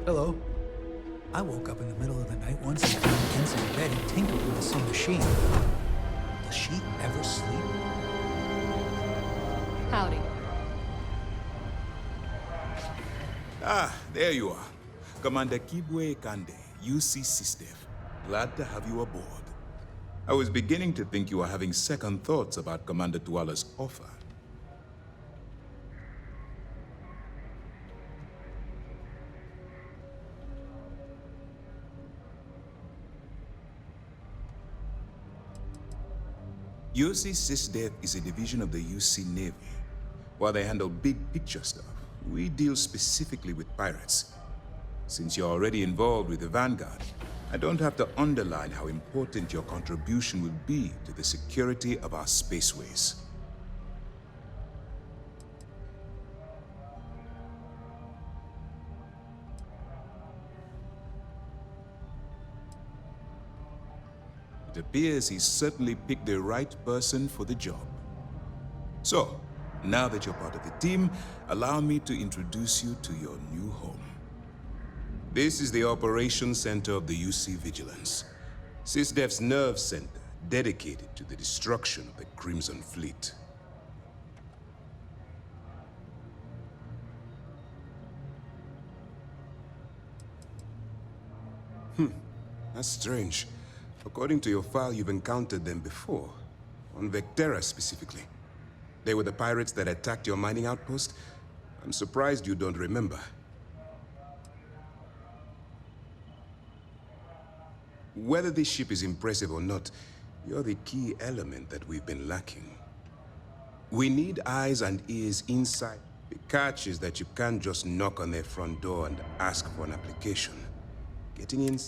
Hello. I woke up in the middle of the night once and found Kent's in bed and tinkering with some machine. Does she ever sleep? Howdy. Ah, there you are. Commander Kibwe Kande, UC System. Glad to have you aboard. I was beginning to think you were having second thoughts about Commander Tuala's offer. UC SysDev is a division of the UC Navy. While they handle big picture stuff, we deal specifically with pirates. Since you're already involved with the Vanguard, I don't have to underline how important your contribution will be to the security of our spaceways. It appears he's certainly picked the right person for the job. So, now that you're part of the team, allow me to introduce you to your new home. This is the Operations Center of the UC Vigilance, SysDev's nerve center dedicated to the destruction of the Crimson Fleet. That's strange. According to your file, you've encountered them before. On Vectera specifically. They were the pirates that attacked your mining outpost? I'm surprised you don't remember. Whether this ship is impressive or not, you're the key element that we've been lacking. We need eyes and ears inside. The catch is that you can't just knock on their front door and ask for an application. Getting in...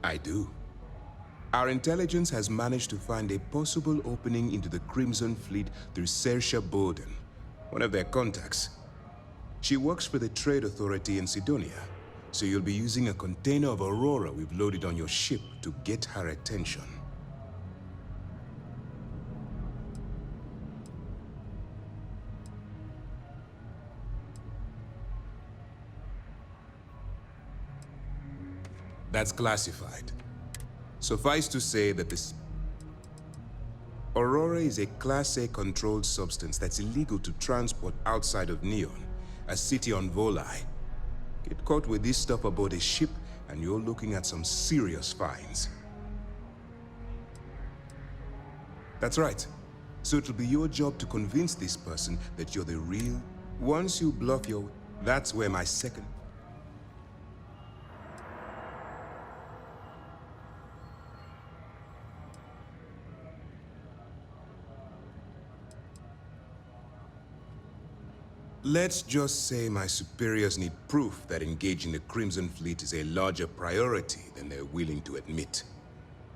I do. Our intelligence has managed to find a possible opening into the Crimson Fleet through Saoirse Bowden, one of their contacts. She works for the Trade Authority in Sidonia, so you'll be using a container of Aurora we've loaded on your ship to get her attention. That's classified. Suffice to say that this... Aurora is a Class A controlled substance that's illegal to transport outside of Neon, a city on Volai. Get caught with this stuff aboard a ship, and you're looking at some serious fines. That's right. So it'll be your job to convince this person that you're the real... Once you bluff your... That's where my second... Let's just say my superiors need proof that engaging the Crimson Fleet is a larger priority than they're willing to admit.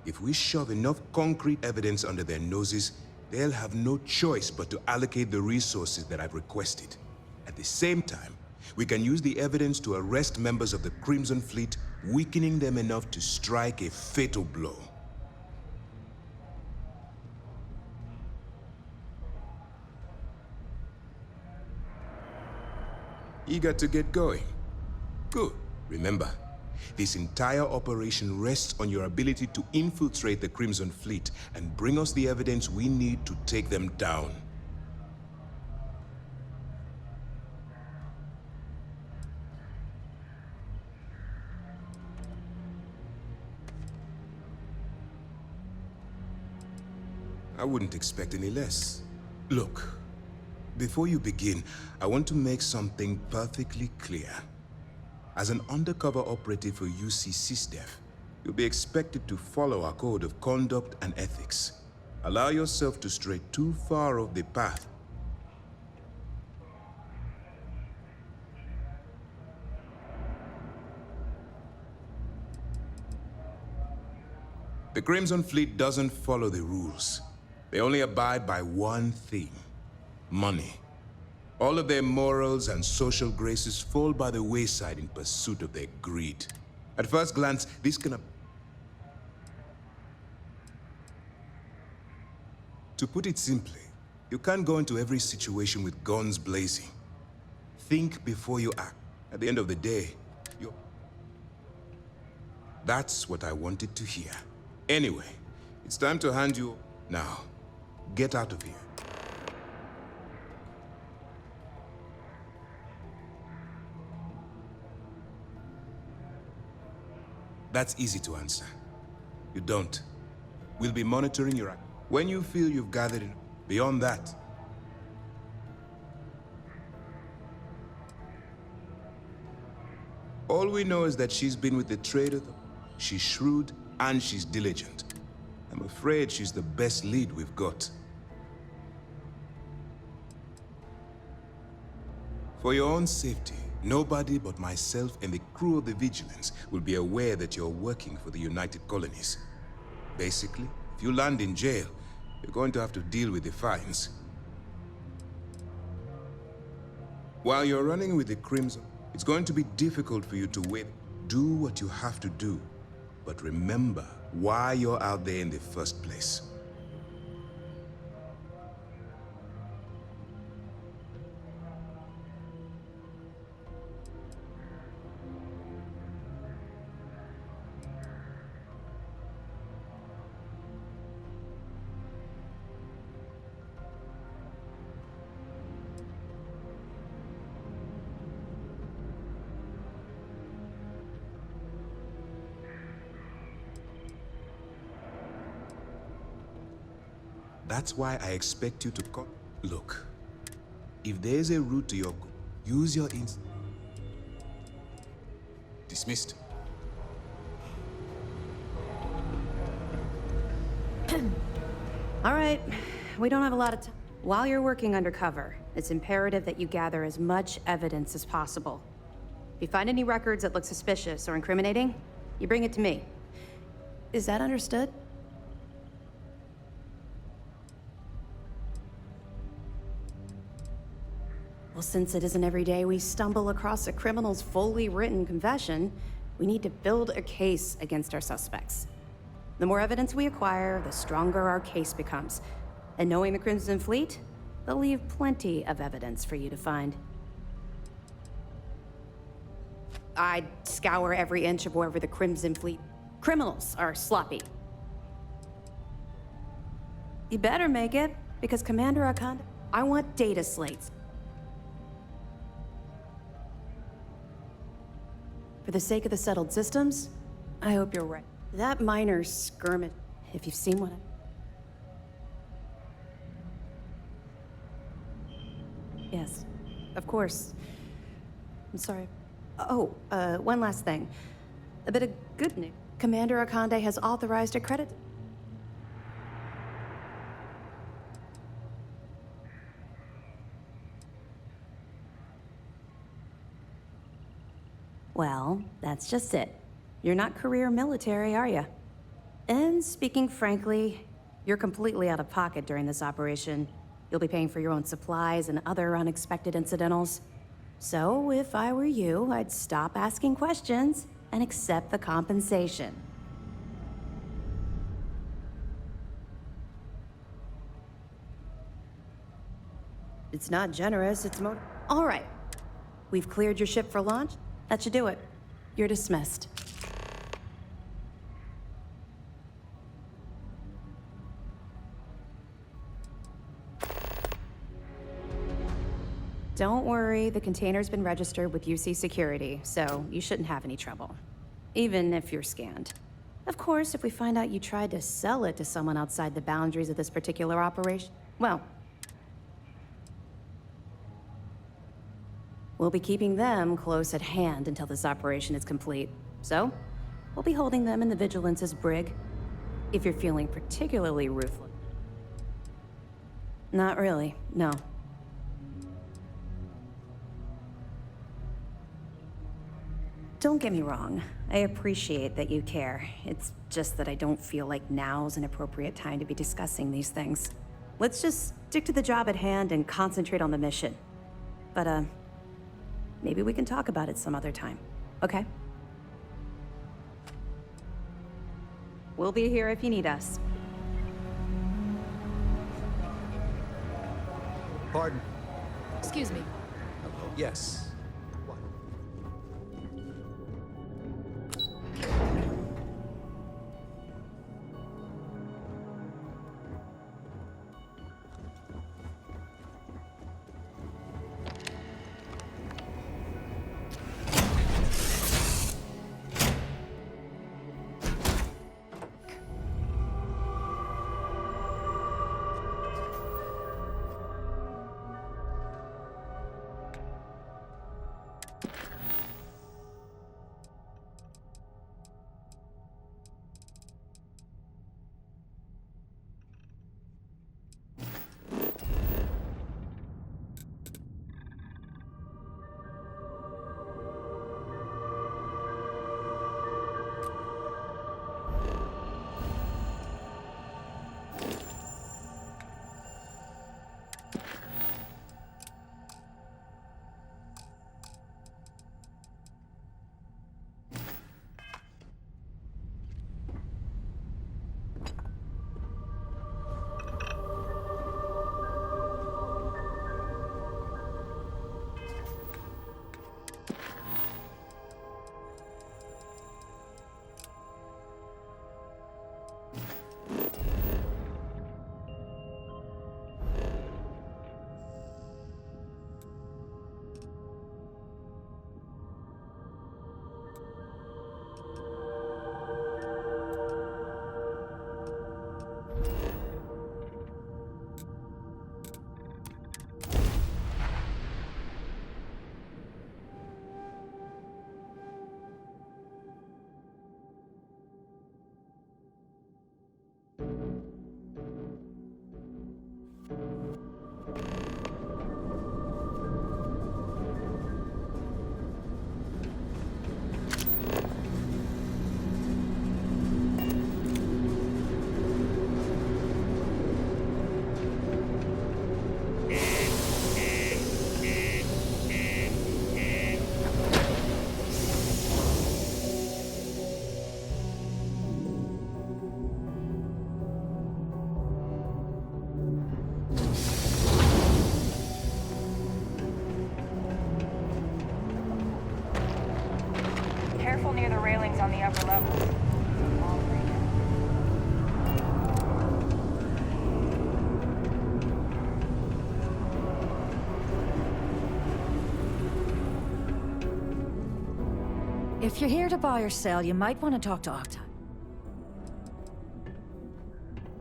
If we shove enough concrete evidence under their noses, they'll have no choice but to allocate the resources that I've requested. At the same time, we can use the evidence to arrest members of the Crimson Fleet, weakening them enough to strike a fatal blow. Eager to get going? Good. Remember, this entire operation rests on your ability to infiltrate the Crimson Fleet and bring us the evidence we need to take them down. I wouldn't expect any less. Look. Before you begin, I want to make something perfectly clear. As an undercover operative for UC SysDev, you'll be expected to follow our code of conduct and ethics. Allow yourself to stray too far off the path. The Crimson Fleet doesn't follow the rules. They only abide by one thing: money. All of their morals and social graces fall by the wayside in pursuit of their greed. At first glance, this can... To put it simply, you can't go into every situation with guns blazing. Think before you act. At the end of the day, you're... That's what I wanted to hear. Anyway, it's time to hand you... Now, get out of here. That's easy to answer. You don't. We'll be monitoring your act. When you feel you've gathered enough. Beyond that, all we know is that she's been with the trader. She's shrewd and she's diligent. I'm afraid she's the best lead we've got. For your own safety, nobody but myself and the crew of the Vigilance will be aware that you're working for the United Colonies. Basically, if you land in jail, you're going to have to deal with the fines. While you're running with the Crimson, it's going to be difficult for you to wait. Do what you have to do, but remember why you're out there in the first place. That's why I expect you to come. Look, if there's a route to your goal, use your instinct. Dismissed. All right, we don't have a lot of time. While you're working undercover, it's imperative that you gather as much evidence as possible. If you find any records that look suspicious or incriminating, you bring it to me. Is that understood? Well, since it isn't every day we stumble across a criminal's fully written confession, we need to build a case against our suspects. The more evidence we acquire, the stronger our case becomes. And knowing the Crimson Fleet, they'll leave plenty of evidence for you to find. I'd scour every inch of wherever the Crimson Fleet criminals are sloppy. You better make it, because Commander Akanda, I want data slates. For the sake of the settled systems, I hope you're right. That minor skirmish, if you've seen one. Yes, of course. I'm sorry. Oh, one last thing. A bit of good news. Commander Akande has authorized a credit. Well, that's just it. You're not career military, are you? And speaking frankly, you're completely out of pocket during this operation. You'll be paying for your own supplies and other unexpected incidentals. So, if I were you, I'd stop asking questions and accept the compensation. It's not generous, it's more... All right. We've cleared your ship for launch. That should do it. You're dismissed. Don't worry, the container's been registered with UC Security, so you shouldn't have any trouble. Even if you're scanned. Of course, if we find out you tried to sell it to someone outside the boundaries of this particular operation, well, we'll be keeping them close at hand until this operation is complete. So, we'll be holding them in the Vigilance's brig, if you're feeling particularly ruthless. Not really, no. Don't get me wrong. I appreciate that you care. It's just that I don't feel like now's an appropriate time to be discussing these things. Let's just stick to the job at hand and concentrate on the mission. But, maybe we can talk about it some other time, okay? We'll be here if you need us. Pardon? Excuse me. Yes. What? Careful near the railings on the upper levels. Long range. If you're here to buy or sell, you might want to talk to Octai.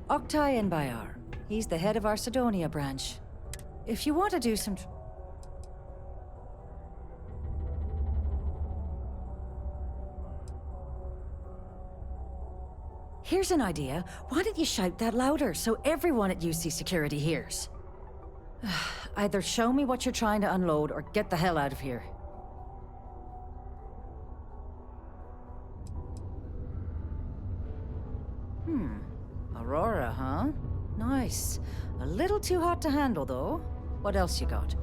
Octai Enbayar. He's the head of our Sidonia branch. If you want to do some... Here's an idea. Why don't you shout that louder so everyone at UC Security hears? Either show me what you're trying to unload or get the hell out of here. Aurora, huh? Nice. A little too hot to handle, though. What else you got?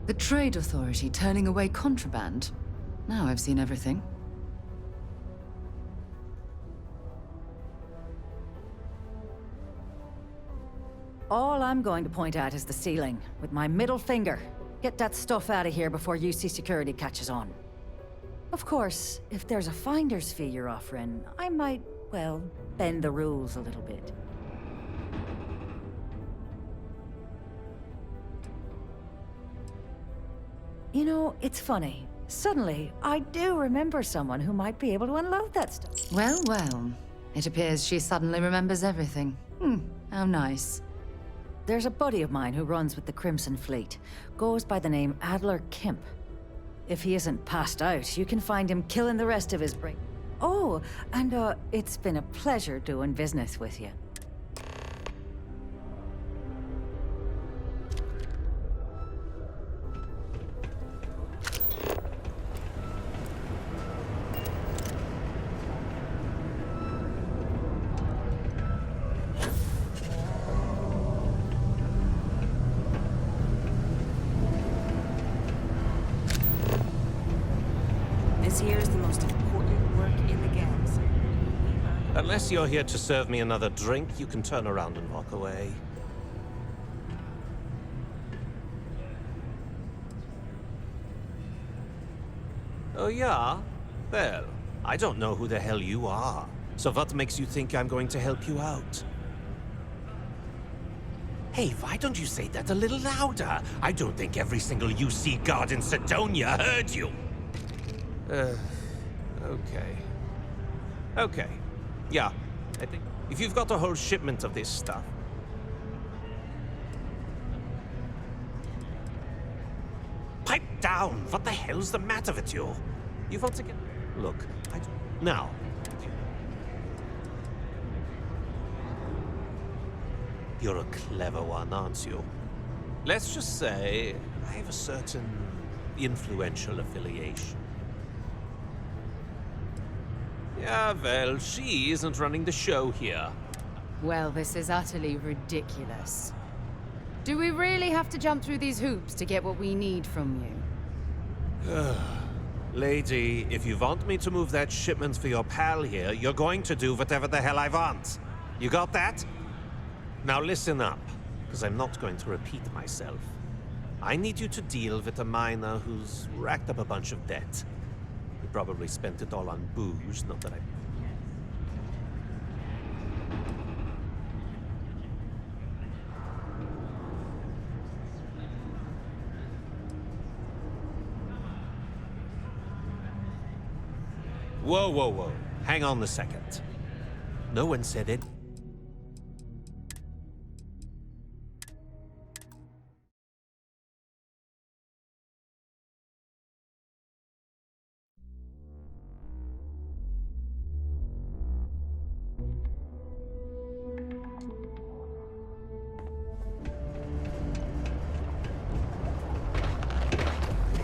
The Trade Authority turning away contraband. Now I've seen everything. All I'm going to point at is the ceiling, with my middle finger. Get that stuff out of here before UC Security catches on. Of course, if there's a finder's fee you're offering, I might, well, bend the rules a little bit. You know, it's funny. Suddenly, I do remember someone who might be able to unload that stuff. Well, well. It appears she suddenly remembers everything. How nice. There's a buddy of mine who runs with the Crimson Fleet. Goes by the name Adler Kemp. If he isn't passed out, you can find him killing the rest of his brain. Oh, and it's been a pleasure doing business with you. here's the most important work in the galaxy. Unless you're here to serve me another drink, you can turn around and walk away. Oh yeah? Well, I don't know who the hell you are. So what makes you think I'm going to help you out? Hey, why don't you say that a little louder? I don't think every single UC guard in Sidonia heard you. Okay. Okay. Yeah, I think if you've got a whole shipment of this stuff. Pipe down! What the hell's the matter with you? You want to get... Look, now. You're a clever one, aren't you? Let's just say I have a certain influential affiliation. Yeah, well, she isn't running the show here. Well, this is utterly ridiculous. Do we really have to jump through these hoops to get what we need from you? Lady, if you want me to move that shipment for your pal here, you're going to do whatever the hell I want. You got that? Now listen up, because I'm not going to repeat myself. I need you to deal with a miner who's racked up a bunch of debt. He probably spent it all on booze, not that I... Whoa, whoa, whoa. Hang on a second. No one said it.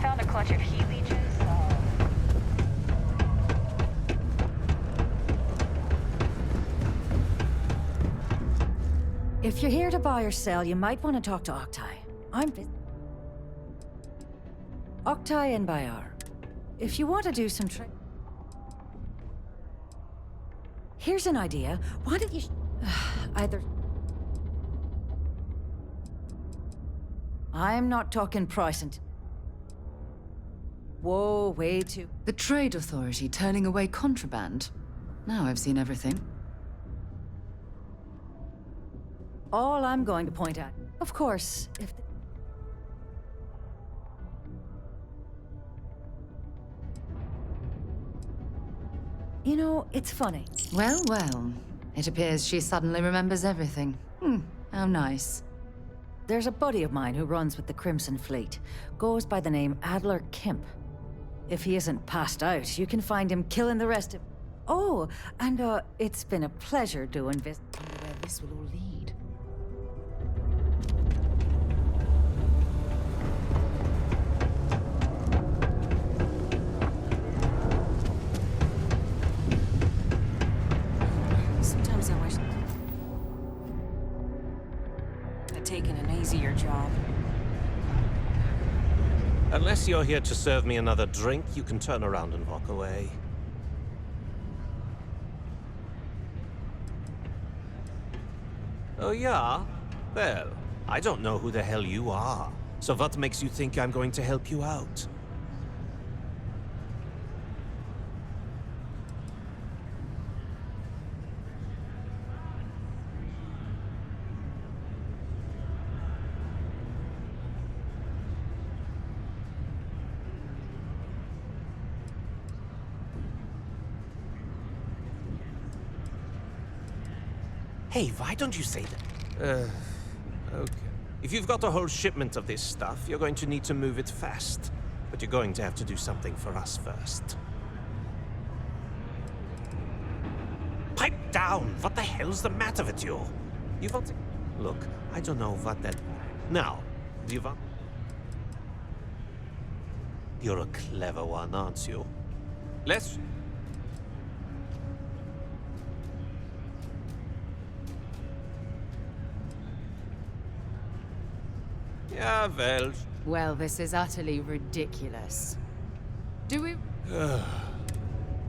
Found a clutch of heat leeches. If you're here to buy or sell, you might want to talk to Octai. I'm busy. Octai and Bayar. If you want to do some trade... Here's an idea. Why don't you... either... I'm not talking price and... Whoa, way too... The Trade Authority turning away contraband. Now I've seen everything. All I'm going to point out... Of course, if... You know, it's funny. Well, well. It appears she suddenly remembers everything. How nice. There's a buddy of mine who runs with the Crimson Fleet. Goes by the name Adler Kemp. If he isn't passed out, you can find him killing the rest of... Oh, and it's been a pleasure doing this. I wonder where this will all lead. Sometimes I wish I'd taken an easier job. Unless you're here to serve me another drink, you can turn around and walk away. Oh yeah? Well, I don't know who the hell you are. So what makes you think I'm going to help you out? Hey, why don't you say that? Okay. If you've got a whole shipment of this stuff, you're going to need to move it fast. But you're going to have to do something for us first. Pipe down! What the hell's the matter with you? You want to... Look, I don't know what that... Now, do you want... You're a clever one, aren't you? Let's... Yeah, well... Well, this is utterly ridiculous. Do we...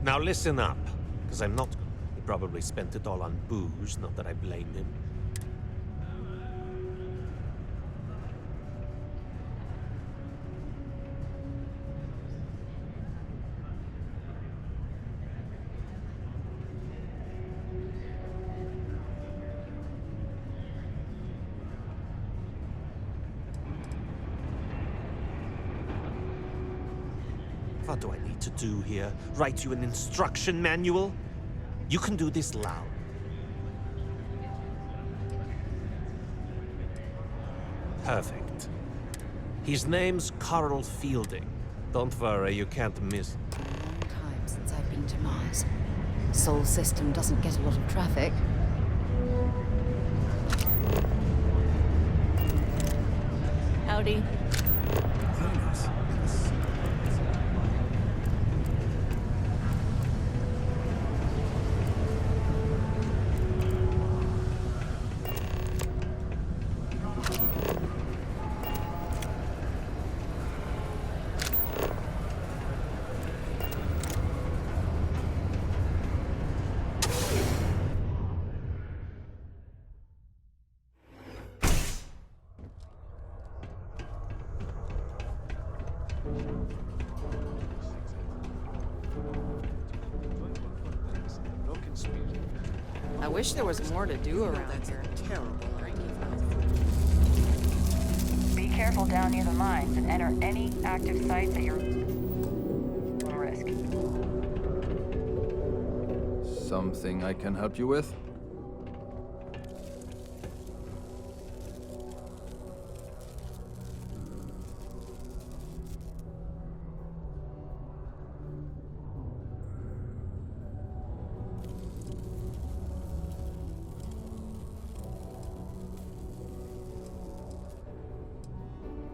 Now listen up, because I'm not... He probably spent it all on booze, not that I blame him. What do I need to do here? Write you an instruction manual? You can do this loud. Perfect. His name's Carl Fielding. Don't worry, you can't miss. Time since I've been to Mars. Sol system doesn't get a lot of traffic. Howdy. I wish there was more to do around here. Be careful down near the mines and enter any active sites at your risk. Something I can help you with?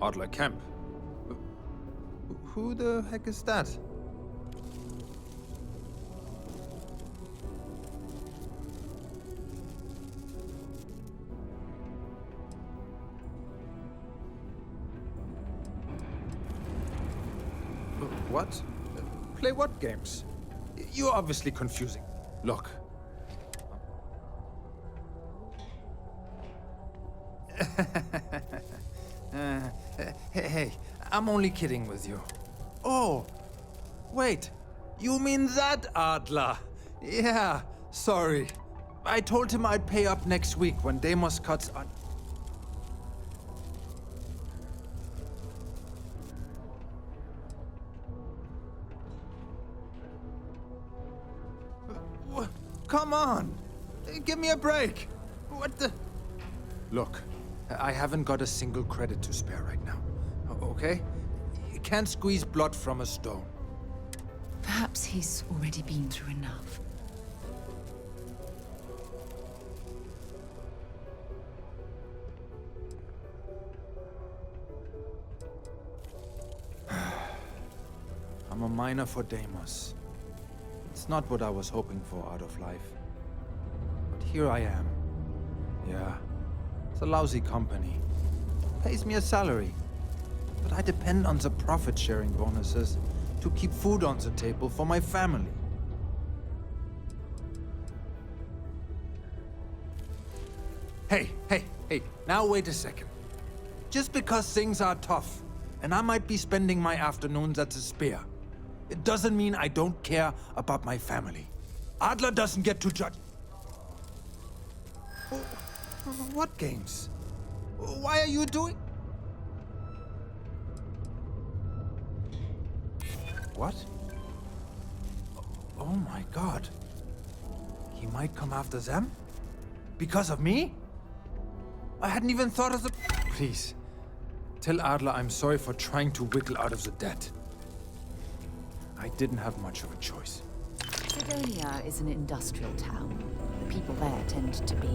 Adler Camp. Who the heck is that? What? Play what games? You're obviously confusing. Look. Hey, I'm only kidding with you. Oh, wait. You mean that Adler? Yeah, sorry. I told him I'd pay up next week when Deimos cuts on... Come on! Give me a break! What the... Look, I haven't got a single credit to spare right now. Okay? You can't squeeze blood from a stone. Perhaps he's already been through enough. I'm a miner for Deimos. It's not what I was hoping for out of life. But here I am. Yeah, it's a lousy company. Pays me a salary. But I depend on the profit-sharing bonuses to keep food on the table for my family. Hey, now wait a second. Just because things are tough, and I might be spending my afternoons at the spear, it doesn't mean I don't care about my family. Adler doesn't get to judge... What games? Why are you doing... What? Oh my god. He might come after them? Because of me? I hadn't even thought of the... Please, tell Adler I'm sorry for trying to wiggle out of the debt. I didn't have much of a choice. Sidonia is an industrial town. The people there tend to be...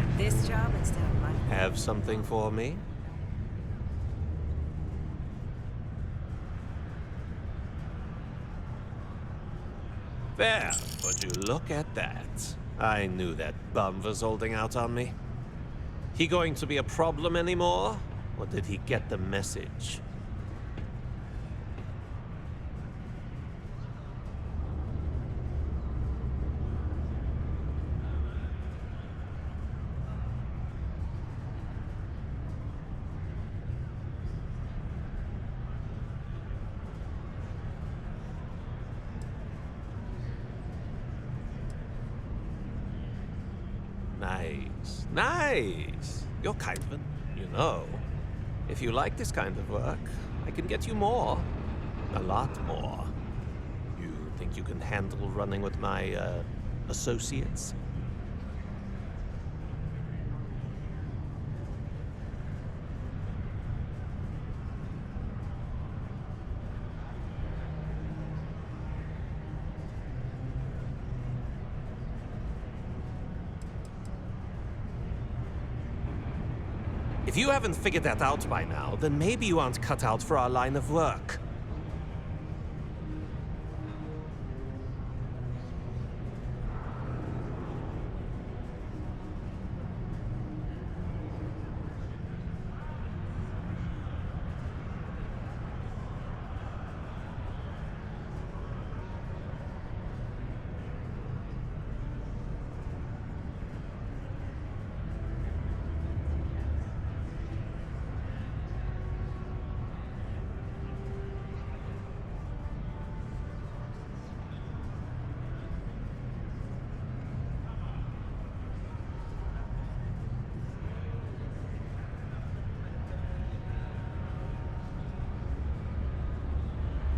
got this job instead of my... Have something for me? There, would you look at that? I knew that bum was holding out on me. He going to be a problem anymore? Or did he get the message? Nice. Nice. You're kind of an, you know. If you like this kind of work, I can get you more. A lot more. You think you can handle running with my, associates? If you haven't figured that out by now, then maybe you aren't cut out for our line of work.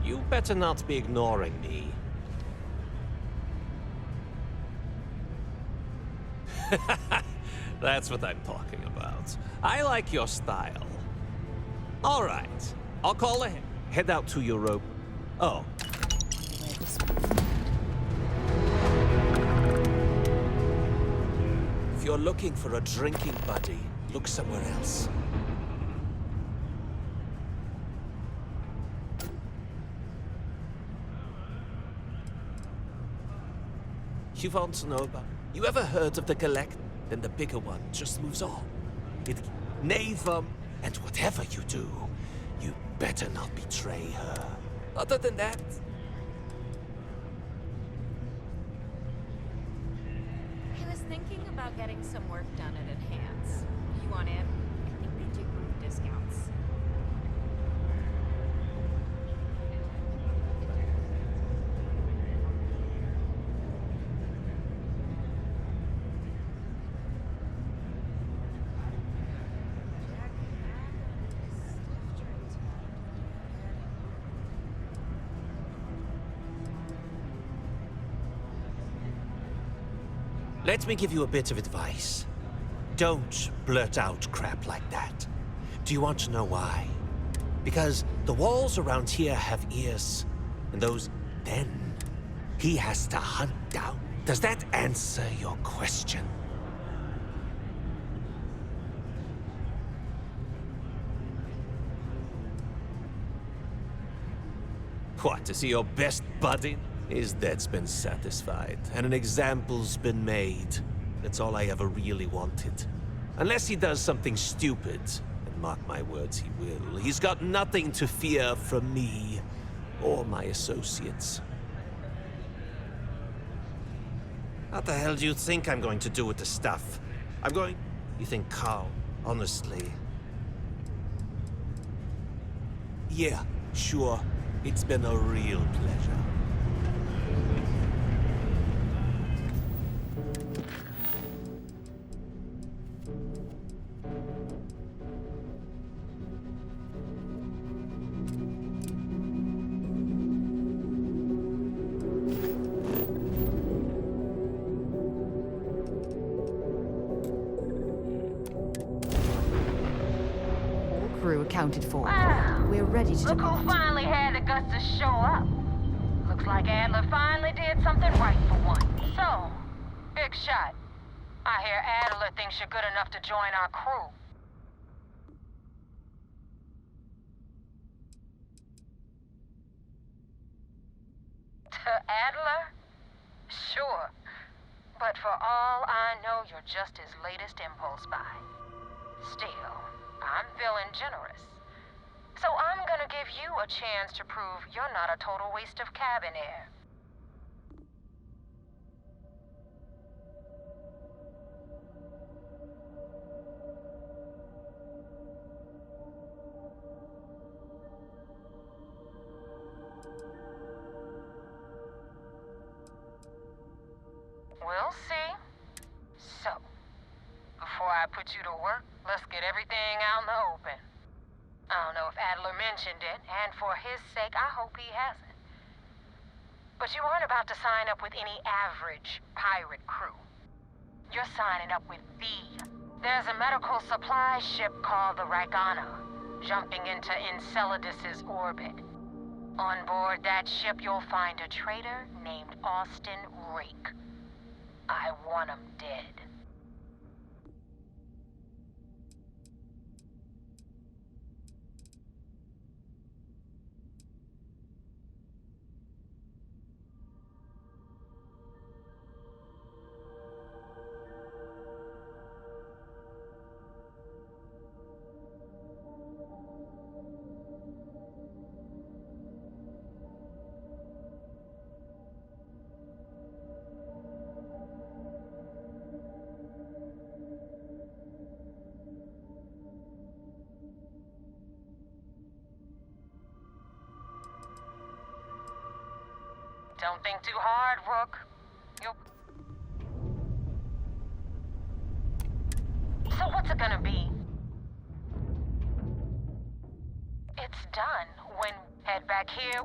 You better not be ignoring me. That's what I'm talking about. I like your style. All right, I'll call ahead. Head out to your rope. Oh. If you're looking for a drinking buddy, look somewhere else. You want to know about... You ever heard of the Galactic? Then the bigger one just moves on. It... Navum, and whatever you do, you better not betray her. Other than that... I was thinking about getting some work done at Enhance. You want in? I think they do group discounts. Let me give you a bit of advice. Don't blurt out crap like that. Do you want to know why? Because the walls around here have ears, and those... Then, he has to hunt down. Does that answer your question? What, to see your best buddy? His debt's been satisfied, and an example's been made. That's all I ever really wanted. Unless he does something stupid, and mark my words, he will. He's got nothing to fear from me, or my associates. What the hell do you think I'm going to do with the stuff? I'm going... You think, Carl, honestly? Yeah, sure. It's been a real pleasure. Crew accounted for. Wow. We're ready to... Look who finally had the guts to show up. Looks like Adler finally did something right for once. So, big shot. I hear Adler thinks you're good enough to join our crew. To Adler? Sure. But for all I know, you're just his latest impulse buy. Still, I'm feeling generous. So I'm gonna give you a chance to prove you're not a total waste of cabin air. We'll see. So, before I put you to work, let's get everything out in the open. I don't know if Adler mentioned it, and for his sake, I hope he hasn't. But you aren't about to sign up with any average pirate crew. You're signing up with V. There's a medical supply ship called the Ragana, jumping into Enceladus's orbit. On board that ship, you'll find a traitor named Austin Rake. I want him dead. Don't think too hard, Rook. So what's it gonna be? It's done. When head back here,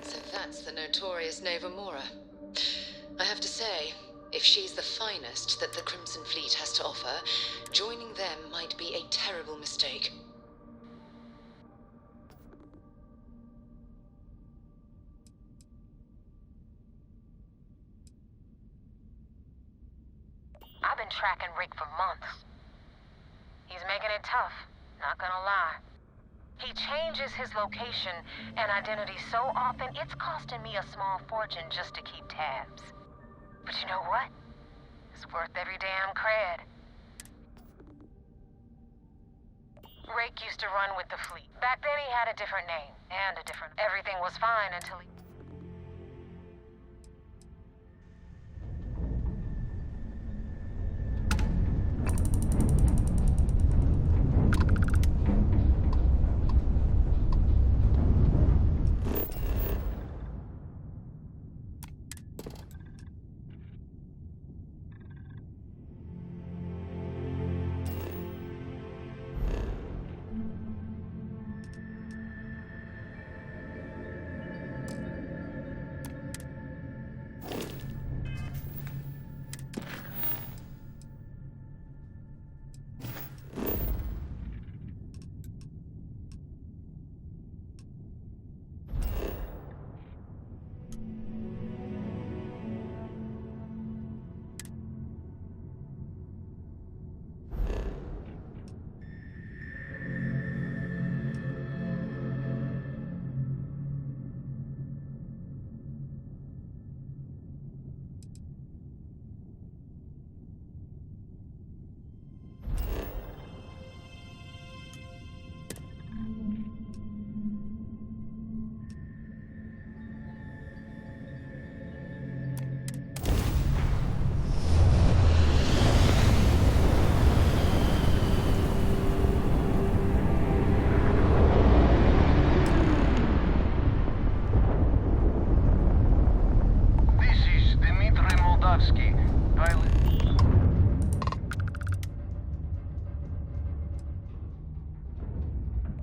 So that's the notorious Nova Mora. I have to say, if she's the finest that the Crimson Fleet has to offer, joining them might be a terrible mistake. I've been tracking Rick for months. He's making it tough, not gonna lie. He changes his location and identity so often, it's costing me a small fortune just to keep tabs. But you know what? It's worth every damn cred. Rake used to run with the fleet. Back then he had a different name, and a different... Everything was fine until he...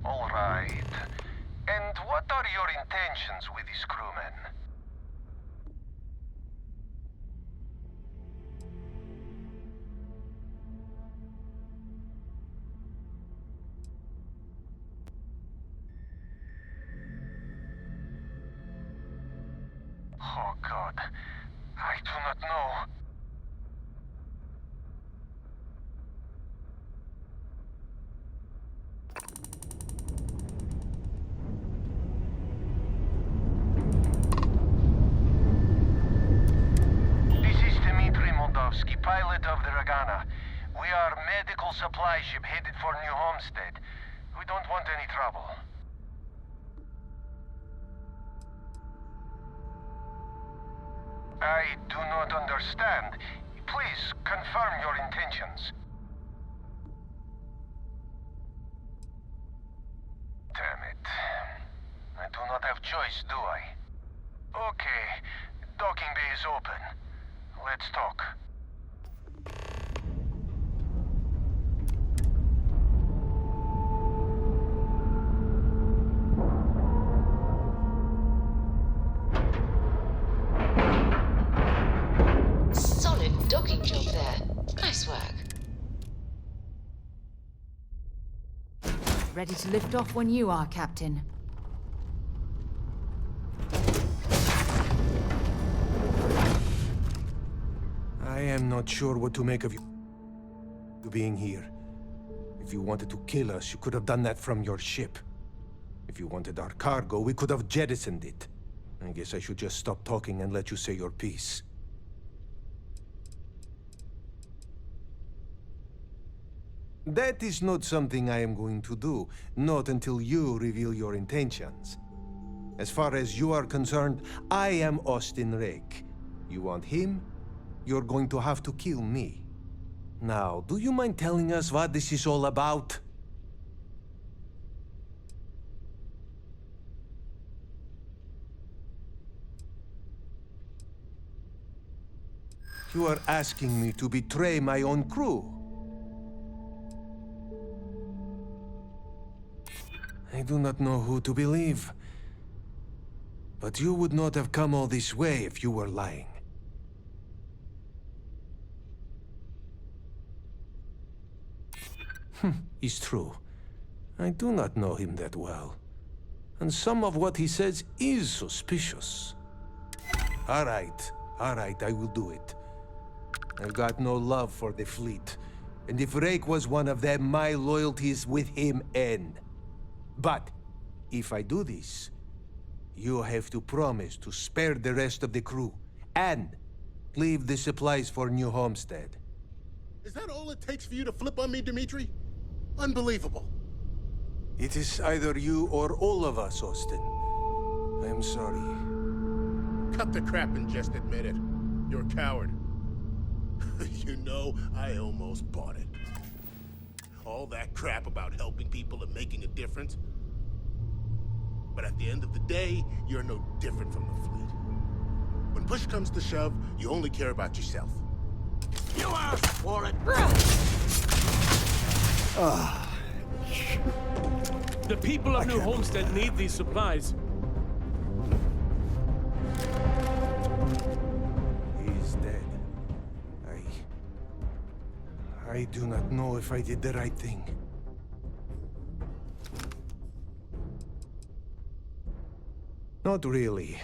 All right. And what are your intentions with these crewmen? Oh, God. I do not know. supply ship headed for New Homestead. We don't want any trouble. I do not understand. Please confirm your intentions. Damn it. I do not have choice, do I? Okay, docking bay is open. Let's talk. Solid docking job there. Nice work. Ready to lift off when you are, Captain. I am not sure what to make of you being here. If you wanted to kill us, you could have done that from your ship. If you wanted our cargo, we could have jettisoned it. I guess I should just stop talking and let you say your piece. That is not something I am going to do, not until you reveal your intentions. As far as you are concerned, I am Austin Rake. You want him? You're going to have to kill me. Now, do you mind telling us what this is all about? You are asking me to betray my own crew. I do not know who to believe. But you would not have come all this way if you were lying. It's true. I do not know him that well. And some of what he says is suspicious. All right, I will do it. I've got no love for the fleet. And if Rake was one of them, my loyalties with him end. But if I do this, you have to promise to spare the rest of the crew and leave the supplies for New Homestead. Is that all it takes for you to flip on me, Dimitri? Unbelievable. It is either you or all of us, Austin. I'm sorry. Cut the crap and just admit it. You're a coward. You know, I almost bought it. All that crap about helping people and making a difference. But at the end of the day, you're no different from the fleet. When push comes to shove, you only care about yourself. You asked for it! The people of New Homestead need these supplies. He's dead. I do not know if I did the right thing. Not really.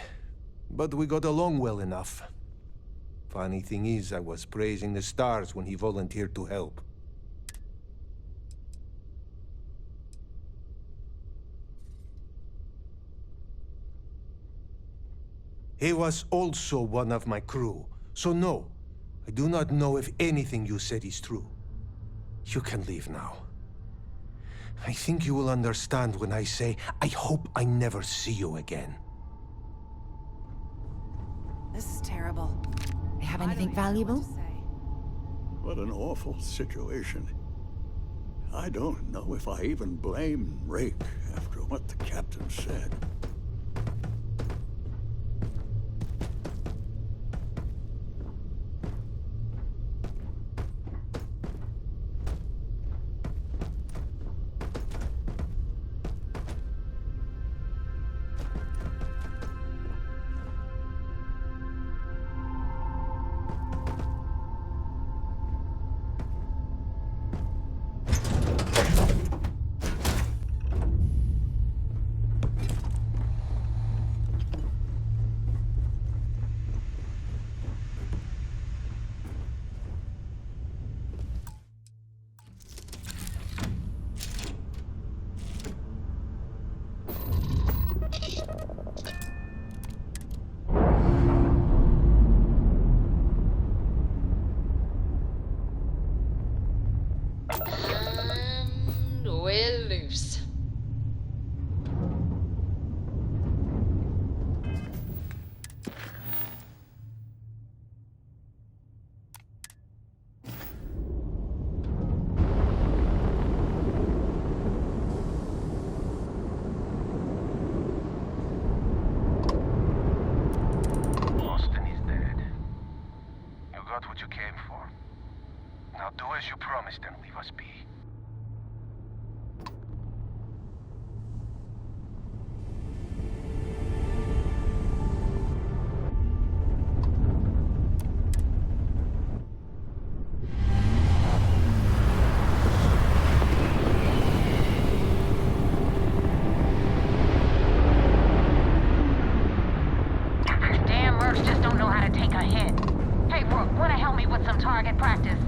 But we got along well enough. Funny thing is, I was praising the stars when he volunteered to help. He was also one of my crew, so no, I do not know if anything you said is true. You can leave now. I think you will understand when I say, I hope I never see you again. This is terrible. They have anything valuable? What an awful situation. I don't know if I even blame Rake after what the captain said. moves. Austin is dead. You got what you came for. Now do as you promised and leave us be. Damn mercs just don't know how to take a hit. Hey, Rook, wanna help me with some target practice?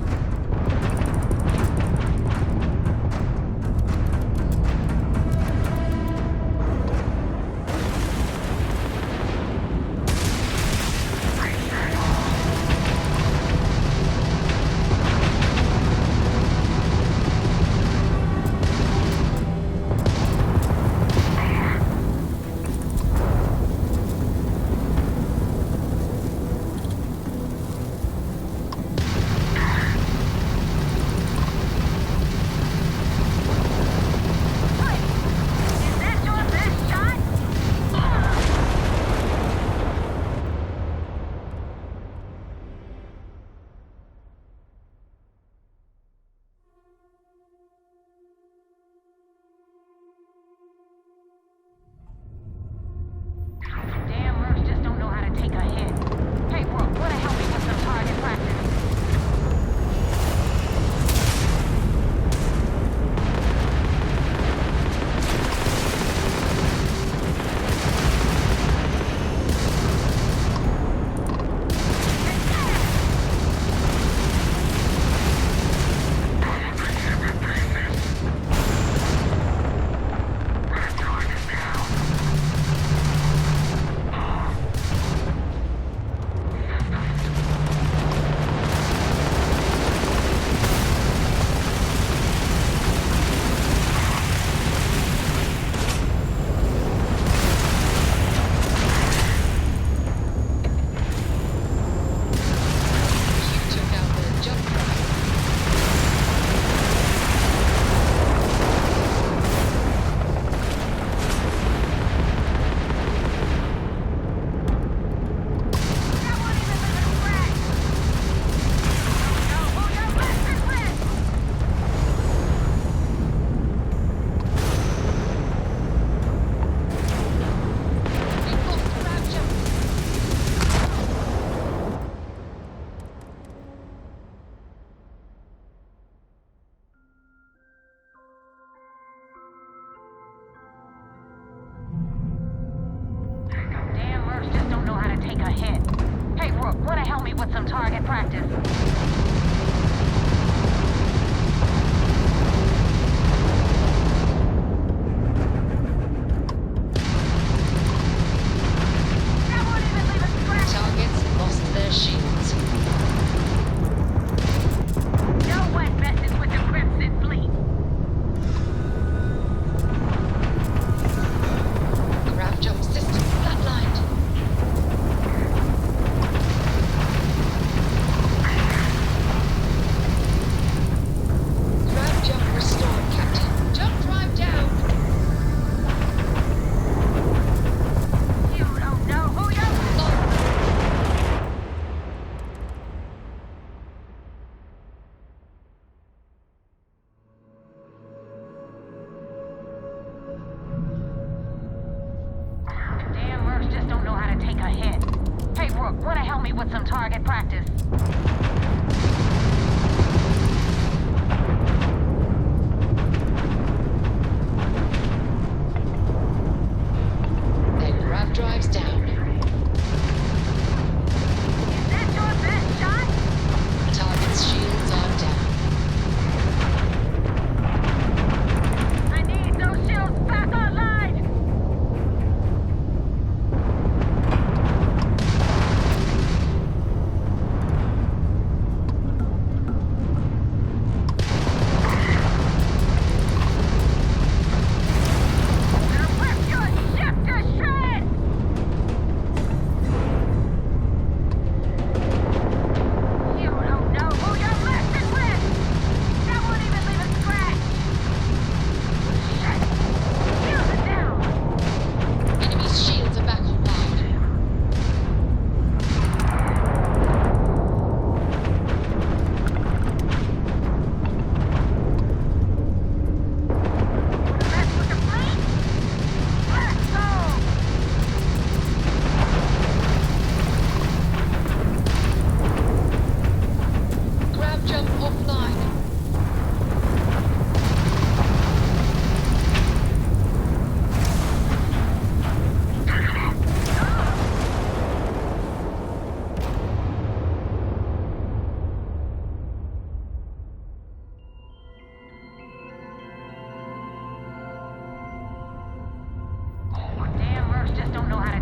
Damn mercs just don't know how to take a hit. Hey, Rook, wanna help me with some target practice? Took out the jump drive. We've lost the grab jump. Damn mercs just don't know how to take a hit. Hey, Rook, wanna help me with some target practice? Targets lost their shields. No one messes with the Crimson Fleet. Grab jump system flatlined. Grab jump restored, Captain. Jump drive down. You don't know who you Damn mercs just don't know how to take a hit. Hey, Rook, wanna help me with some target practice? Their grab drives down. Is that your best shot? Target's shields are down. I need those shields back online!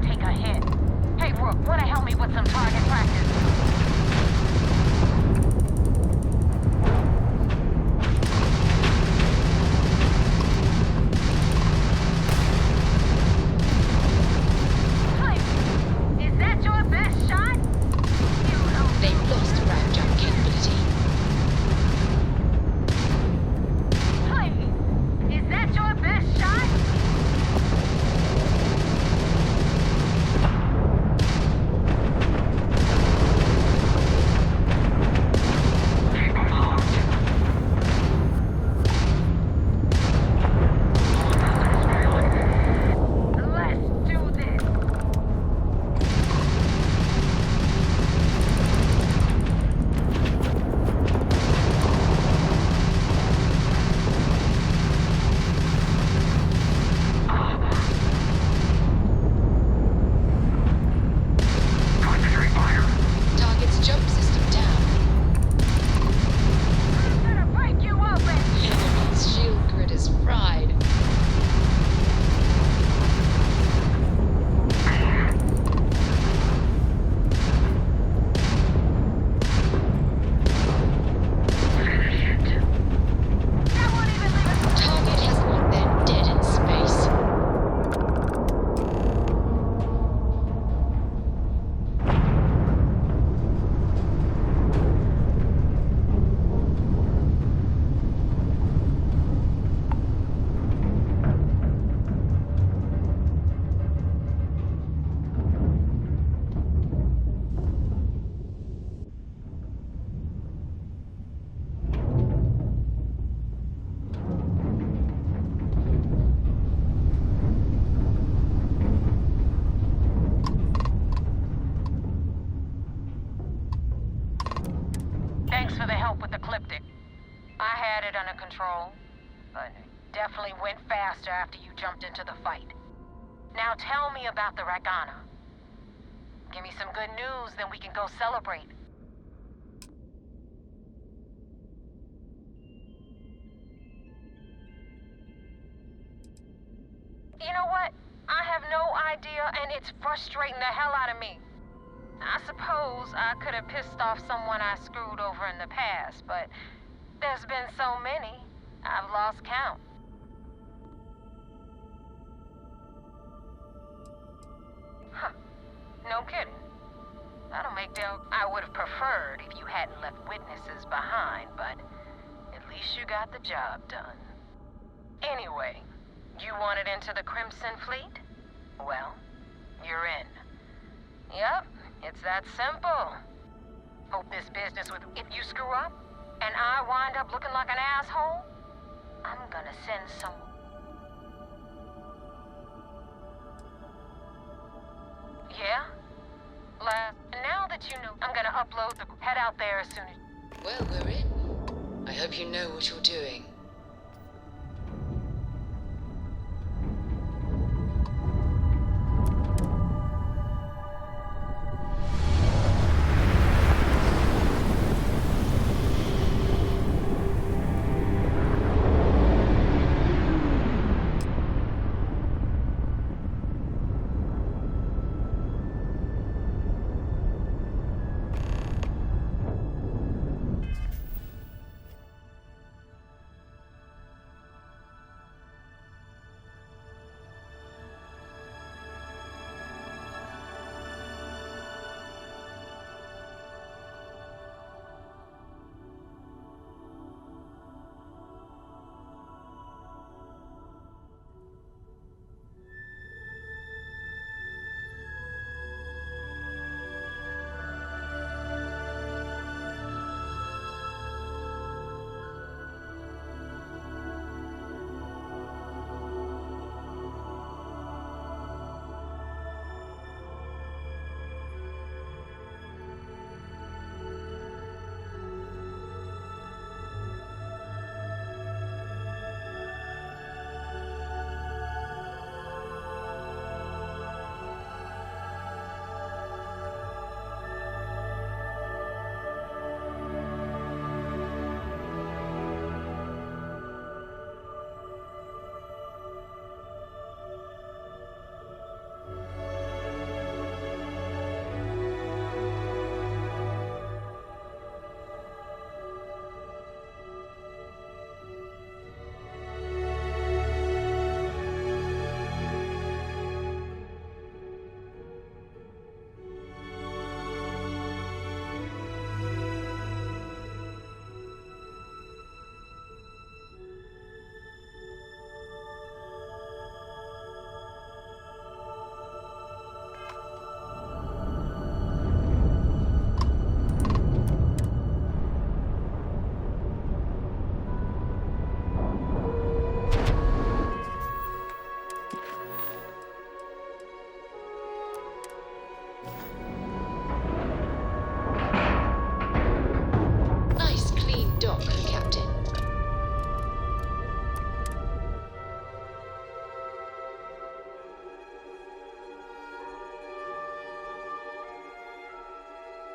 to take a hit. Hey, Rook, wanna help me with some target practice? Is that your best shot? They've lost ground jump capability. Is that your best shot? Let's do this. Target's jump system down. I'm gonna break you open. Enemy's shield grid is fried. That won't even leave us. Target has they're dead in space. Thanks for the help with the Cliptic. I had it under control, but it definitely went faster after you jumped into the fight. Now tell me about the Rakana. Give me some good news, then we can go celebrate. You know what? I have no idea, and it's frustrating the hell out of me. I suppose I could have pissed off someone I screwed over in the past, but there's been so many, I've lost count. Huh. No kidding. That'll make Del... I would have preferred if you hadn't left witnesses behind, but at least you got the job done. Anyway, you wanted into the Crimson Fleet? Well, you're in. Yep, it's that simple. Hope this business with... If you screw up, and I wind up looking like an asshole, I'm gonna send some... Yeah? Now that you know, I'm gonna upload the... Head out there as soon as... Well, we're in. I hope you know what you're doing.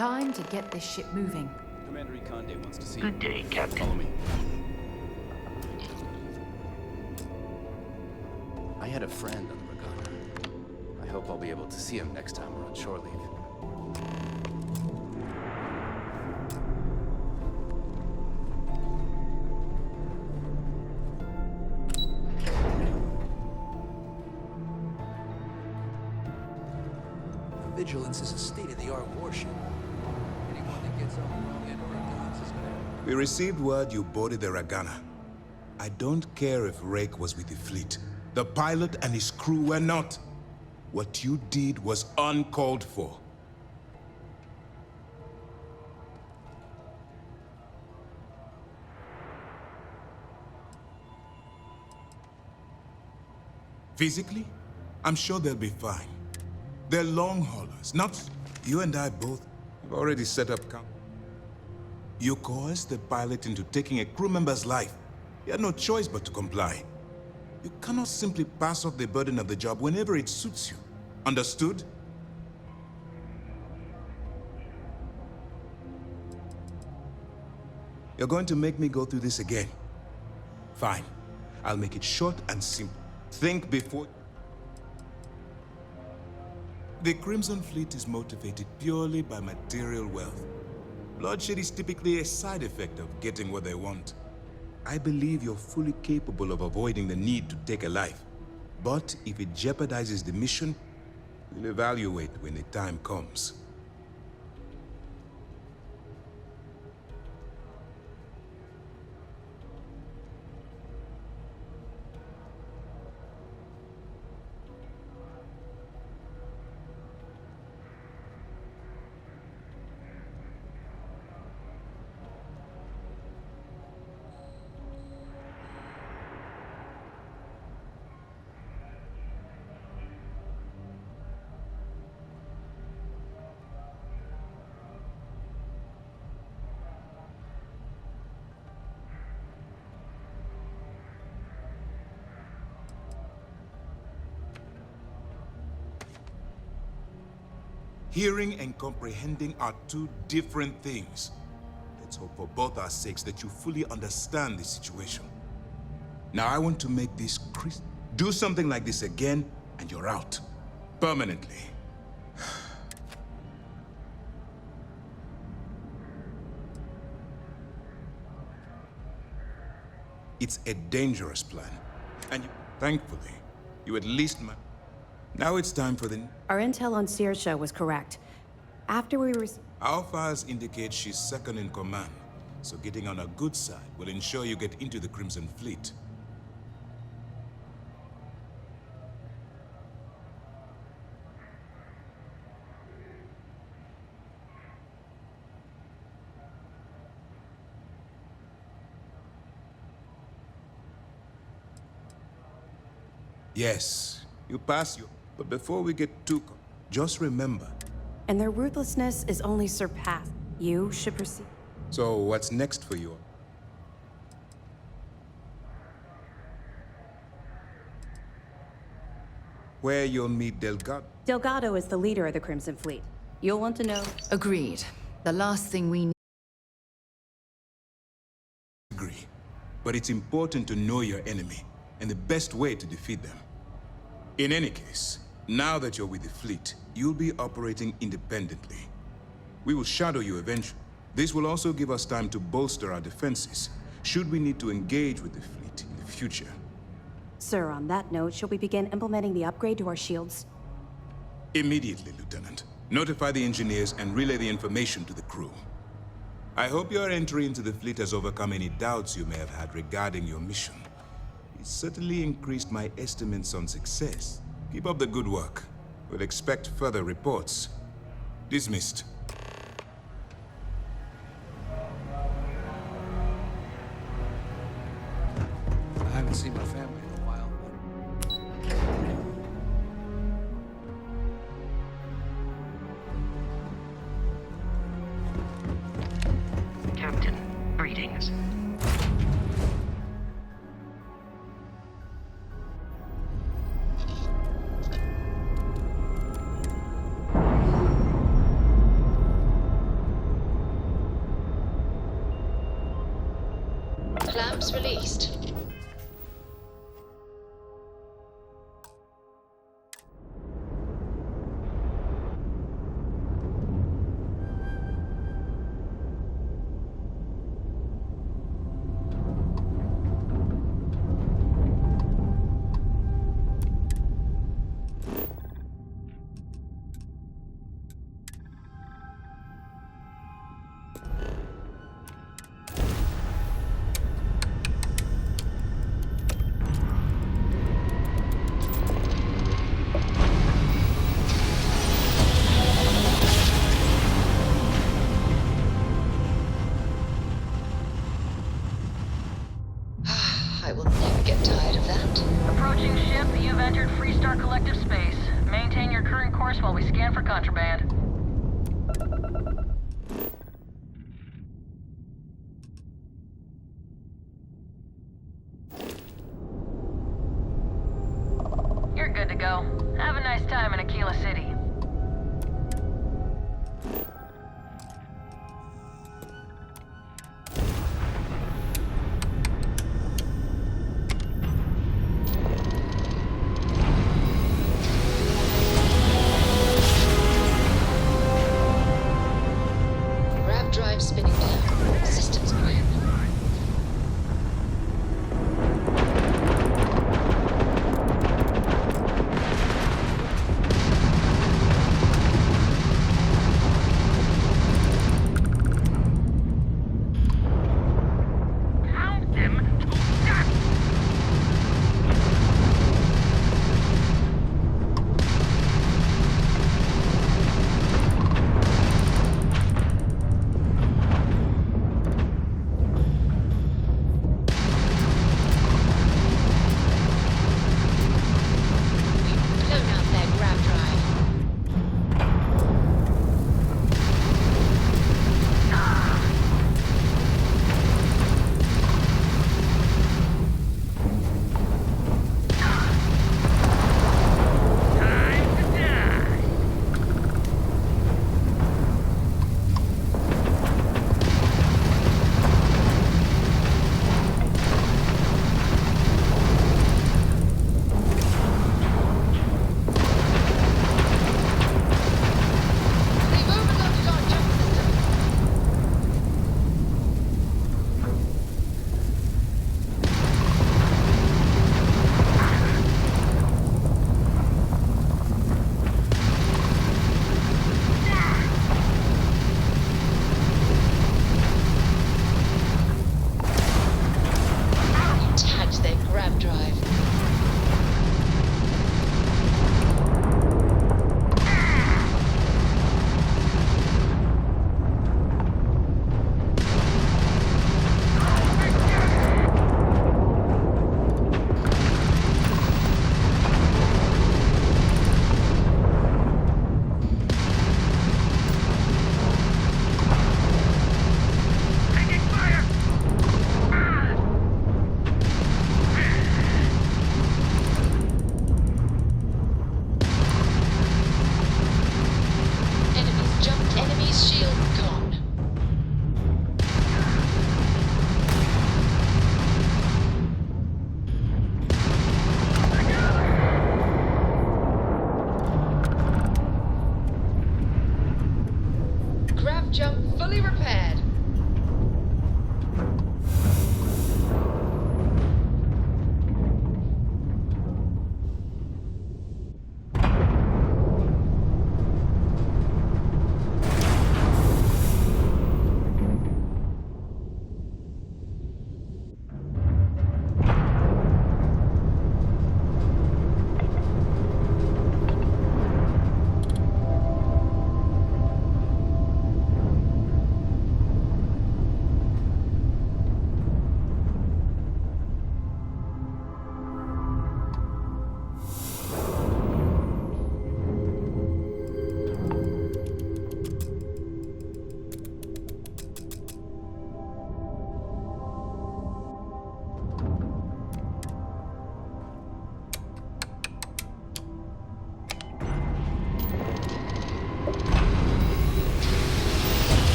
Time to get this ship moving. Commander Ikonde wants to see Good day, Captain. Follow me. I had a friend on the Regatta. I hope I'll be able to see him next time we're on shore leave. The Vigilance is a state-of-the-art warship. Anyone that gets on wrong end of our guns is gonna... We received word you boarded the Ragana. I don't care if Rake was with the fleet. The pilot and his crew were not. What you did was uncalled for. Physically, I'm sure they'll be fine. They're long haulers, not... You and I both have already set up camp. You coerced the pilot into taking a crew member's life. He had no choice but to comply. You cannot simply pass off the burden of the job whenever it suits you. Understood? You're going to make me go through this again. Fine. I'll make it short and simple. Think before... The Crimson Fleet is motivated purely by material wealth. Bloodshed is typically a side effect of getting what they want. I believe you're fully capable of avoiding the need to take a life. But if it jeopardizes the mission, we'll evaluate when the time comes. Hearing and comprehending are two different things. Let's hope for both our sakes that you fully understand the situation. Now I want to make this crisp. Do something like this again, and you're out. Permanently. It's a dangerous plan. And thankfully, you at least Now it's time for the... Our intel on Saoirse was correct. After we were... Our files indicate she's second in command, so getting on her good side will ensure you get into the Crimson Fleet. Yes, you pass your... But before we get too... Just remember... And their ruthlessness is only surpassed. You should proceed. So, what's next for you? Where you'll meet Delgado. Delgado is the leader of the Crimson Fleet. You'll want to know... Agreed. The last thing we need... Agree. But it's important to know your enemy, and the best way to defeat them. In any case, now that you're with the fleet, you'll be operating independently. We will shadow you eventually. This will also give us time to bolster our defenses, should we need to engage with the fleet in the future. Sir, on that note, shall we begin implementing the upgrade to our shields? Immediately, Lieutenant. Notify the engineers and relay the information to the crew. I hope your entry into the fleet has overcome any doubts you may have had regarding your mission. It certainly increased my estimates on success. Keep up the good work. We'll expect further reports. Dismissed. I haven't seen my family in a while. Captain, greetings. Hostiles released. I will never get tired of that. Approaching ship, you've entered Freestar Collective space. Maintain your current course while we scan for contraband. You're good to go. Have a nice time in Aquila City. Grav drive spinning down. Systems green.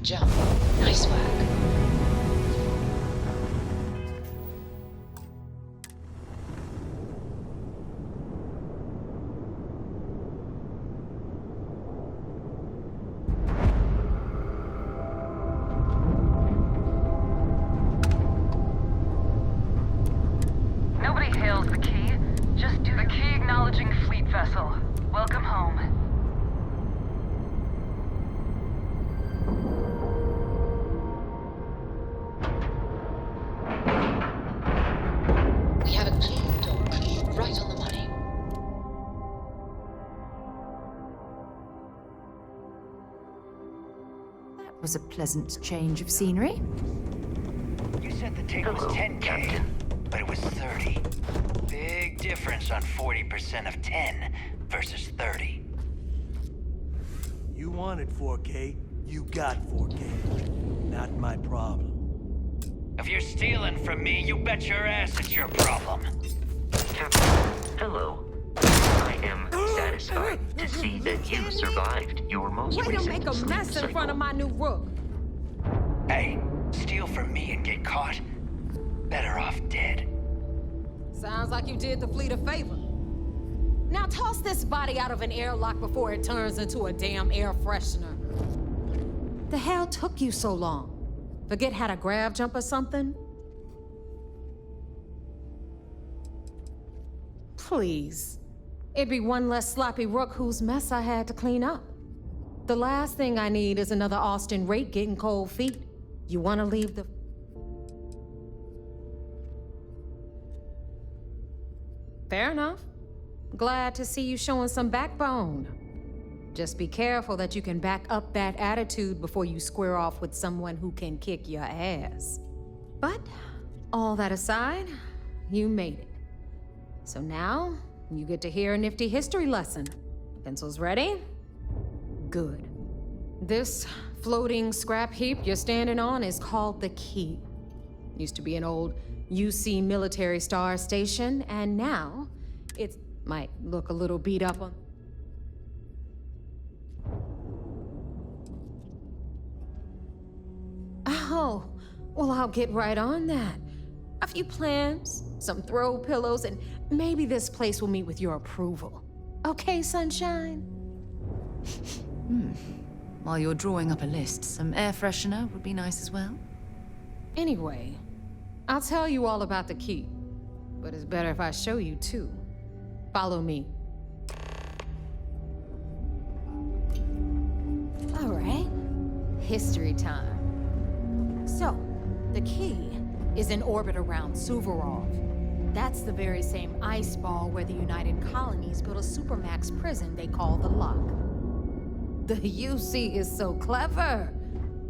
Jump. Nice work. Nobody hails the key. Just do the key acknowledging fleet vessel. Welcome home. We have a clean dock. Right on the money. That was a pleasant change of scenery. You said the ticket was 10K, but it was 30. Big difference on 40% of 10 versus 30. You wanted 4K, you got 4K. Not my problem. If you're stealing from me, you bet your ass it's your problem. Captain, hello. I am satisfied to see that you survived your most Way to recent make a sleep mess in cycle. front of my new rook. Hey, steal from me and get caught? Better off dead. Sounds like you did the fleet a favor. Now toss this body out of an airlock before it turns into a damn air freshener. The hell took you so long? Forget how to grav jump or something? Please. It'd be one less sloppy rook whose mess I had to clean up. The last thing I need is another Austin Rake getting cold feet. You want to leave the... Fair enough. Glad to see you showing some backbone. Just be careful that you can back up that attitude before you square off with someone who can kick your ass. But, all that aside, you made it. So now, you get to hear a nifty history lesson. Pencils ready? Good. This floating scrap heap you're standing on is called the Key. Used to be an old UC military star station, and now it might look a little beat up on... Oh, well, I'll get right on that. A few plans, some throw pillows, and maybe this place will meet with your approval. Okay, sunshine? While you're drawing up a list, some air freshener would be nice as well. Anyway, I'll tell you all about the Key. But it's better if I show you, too. Follow me. All right. History time. So, the Key is in orbit around Suvorov. That's the very same ice ball where the United Colonies built a supermax prison they call the Lock. The UC is so clever.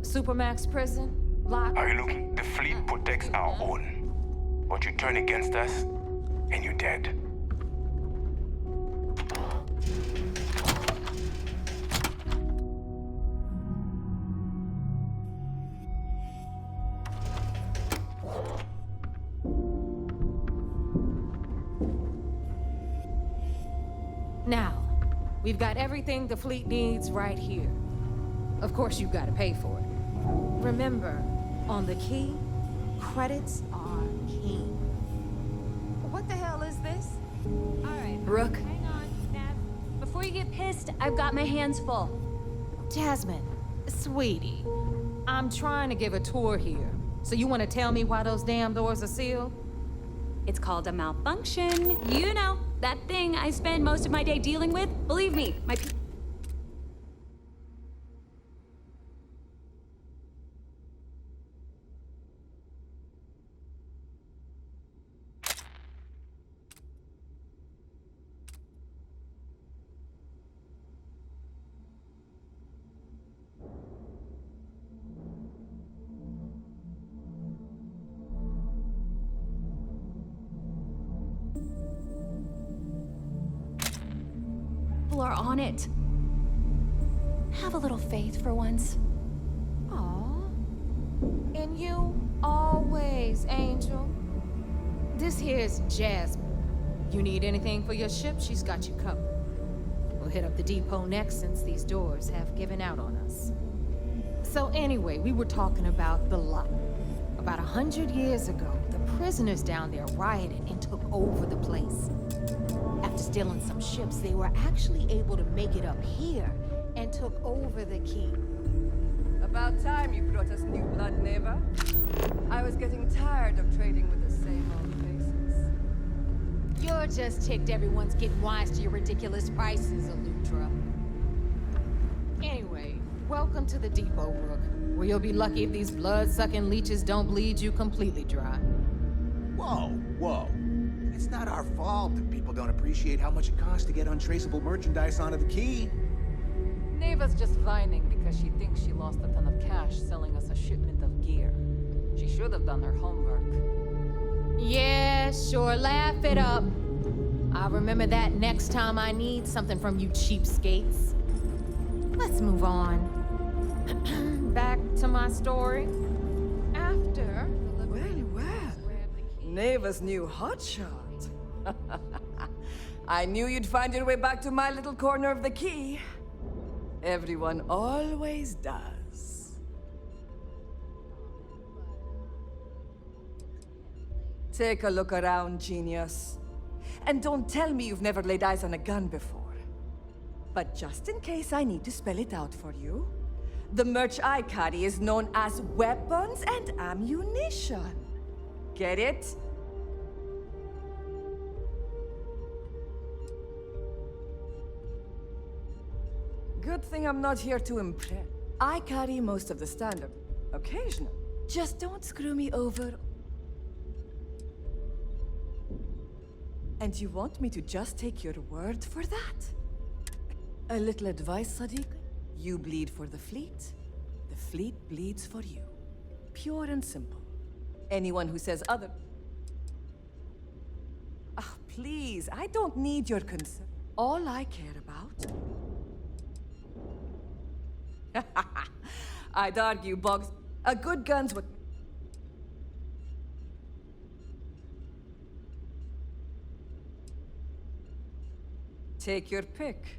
Supermax prison, Lock... Are you looking? The fleet protects our own. But you turn against us, and you're dead. Now, we've got everything the fleet needs right here. Of course, you've got to pay for it. Remember, on the Key, credits are king. What the hell is this? All right. Rook. Hang on, Nav. Before you get pissed, I've got my hands full. Jasmine, sweetie, I'm trying to give a tour here. So you want to tell me why those damn doors are sealed? It's called a malfunction. You know, that thing I spend most of my day dealing with. Believe me, my people are on it. Have a little faith for once. Aw. And you always, Angel. This here's Jasmine. You need anything for your ship, she's got you covered. We'll hit up the depot next since these doors have given out on us. So anyway, we were talking about the lot. About 100 years ago, the prisoners down there rioted and took over the place. After stealing some ships, they were actually able to make it up here and took over the key. About time you brought us new blood, Neva. I was getting tired of trading with the same old faces. You're just ticked everyone's getting wise to your ridiculous prices, Elutra. Anyway, welcome to the Depot, Rook, where you'll be lucky if these blood-sucking leeches don't bleed you completely dry. Whoa, whoa. It's not our fault that people don't appreciate how much it costs to get untraceable merchandise onto the key. Neva's just whining because she thinks she lost a ton of cash selling us a shipment of gear. She should have done her homework. Yeah, sure, laugh it up. I'll remember that next time I need something from you cheapskates. Let's move on. Back to my story. After... Well. Neva's new hotshot. I knew you'd find your way back to my little corner of the key. Everyone always does. Take a look around, genius. And don't tell me you've never laid eyes on a gun before. But just in case I need to spell it out for you, the merch I carry is known as weapons and ammunition. Get it? Good thing I'm not here to impress. I carry most of the standard. Occasional. Just don't screw me over. And you want me to just take your word for that? A little advice, Sadiq? You bleed for the fleet bleeds for you. Pure and simple. Anyone who says other... Ah, please, I don't need your concern. All I care about... I'd argue, Boggs. A good gun's what... Take your pick.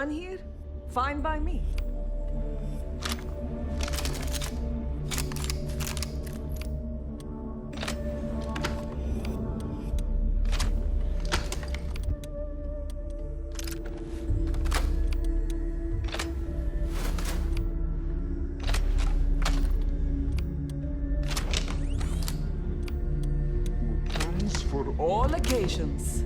done here, fine by me. For all occasions.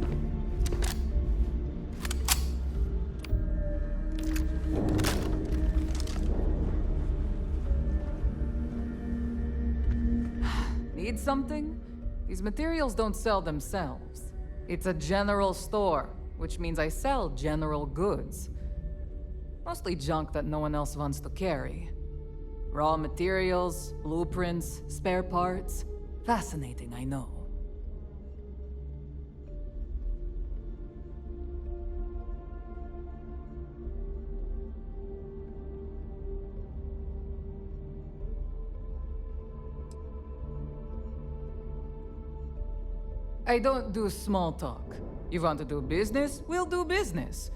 Need something? These materials don't sell themselves. It's a general store, which means I sell general goods. Mostly junk that no one else wants to carry. Raw materials, blueprints, spare parts. Fascinating, I know. I don't do small talk. You want to do business? We'll do business.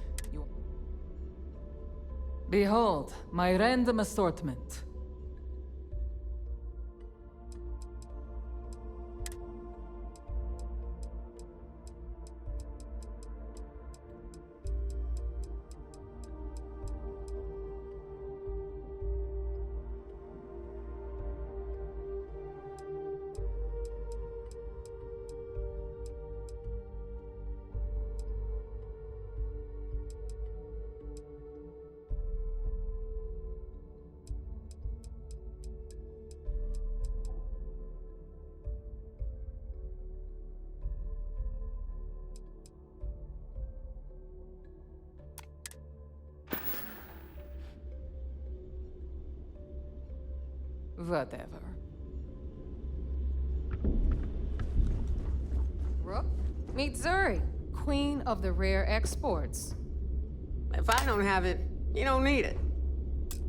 Behold, my random assortment. Whatever. Rook, meet Zuri, queen of the rare exports. If I don't have it, you don't need it.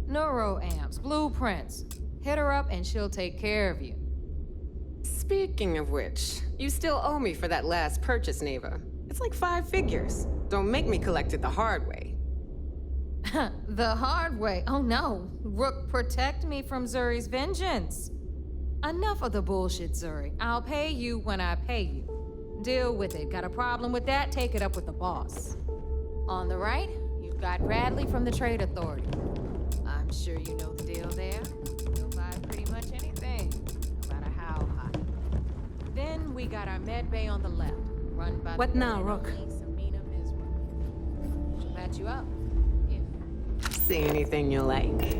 Neuroamps, blueprints. Hit her up and she'll take care of you. Speaking of which, you still owe me for that last purchase, Neva. It's like 5 figures. Don't make me collect it the hard way. The hard way? Oh no. Rook, protect me from Zuri's vengeance. Enough of the bullshit, Zuri. I'll pay you when I pay you. Deal with it. Got a problem with that? Take it up with the boss. On the right, you've got Bradley from the Trade Authority. I'm sure you know the deal there. You'll buy pretty much anything, no matter how high. Then we got our med bay on the left, run by What the now, Rook? Samina Misra. She'll patch you up. See anything you like.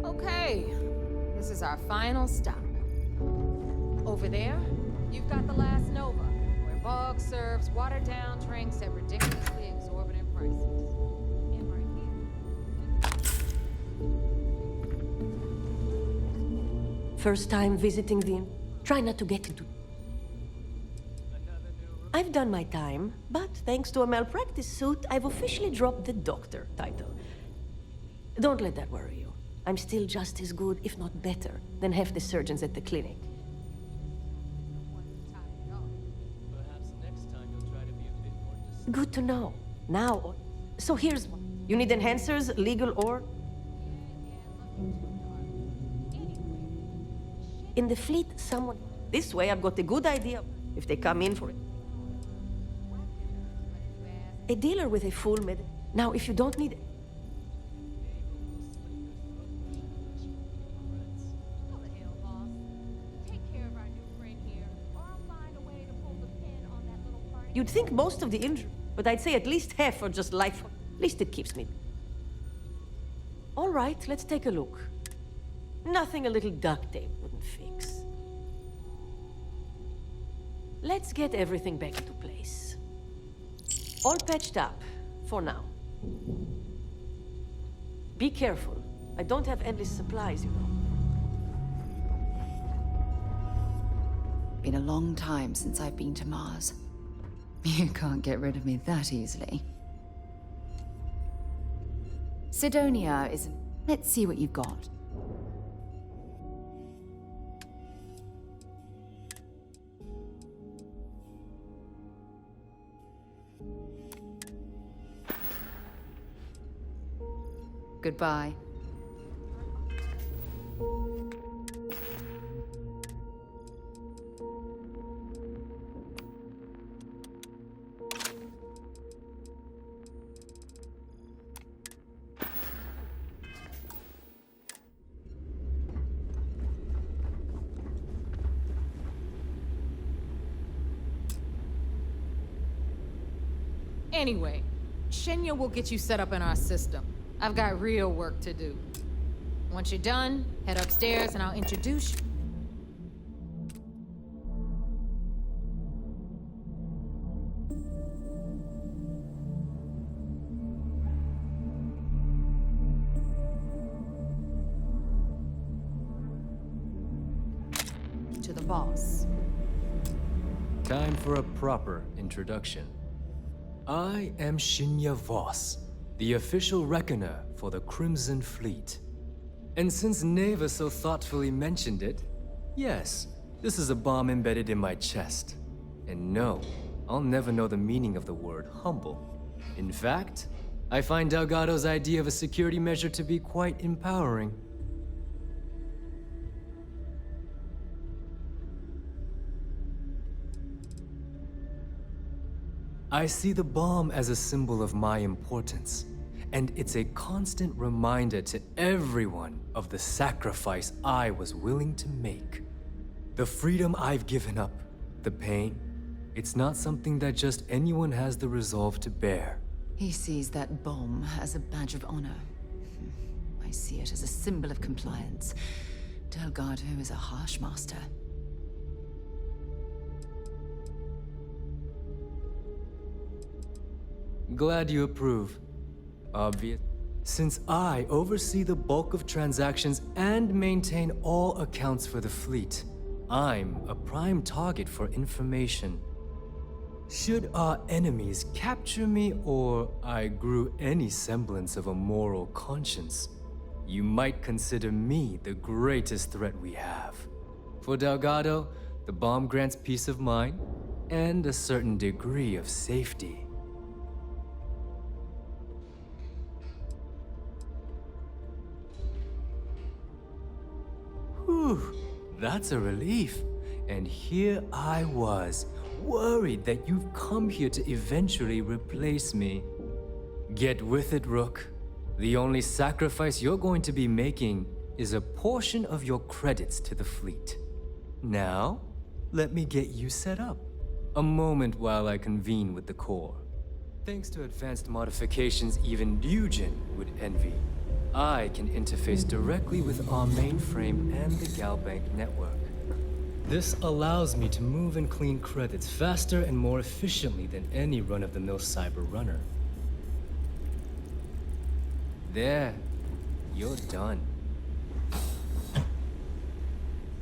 Okay, this is our final stop. Over there, you've got the last Nova, where Bog serves watered-down drinks at ridiculously exorbitant prices. And right here. First time visiting the... Try not to get into... I've done my time, but thanks to a malpractice suit, I've officially dropped the doctor title. Don't let that worry you. I'm still just as good, if not better, than half the surgeons at the clinic. Good to know. Now, so here's one. You need enhancers, legal or... In the fleet, someone... This way, I've got a good idea if they come in for it. A dealer with a full med... Now, if you don't need... You'd think most of the injury, but I'd say at least half are just life. At least it keeps me. All right, let's take a look. Nothing a little duct tape wouldn't fix. Let's get everything back into place. All patched up, for now. Be careful. I don't have endless supplies, you know. Been a long time since I've been to Mars. You can't get rid of me that easily. Sidonia isn't... Let's see what you've got. Goodbye. Anyway, Shinya will get you set up in our system. I've got real work to do. Once you're done, head upstairs and I'll introduce you. To the boss. Time for a proper introduction. I am Shinya Voss, the official reckoner for the Crimson Fleet. And since Neva so thoughtfully mentioned it, yes, this is a bomb embedded in my chest. And no, I'll never know the meaning of the word humble. In fact, I find Delgado's idea of a security measure to be quite empowering. I see the bomb as a symbol of my importance, and it's a constant reminder to everyone of the sacrifice I was willing to make. The freedom I've given up, the pain, it's not something that just anyone has the resolve to bear. He sees that bomb as a badge of honor. I see it as a symbol of compliance. Delgado is a harsh master. Glad you approve. Obvious. Since I oversee the bulk of transactions and maintain all accounts for the fleet, I'm a prime target for information. Should our enemies capture me or I grew any semblance of a moral conscience, you might consider me the greatest threat we have. For Delgado, the bomb grants peace of mind and a certain degree of safety. Whew, that's a relief. And here I was, worried that you've come here to eventually replace me. Get with it, Rook. The only sacrifice you're going to be making is a portion of your credits to the fleet. Now, let me get you set up. A moment while I convene with the Corps. Thanks to advanced modifications even Ryujin would envy, I can interface directly with our mainframe and the Galbank network. This allows me to move and clean credits faster and more efficiently than any run-of-the-mill cyber runner. There, you're done.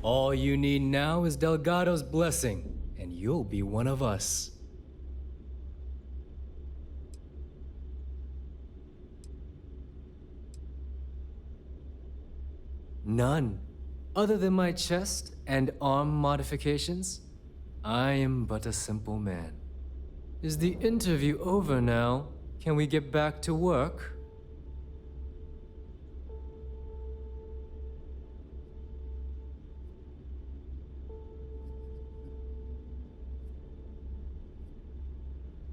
All you need now is Delgado's blessing, and you'll be one of us. None. Other than my chest and arm modifications, I am but a simple man. Is the interview over now? Can we get back to work?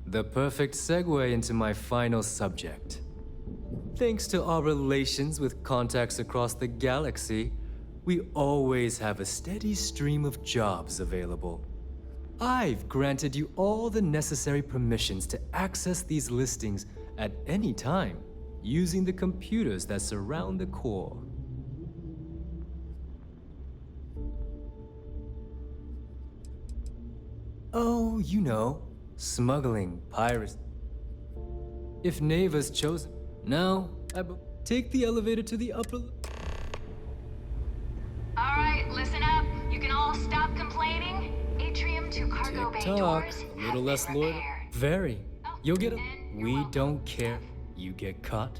The perfect segue into my final subject. Thanks to our relations with contacts across the galaxy, we always have a steady stream of jobs available. I've granted you all the necessary permissions to access these listings at any time, using the computers that surround the core. Oh, you know, smuggling, piracy. if Neva's chosen. Now, take the elevator to the upper... Alright, listen up. You can all stop complaining. Atrium to cargo bay Tick-tock, doors a little less loyal. Very. You'll get a... We don't care. You get caught.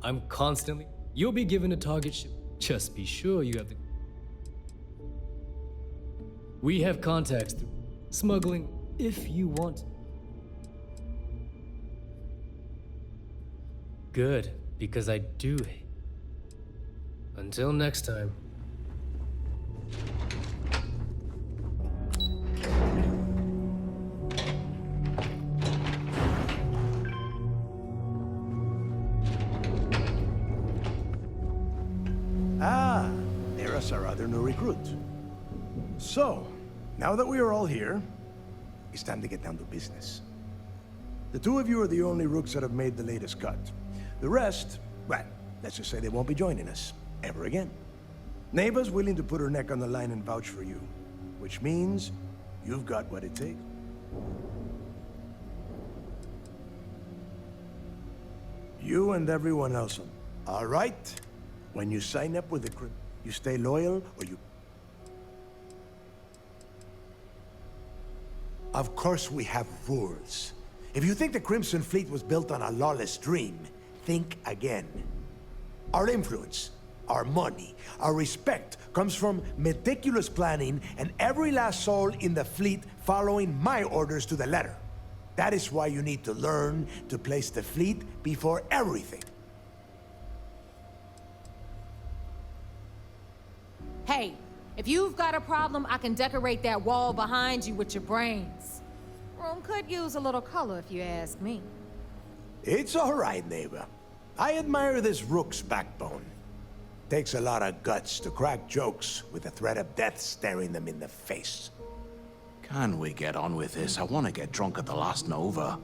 I'm constantly... You'll be given a target ship. Just be sure you have the... We have contacts through smuggling if you want. Good, because I do hate. Until next time. Ah, there's our other new recruit. So, now that we are all here, it's time to get down to business. The two of you are the only rooks that have made the latest cut. The rest, well, let's just say they won't be joining us ever again. Neva's willing to put her neck on the line and vouch for you, which means you've got what it takes. You and everyone else. All right? When you sign up with the Crim, you stay loyal or you... Of course we have rules. If you think the Crimson Fleet was built on a lawless dream, think again. Our influence, our money, our respect comes from meticulous planning and every last soul in the fleet following my orders to the letter. That is why you need to learn to place the fleet before everything. Hey, if you've got a problem, I can decorate that wall behind you with your brains. Room could use a little color if you ask me. It's all right, neighbor. I admire this rook's backbone. Takes a lot of guts to crack jokes with the threat of death staring them in the face. Can we get on with this? I want to get drunk at the last Nova.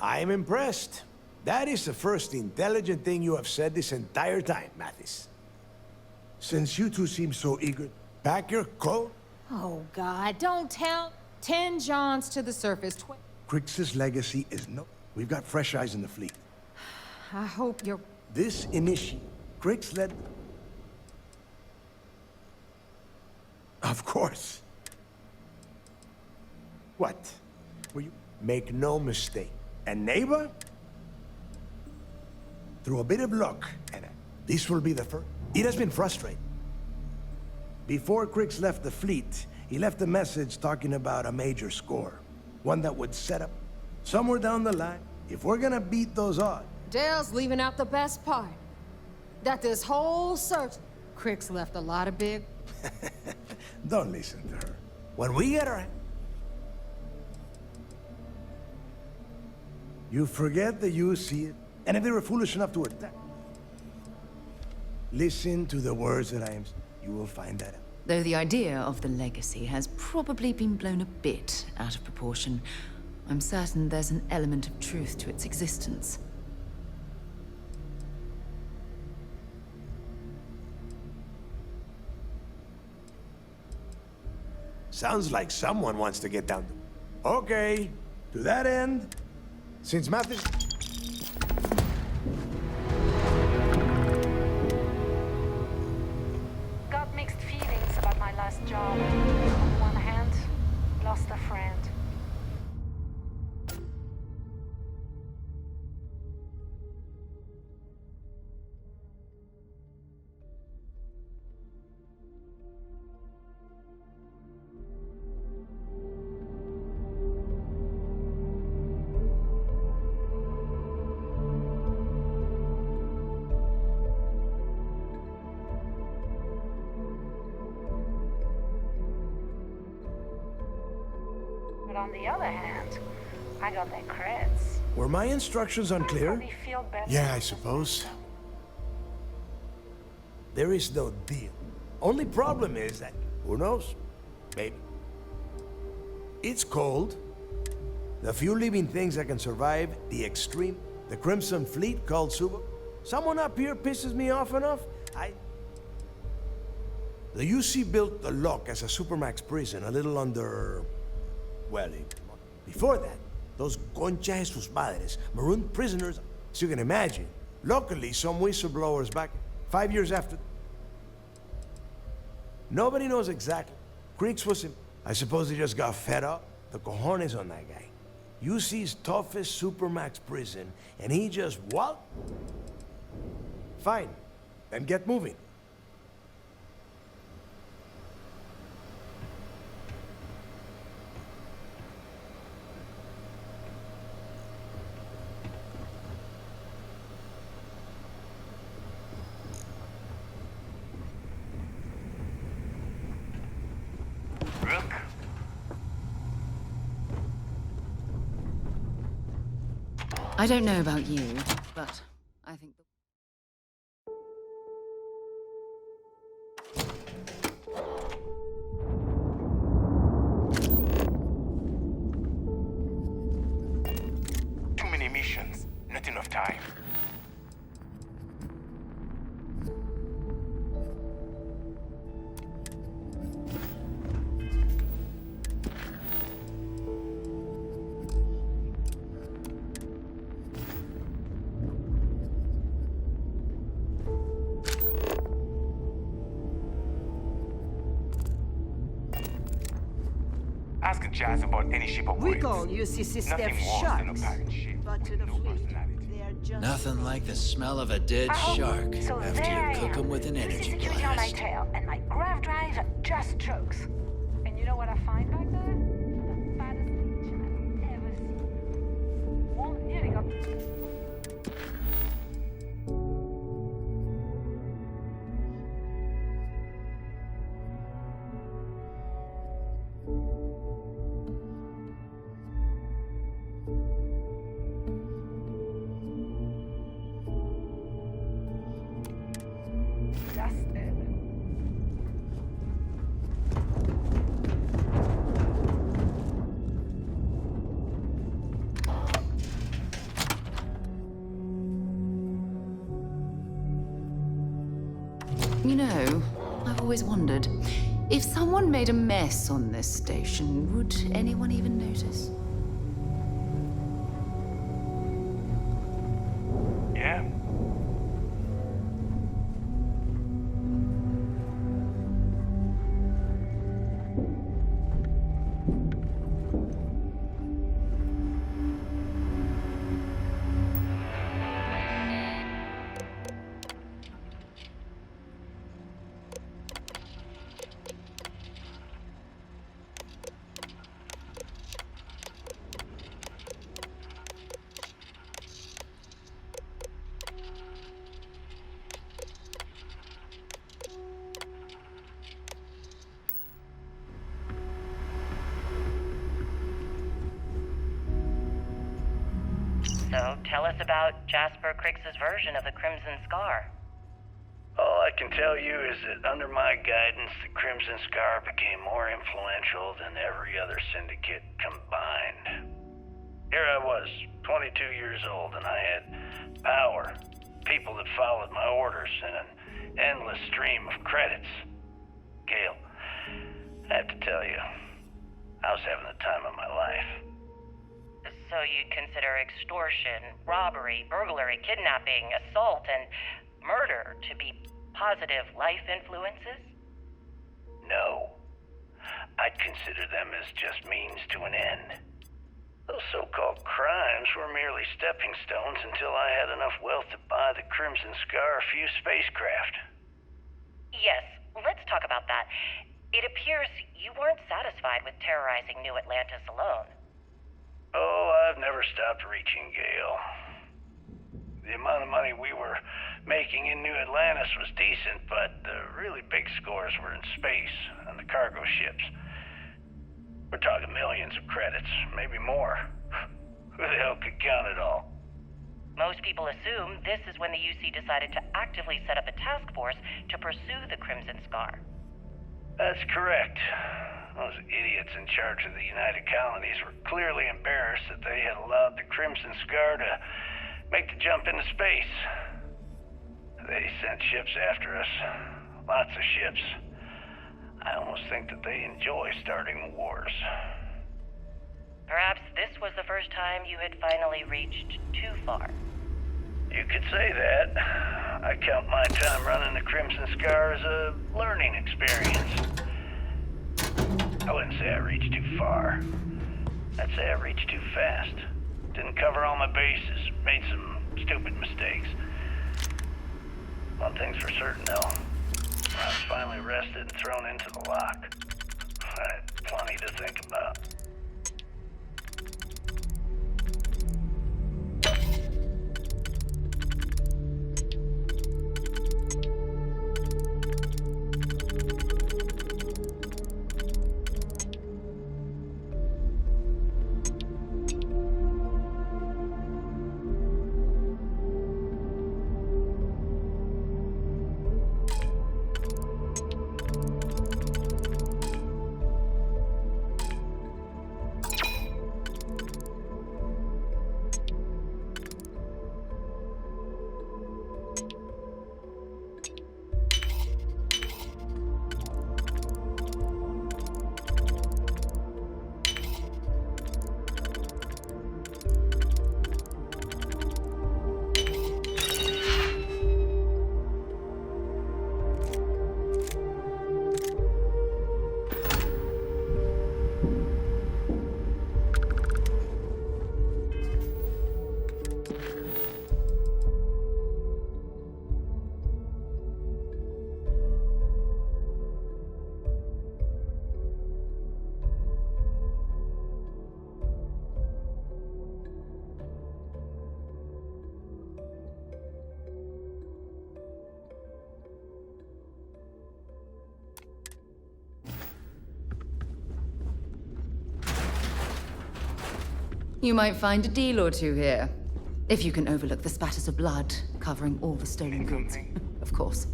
I'm impressed. That is the first intelligent thing you have said this entire time, Mathis. Since you two seem so eager, pack your coat. Oh, God, don't tell. 10 Johns to the surface. Crix's legacy is no... We've got fresh eyes in the fleet. I hope you're... This initiate, Crix led... Of course. What? Were you... Make no mistake. And neighbor? Through a bit of luck, and this will be the first... It has been frustrating. Before Crix left the fleet, he left a message talking about a major score. One that would set up somewhere down the line. If we're gonna beat those odds. Dale's leaving out the best part. That this whole search... Crix left a lot of big... Don't listen to her. When we get her... You forget that you see it. And if they were foolish enough to attack... Listen to the words that I am... You will find that out. Though the idea of the legacy has probably been blown a bit out of proportion, I'm certain there's an element of truth to its existence. Sounds like someone wants to get down to... Okay, to that end, since Mathis... Got mixed feelings about my last job. On one hand, lost a friend. But on the other hand, I got that creds. Were my instructions unclear? Probably feel better. Yeah, I suppose. There is no deal. Only problem is that, who knows? Maybe. It's cold. The few living things that can survive the extreme. The Crimson Fleet called Suba. Someone up here pisses me off enough. The UC built the Lock as a Supermax prison a little under... Well, before that, Those concha de sus madres, marooned prisoners, as you can imagine. Luckily, some whistleblowers back 5 years after... Nobody knows exactly. Creeks was him. I suppose he just got fed up. The cojones on that guy. UC's toughest supermax prison, and he just what? Fine. Then get moving. I don't know about you, but I think... Too many missions, not enough time. Ask Jazz about any ship operates. We call UCC Nothing staff worse than a sharks, pirate ship. but to the fleet, they are just... Nothing like the smell of a dead shark So after there you I cook am. them with an UC energy security on my blast. tail, and my grav drive just chokes. And you know what I find back there? The fattest leech I've ever seen. One, here we go. Dusted. You know, I've always wondered, if someone made a mess on this station, would anyone even notice? Yeah. So, tell us about Jasper Cricks's version of the Crimson Scar. All I can tell you is that under my guidance, the Crimson Scar became more influential than every other syndicate combined. Here I was, 22 years old, and I had power, people that followed my orders, and an endless stream of credits. Gale, I have to tell you, I was having the time of my life. So you'd consider extortion, robbery, burglary, kidnapping, assault, and murder to be positive life influences? No. I'd consider them as just means to an end. Those so-called crimes were merely stepping stones until I had enough wealth to buy the Crimson Scar a few spacecraft. Yes, let's talk about that. It appears you weren't satisfied with terrorizing New Atlantis alone. Oh, I've never stopped reaching, Gale. The amount of money we were making in New Atlantis was decent, but the really big scores were in space, on the cargo ships. We're talking millions of credits, maybe more. Who the hell could count it all? Most people assume this is when the UC decided to actively set up a task force to pursue the Crimson Scar. That's correct. Those idiots in charge of the United Colonies were clearly embarrassed that they had allowed the Crimson Scar to make the jump into space. They sent ships after us. Lots of ships. I almost think that they enjoy starting wars. Perhaps this was the first time you had finally reached too far. You could say that. I count my time running the Crimson Scar as a learning experience. I wouldn't say I reached too far. I'd say I reached too fast. Didn't cover all my bases. Made some stupid mistakes. One thing's for certain, though. I was finally arrested and thrown into the lock. I had plenty to think about. You might find a deal or two here. If you can overlook the spatters of blood covering all the stolen goods. Of course.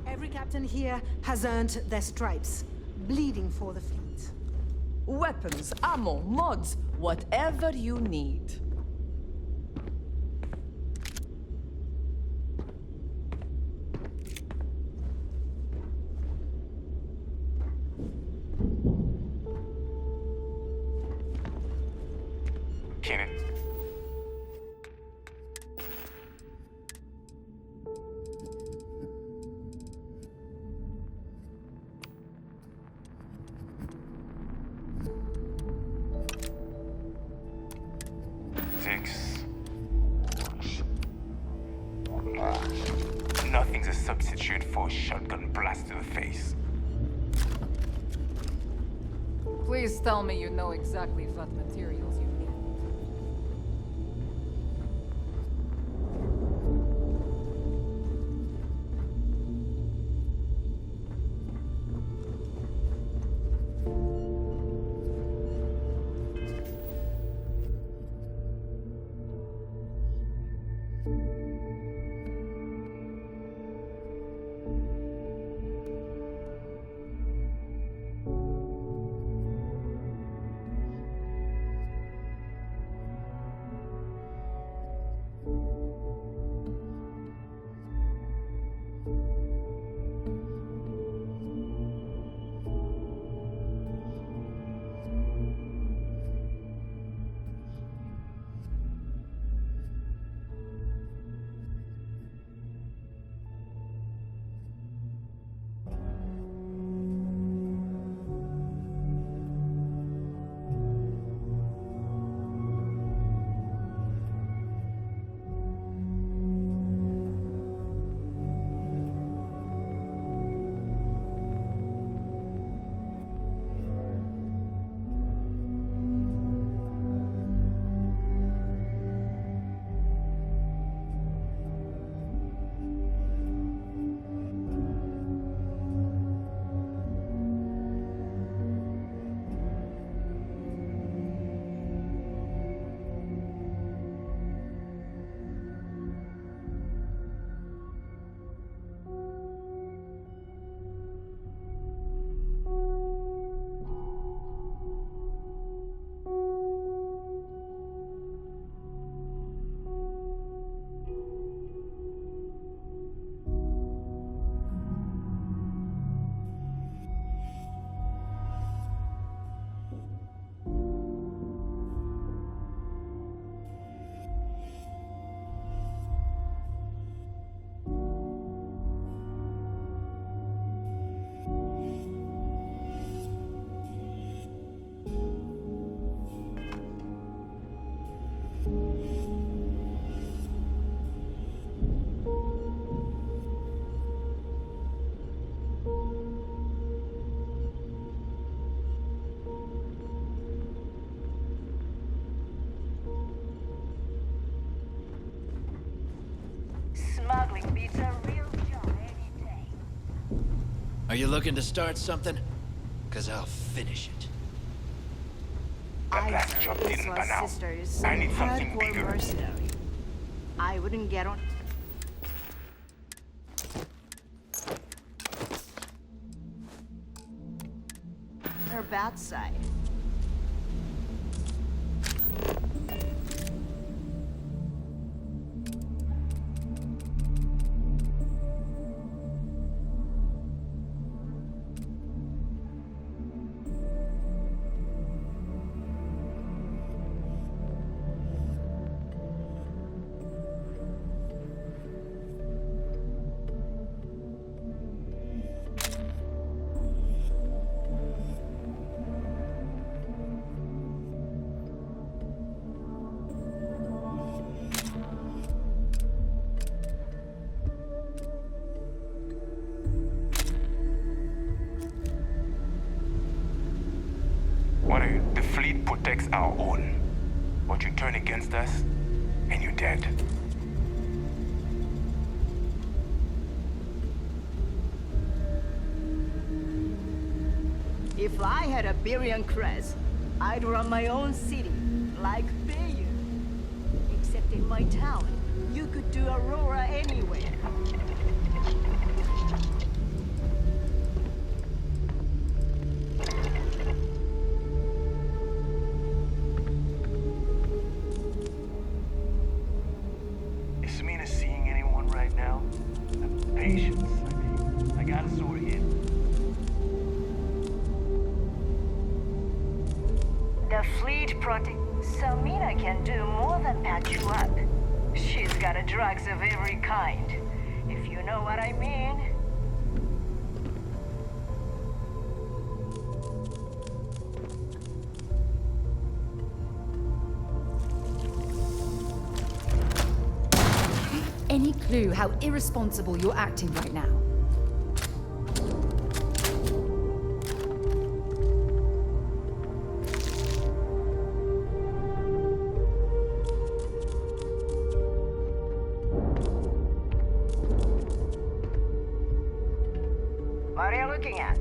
Every captain here has earned their stripes, bleeding for the fleet. Weapons, ammo, mods, whatever you need. Keenan. Six. Nothing's a substitute for a shotgun blast to the face. Please tell me you know exactly what materials you need. You looking to start something? Cause I'll finish it. That last job didn't pan out. I need something bigger. Mercenary. I wouldn't get on. Her bad side. The fleet protects our own. But you turn against us, and you're dead. If I had a Berian crest, I'd run my own city, like Bayeux. Except in my town, you could do Aurora anywhere. Is Mina seeing anyone right now? Patience. I got a sore here. The fleet protect... So Mina can do more than patch you up. She's got a drugs of every kind. If you know what I mean. Any clue how irresponsible you're acting right now? What are you looking at?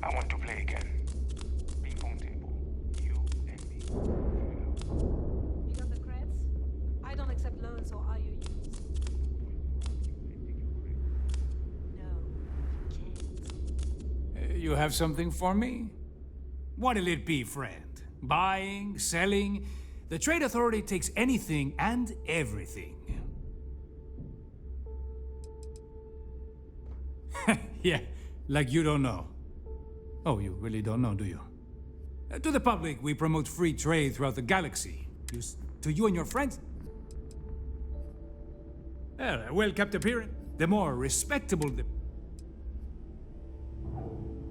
I want to play again. Ping pong table. You and me. You got the creds? I don't accept loans or IOUs. No, can't. You have something for me? What'll it be, friend? Buying? Selling? The Trade Authority takes anything and everything. Yeah, like you don't know. Oh, you really don't know, do you? To the public, we promote free trade throughout the galaxy. To you and your friends? Well, a well-kept appearance. The more respectable the...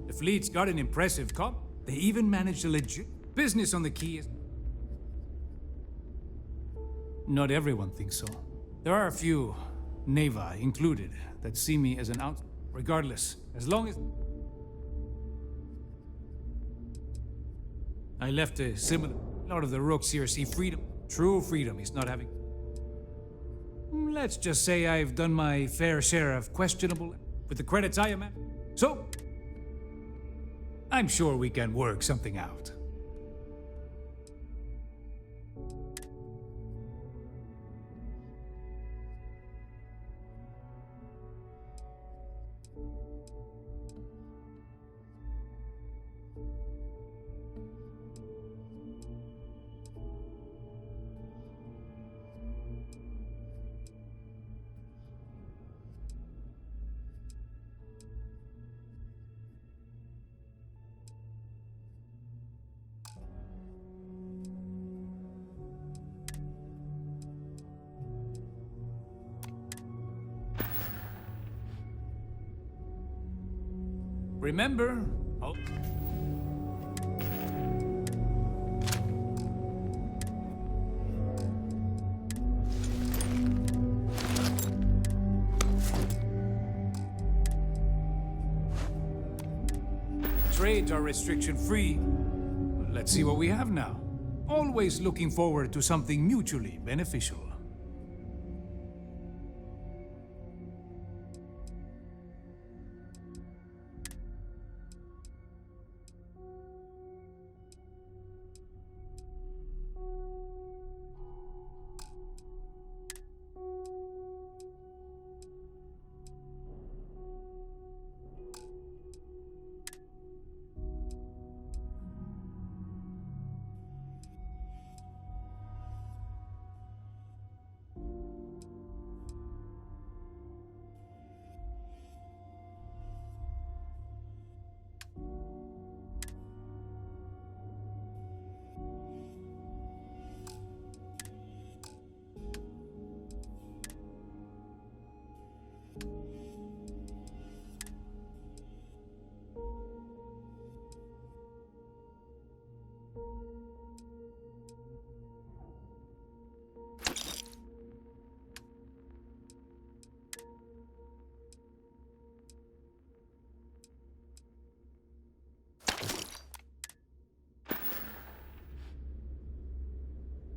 The fleet's got an impressive comp. They even managed a legit business on the Keys. Not everyone thinks so. There are a few, Neva included, that see me as an out... Regardless, as long as... I left a similar... A lot of the Rooks here see freedom. True freedom is not having... Let's just say I've done my fair share of questionable... With the credits I am at. So... I'm sure we can work something out. Remember, oh. Trades are restriction-free. Let's see what we have now. Always looking forward to something mutually beneficial.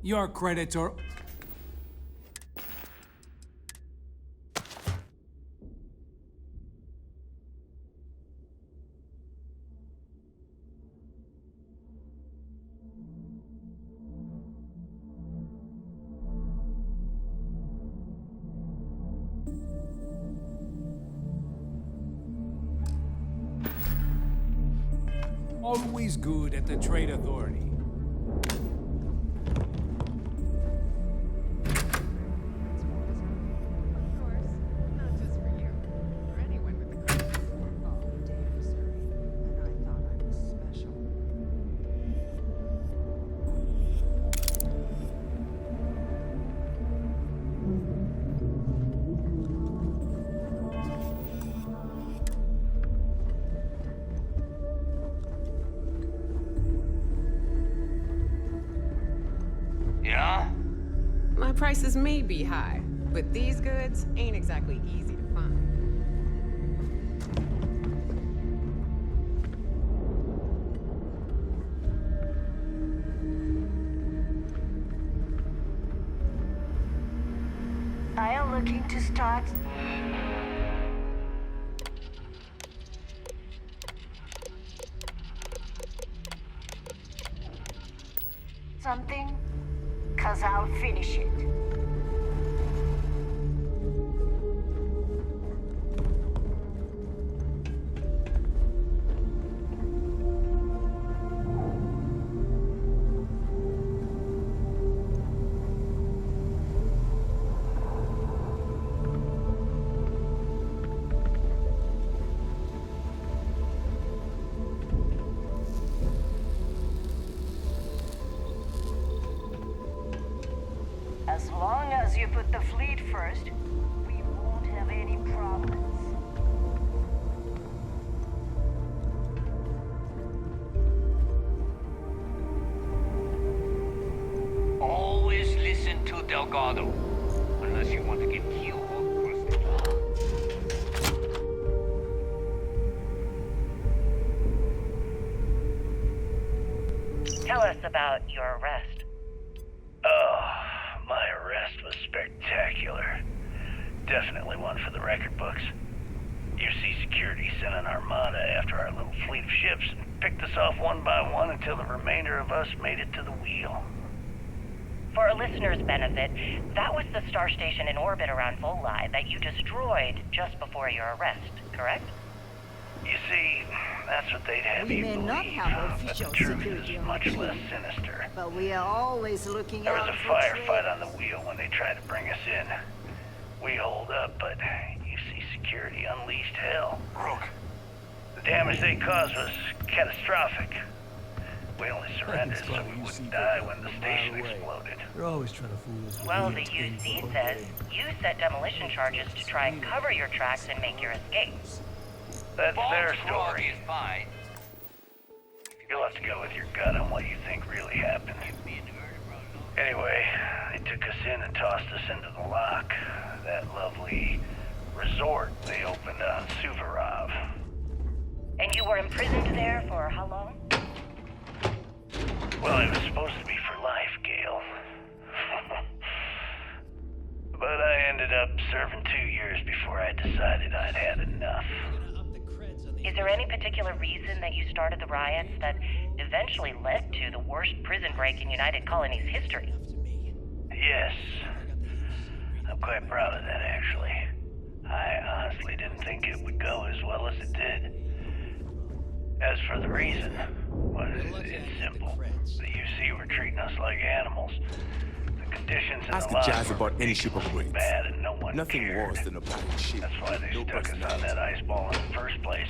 Your credits are... Always good at the Trade Authority. My prices may be high, but these goods ain't exactly easy to find. I am looking to start. Something? 'Cause I'll finish it. As long as you put the fleet first, we won't have any problems. Always listen to Delgado, unless you want to get killed. Tell us about your arrest. Oh, my arrest was spectacular. Definitely one for the record books. UC Security sent an armada after our little fleet of ships and picked us off one by one until the remainder of us made it to the wheel. For a listener's benefit, that was the star station in orbit around Voli that you destroyed just before your arrest, correct? You see, that's what they'd have We you may believe. not have But official the truth security is on much the less team. sinister. But we are always looking There was out a for firefight on the wheel when they tried to bring us in. We holed up, but UC Security unleashed hell. The damage they caused was catastrophic. We only surrendered so we wouldn't die when the station exploded. They're always trying to fool us. Well, the UC says you set demolition charges to try and cover your tracks and make your escape. That's their Frog story. is fine. You'll have to go with your gut on what you think really happened. Anyway, they took us in and tossed us into the lock. That lovely resort they opened on Suvorov. And you were imprisoned there for how long? Well, it was supposed to be for life, Gale. But I ended up serving 2 years before I decided I'd had enough. Is there any particular reason that you started the riots that eventually led to the worst prison break in United Colonies history? Yes. I'm quite proud of that, actually. I honestly didn't think it would go as well as it did. As for the reason, well, it's simple. The UC were treating us like animals. The conditions in Ask the the lodge Jazz were about any ship ridiculously upgrades. bad and no one Nothing cared. worse than a bad ship. That's why they No stuck us on personality. that ice ball in the first place.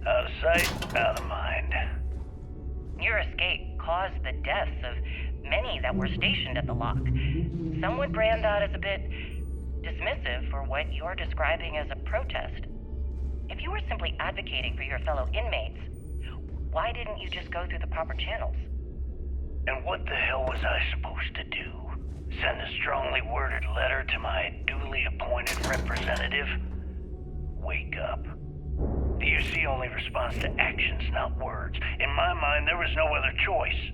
Out of sight, out of mind. Your escape caused the deaths of many that were stationed at the lock. Some would brand that as a bit dismissive for what you're describing as a protest. If you were simply advocating for your fellow inmates, why didn't you just go through the proper channels? And what the hell was I supposed to do? Send a strongly worded letter to my duly appointed representative? Wake up. The UC only responds to actions, not words. In my mind, there was no other choice.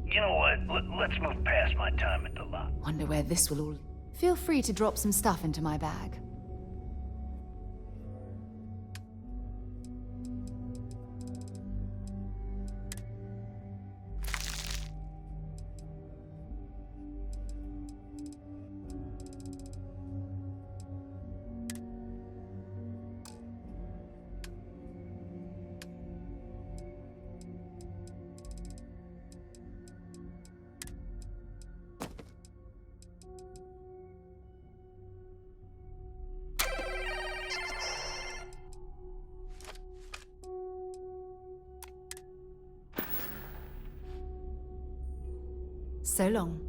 You know what? Let's move past my time at the lock. Wonder where this will all... Feel free to drop some stuff into my bag. So long.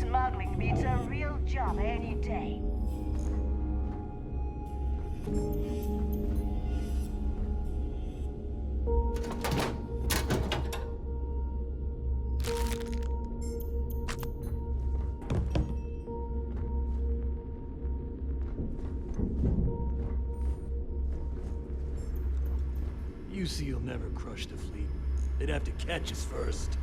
Smuggling beats a real job any day. UC will never crush the fleet. They'd have to catch us first.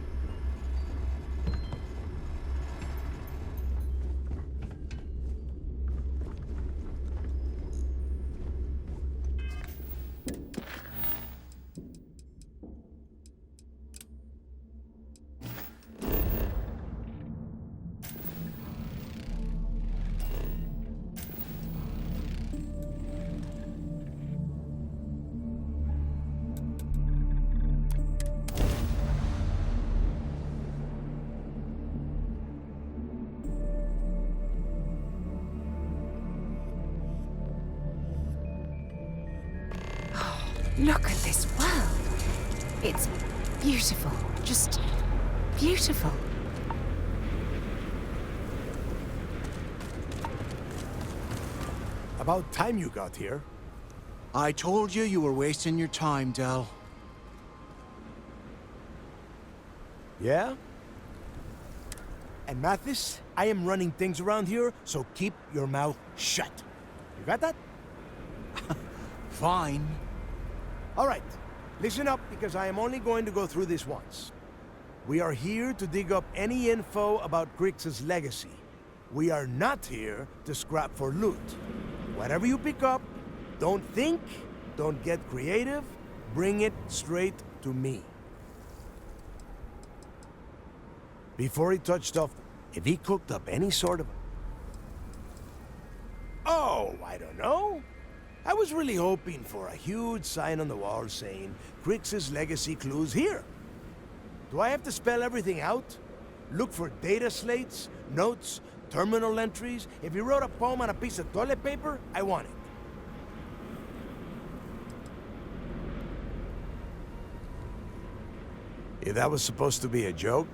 Look at this world. It's beautiful. Just beautiful. About time you got here. I told you you were wasting your time, Del. Yeah? And Mathis, I am running things around here, so keep your mouth shut. You got that? Fine. All right, listen up because I am only going to go through this once. We are here to dig up any info about Grix's legacy. We are not here to scrap for loot. Whatever you pick up, don't think, don't get creative, bring it straight to me. Before he touched stuff, if he cooked up any sort of... Oh, I don't know. I was really hoping for a huge sign on the wall saying, Grix's legacy clues here. Do I have to spell everything out? Look for data slates, notes, terminal entries. If you wrote a poem on a piece of toilet paper, I want it. If that was supposed to be a joke,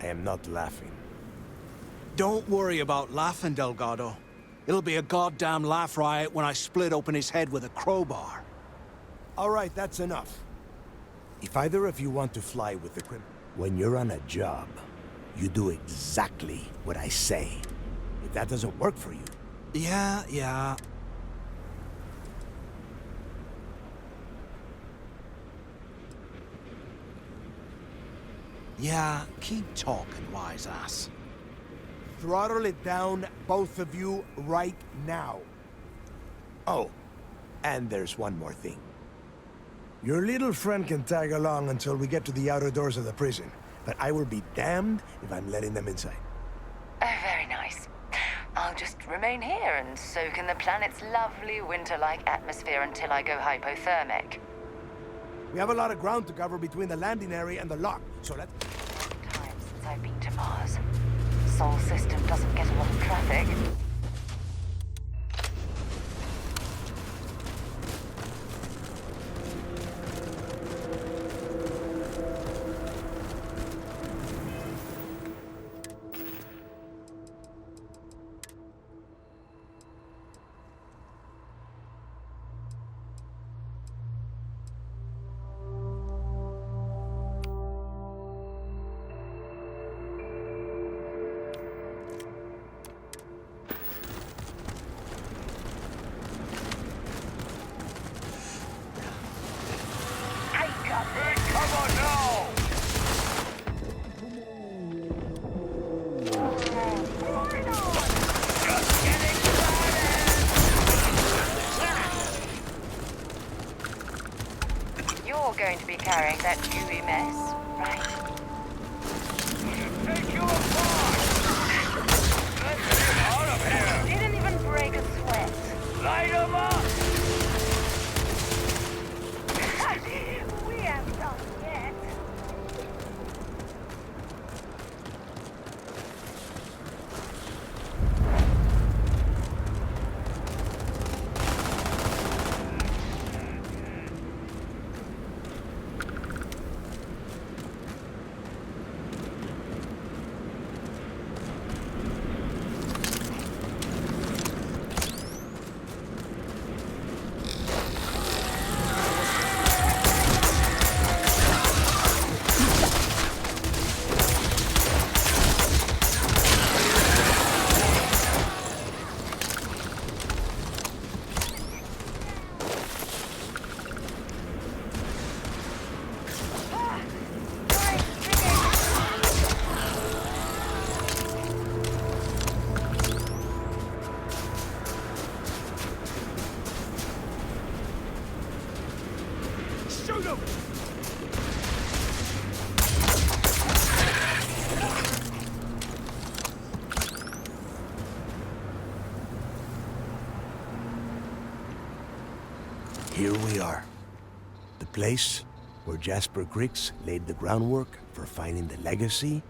I am not laughing. Don't worry about laughing, Delgado. It'll be a goddamn laugh riot when I split open his head with a crowbar. All right, that's enough. If either of you want to fly with the when you're on a job, you do exactly what I say. If that doesn't work for you... Yeah. Yeah, keep talking, wise ass. Throttle it down, both of you, right now. Oh, and there's one more thing. Your little friend can tag along until we get to the outer doors of the prison, but I will be damned if I'm letting them inside. Oh, very nice. I'll just remain here and soak in the planet's lovely winter-like atmosphere until I go hypothermic. We have a lot of ground to cover between the landing area and the lock, so let's... Time since I've been to Mars. Sol system doesn't get a lot of traffic. You're going to be carrying that gooey mess, right? Take you apart! Let's get out of here! Didn't even break a sweat. Light 'em up! We have done yet. Here we are. The place where Jasper Griggs laid the groundwork for finding the legacy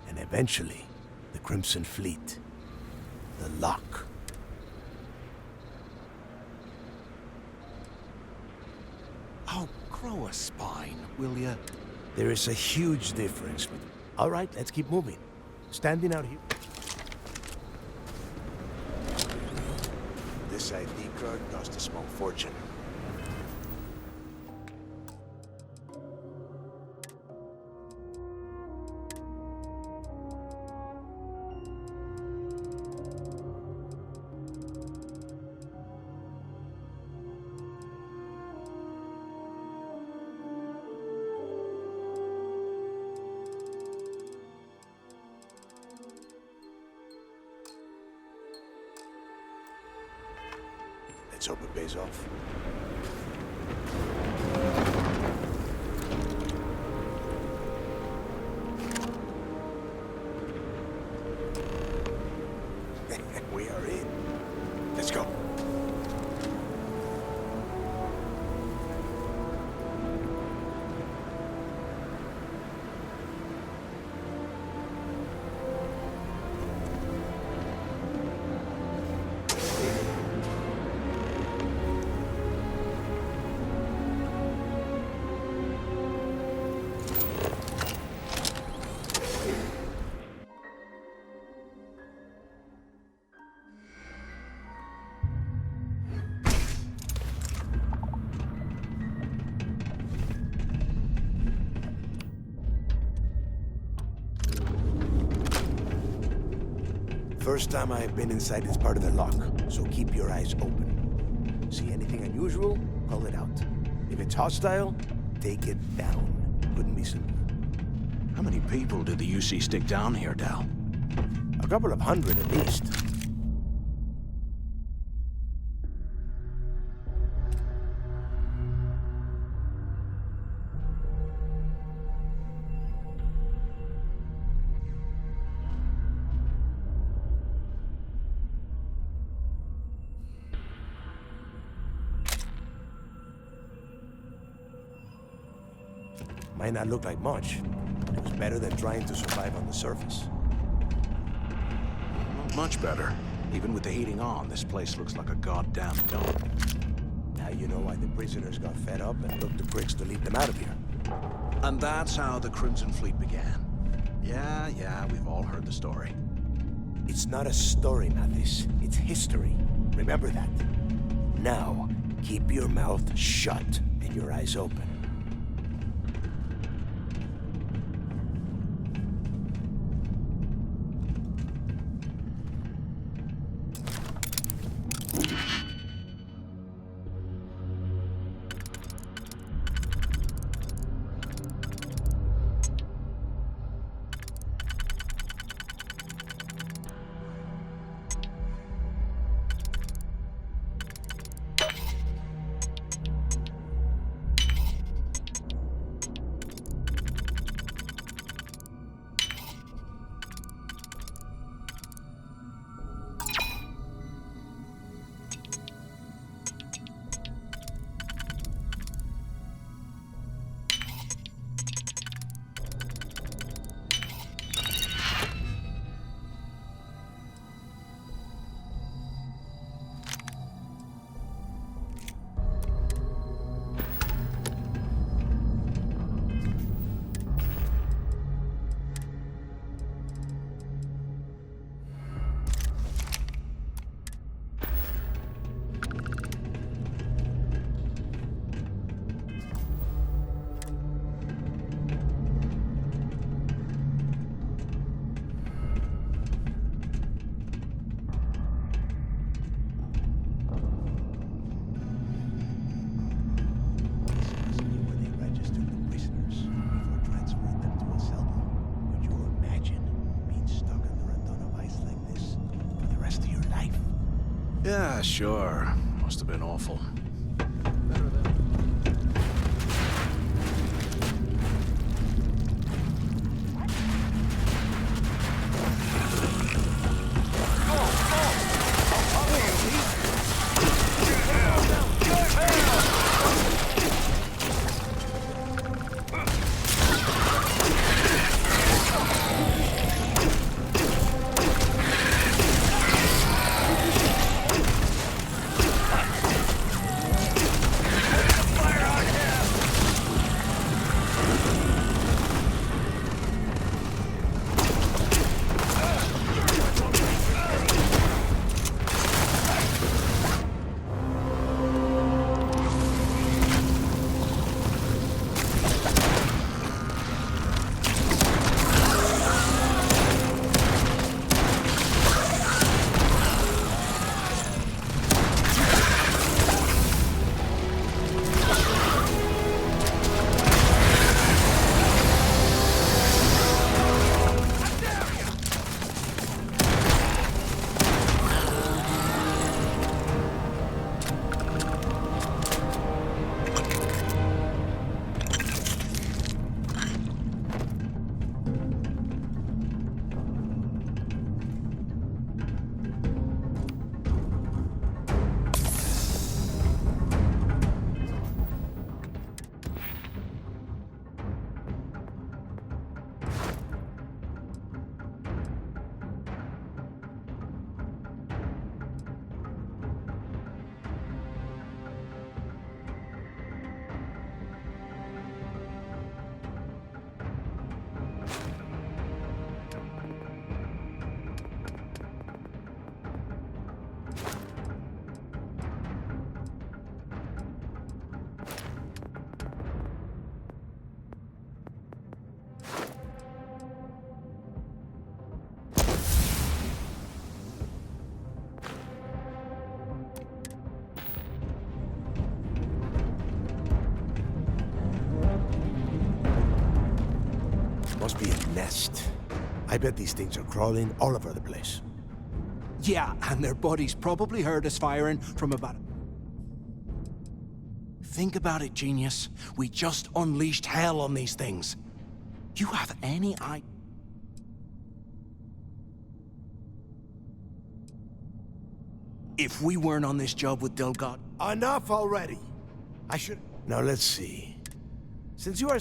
and eventually the Crimson Fleet. The lock. Oh, grow a spine, will ya? There is a huge difference. All right, let's keep moving. Standing out here. This ID card cost a small fortune. Let's hope it pays off. We are in. Let's go. first time I've been inside this part of the lock, so keep your eyes open. See anything unusual, call it out. If it's hostile, take it down. Couldn't be simpler. How many people did the UC stick down here, Dal? A couple of hundred at least. Might not look like much, but it was better than trying to survive on the surface. Much better. Even with the heating on, this place looks like a goddamn dome. Now you know why the prisoners got fed up and took the pricks to lead them out of here. And that's how the Crimson Fleet began. Yeah, we've all heard the story. It's not a story, Mathis. It's history. Remember that. Now, keep your mouth shut and your eyes open. Yeah, sure. Must have been awful. nest. I bet these things are crawling all over the place. Yeah, and their buddies probably heard us firing from about... Think about it, genius. We just unleashed hell on these things. You have any idea? If we weren't on this job with Delgado... Enough already! I should... Now let's see. Since you are...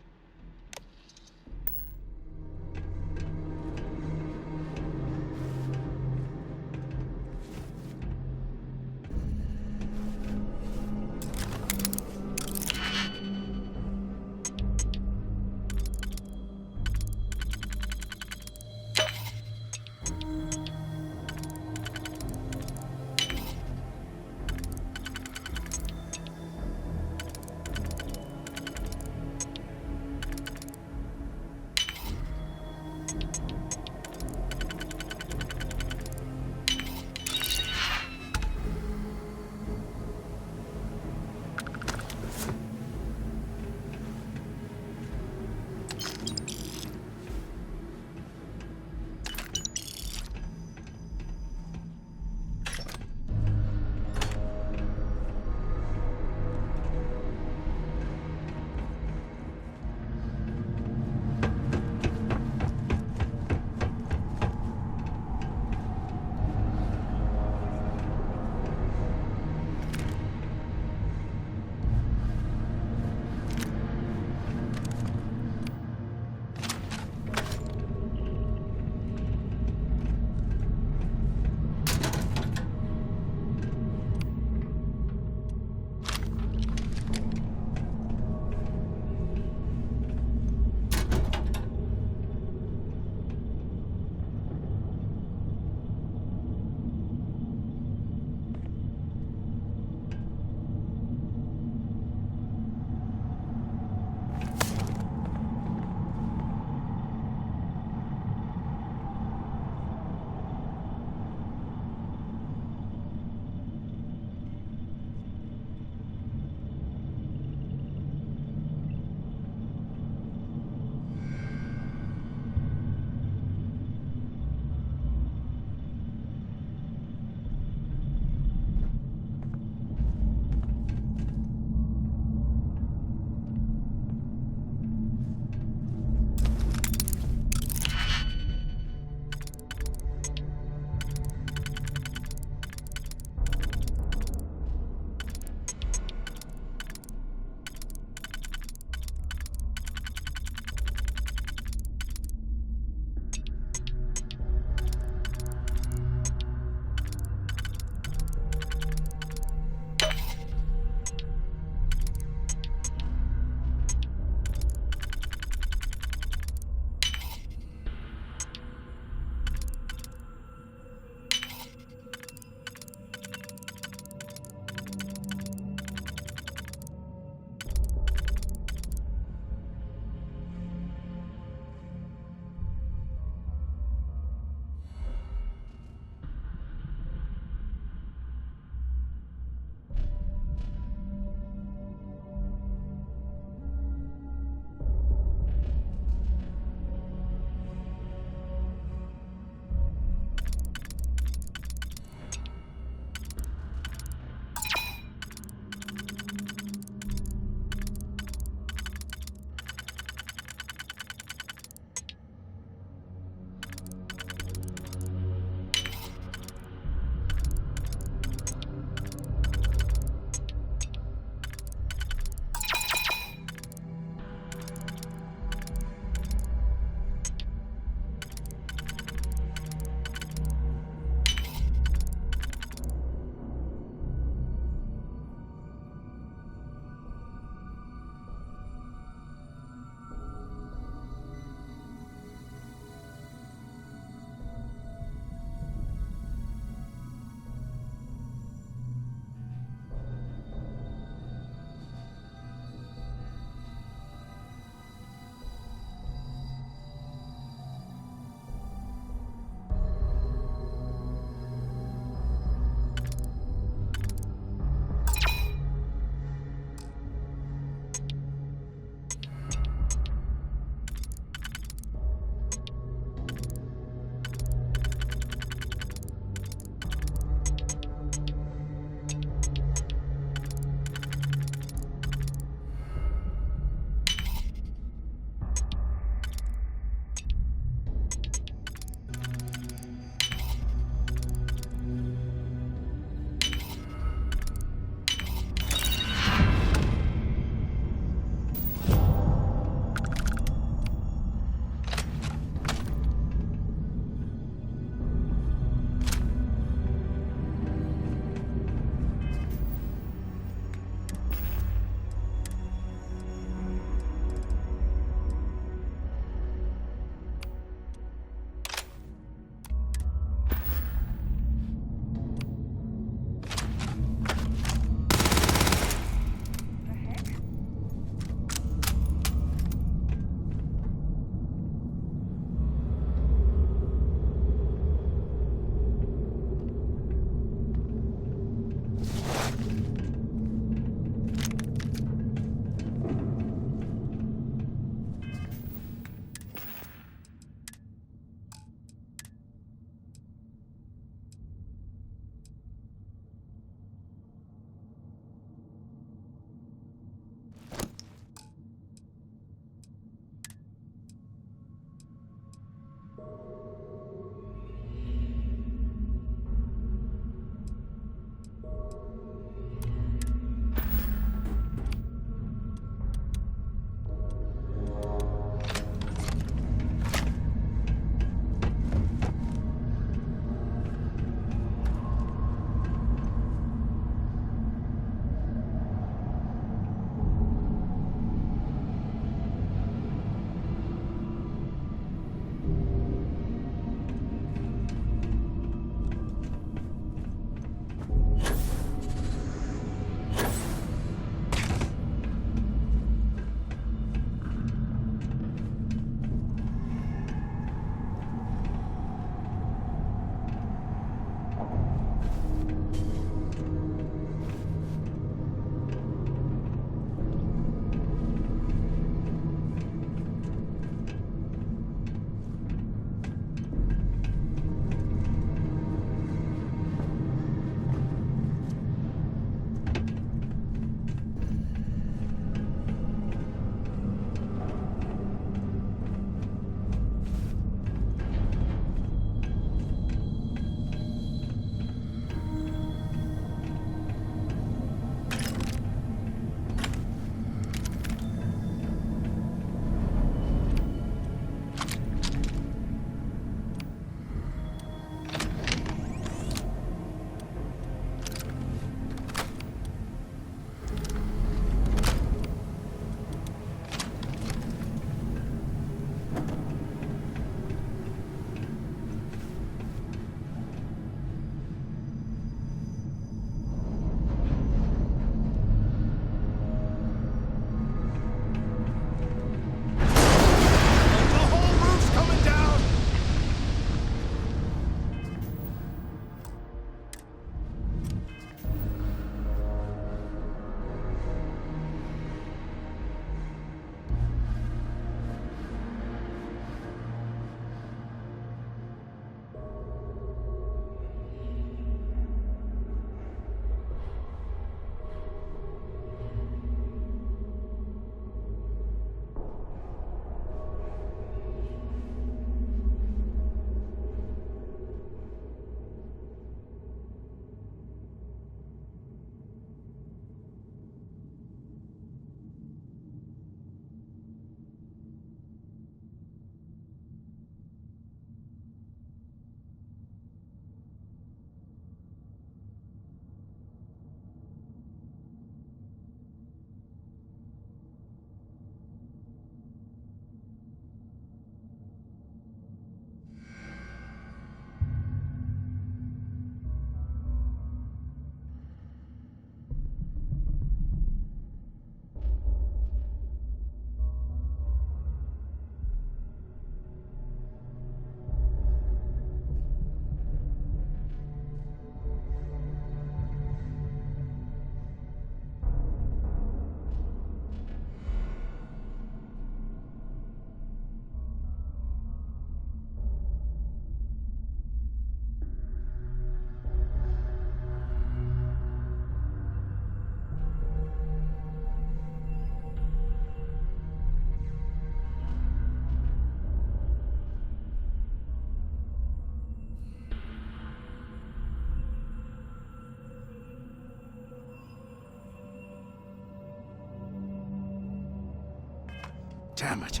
Damn it.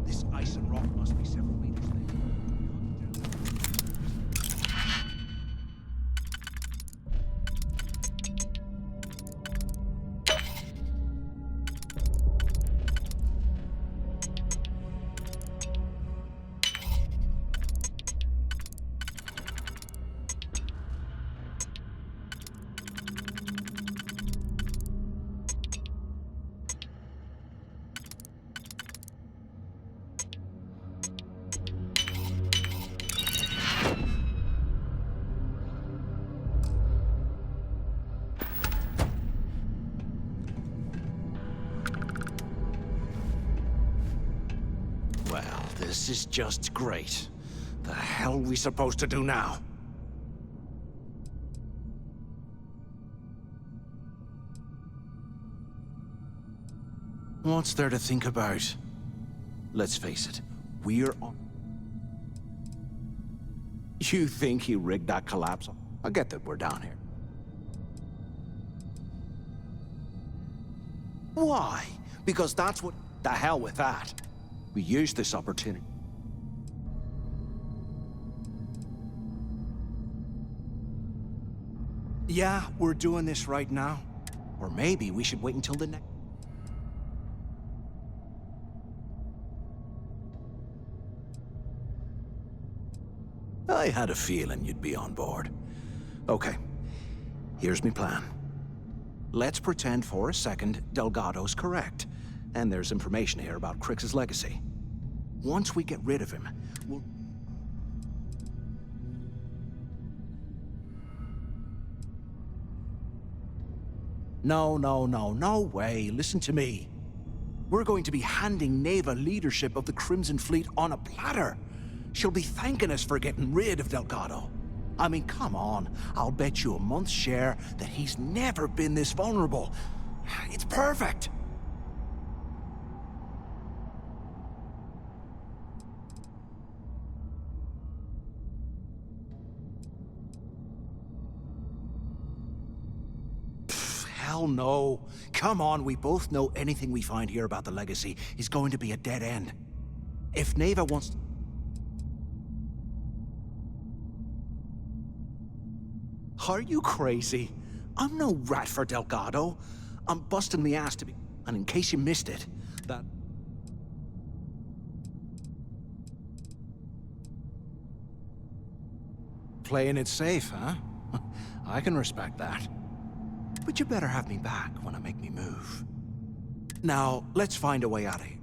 This ice and rock must be several meters thick. Well, this is just great. The hell are we supposed to do now? What's there to think about? Let's face it, we're on... You think he rigged that collapse? I get that we're down here. Why? Because that's what... The hell with that. We used this opportunity. Yeah, we're doing this right now. Or maybe we should wait until the next... I had a feeling you'd be on board. Okay, here's my plan. Let's pretend for a second Delgado's correct, and there's information here about Crix's legacy. Once we get rid of him, we'll... No way. Listen to me. We're going to be handing Neva leadership of the Crimson Fleet on a platter. She'll be thanking us for getting rid of Delgado. I mean, come on. I'll bet you a month's share that he's never been this vulnerable. It's perfect. Hell no. Come on, we both know anything we find here about the legacy is going to be a dead end. If Neva wants... Are you crazy? I'm no rat for Delgado. I'm busting my ass to be... And in case you missed it, that... Playing it safe, huh? I can respect that. But you better have me back when I make me move. Now, let's find a way out of here.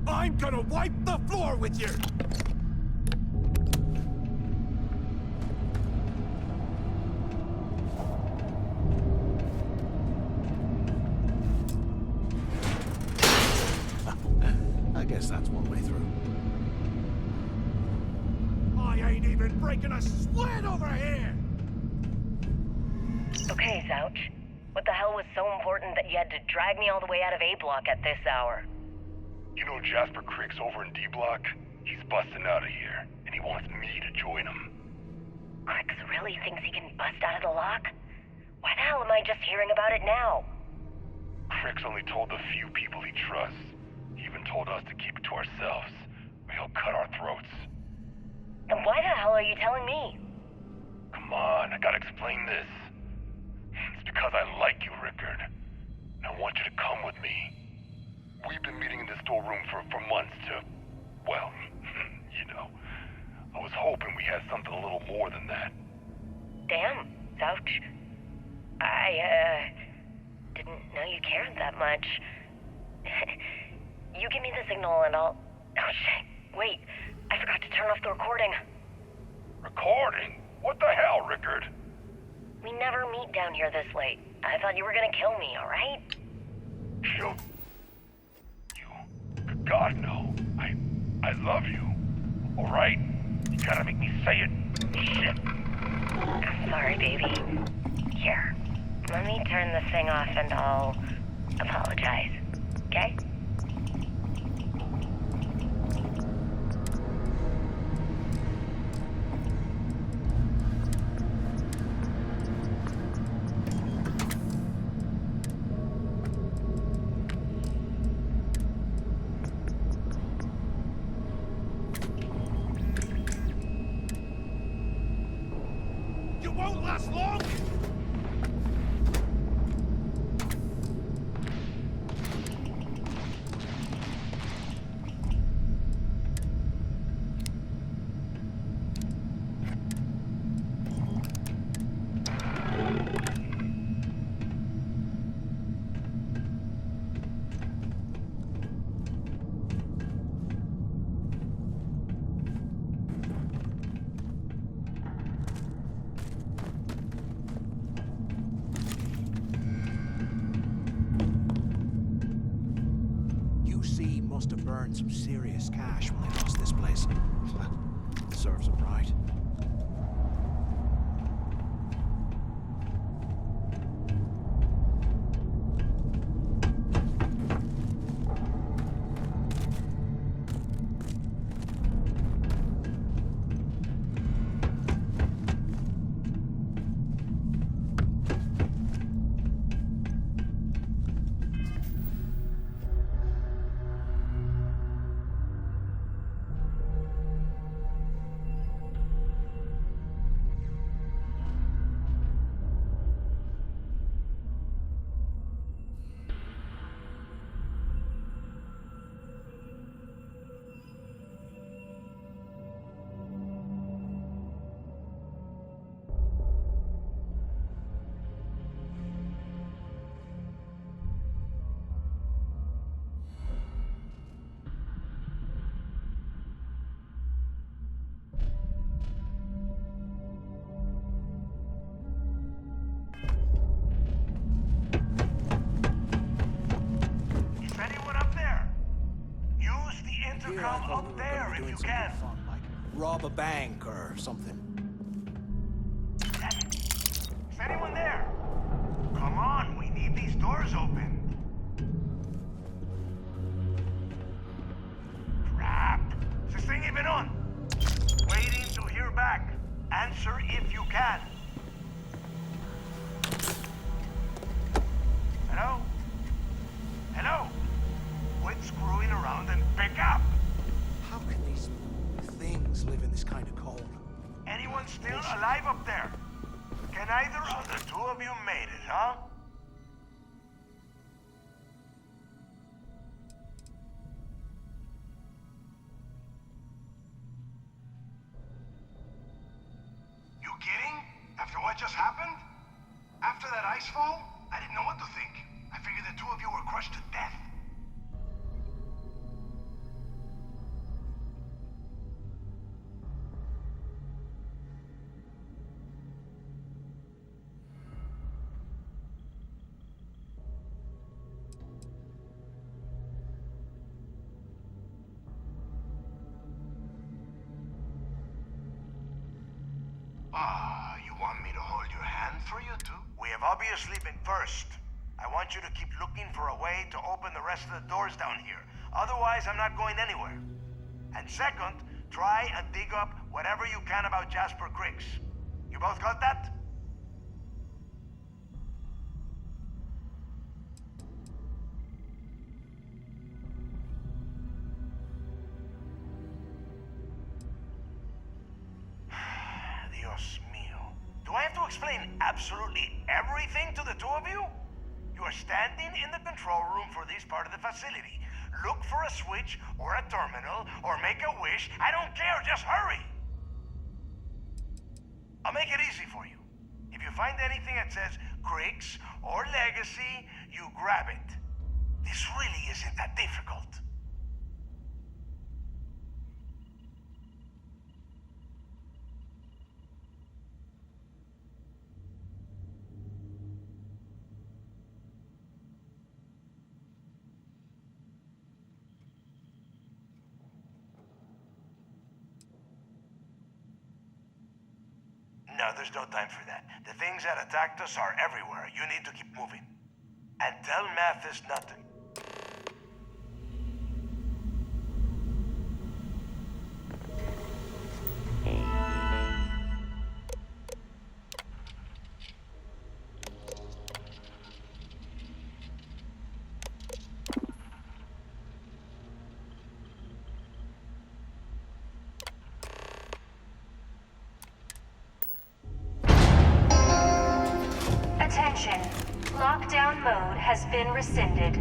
I'm gonna wipe the floor with you! I guess that's one way through. I ain't even breaking a sweat over here! Okay, Zouch. What the hell was so important that you had to drag me all the way out of A Block at this hour? You know Jasper Crix over in D Block? He's busting out of here, and he wants me to join him. Crix really thinks he can bust out of the lock? Why the hell am I just hearing about it now? Crix only told the few people he trusts. He even told us to keep it to ourselves, or he'll cut our throats. Then why the hell are you telling me? Come on, I gotta explain this. It's because I like you, Rickard. And I want you to come with me. We've been meeting in this storeroom for months to... Well, you know. I was hoping we had something a little more than that. Damn, Zouch. I, didn't know you cared that much. You give me the signal and I'll... Oh, shit. Wait, I forgot to turn off the recording. Recording? What the hell, Rickard? We never meet down here this late. I thought you were gonna kill me, alright? Kill... You... God, no. I love you. Alright? You gotta make me say it. Shit. I'm sorry, baby. Here, let me turn this thing off and I'll apologize. Okay? You won't last long! UC must have burned some serious cash when they lost this place. Serves them right. Intercom up there if you can. Fun, like rob a bank or something. Is anyone there? Come on, we need these doors open. Crap. Is this thing even on? Waiting to hear back. Answer if you can. Hello? Hello? Quit screwing around and pick up. How can these things live in this kind of cold? Anyone still alive up there? Can either of the two of you made it, huh? You kidding? After what just happened? After that ice fall? I didn't know what to think. I figured the two of you were crushed to death. You want me to hold your hand for you two? We have obviously been cursed. I want you to keep looking for a way to open the rest of the doors down here. Otherwise, I'm not going anywhere. And second, try and dig up whatever you can about Jasper Cricks. You both got that? Dios mío. Do I have to explain absolutely everything to the two of you? You are standing in the control room for this part of the facility. Look for a switch or a terminal or make a wish. I don't care, just hurry! I'll make it easy for you. If you find anything that says Cricks or Legacy, you grab it. This really isn't that difficult. there's no time for that. The things that attacked us are everywhere. You need to keep moving. And tell Mathis nothing. Attention. Lockdown mode has been rescinded.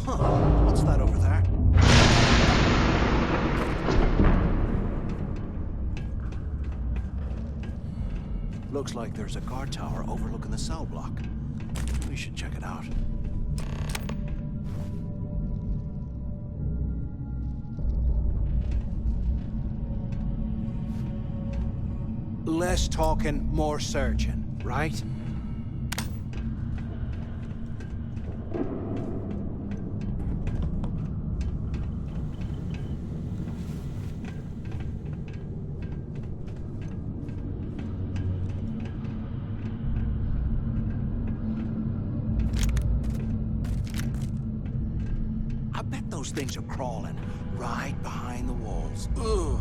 What's that over there? Looks like there's a guard tower overlooking the cell block. We should check it out. Less talking, more searching, right? I bet those things are crawling right behind the walls. Ugh.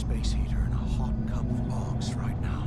space heater and a hot cup of logs right now.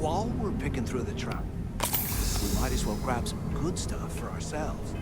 While we're picking through the trap, we might as well grab some good stuff for ourselves.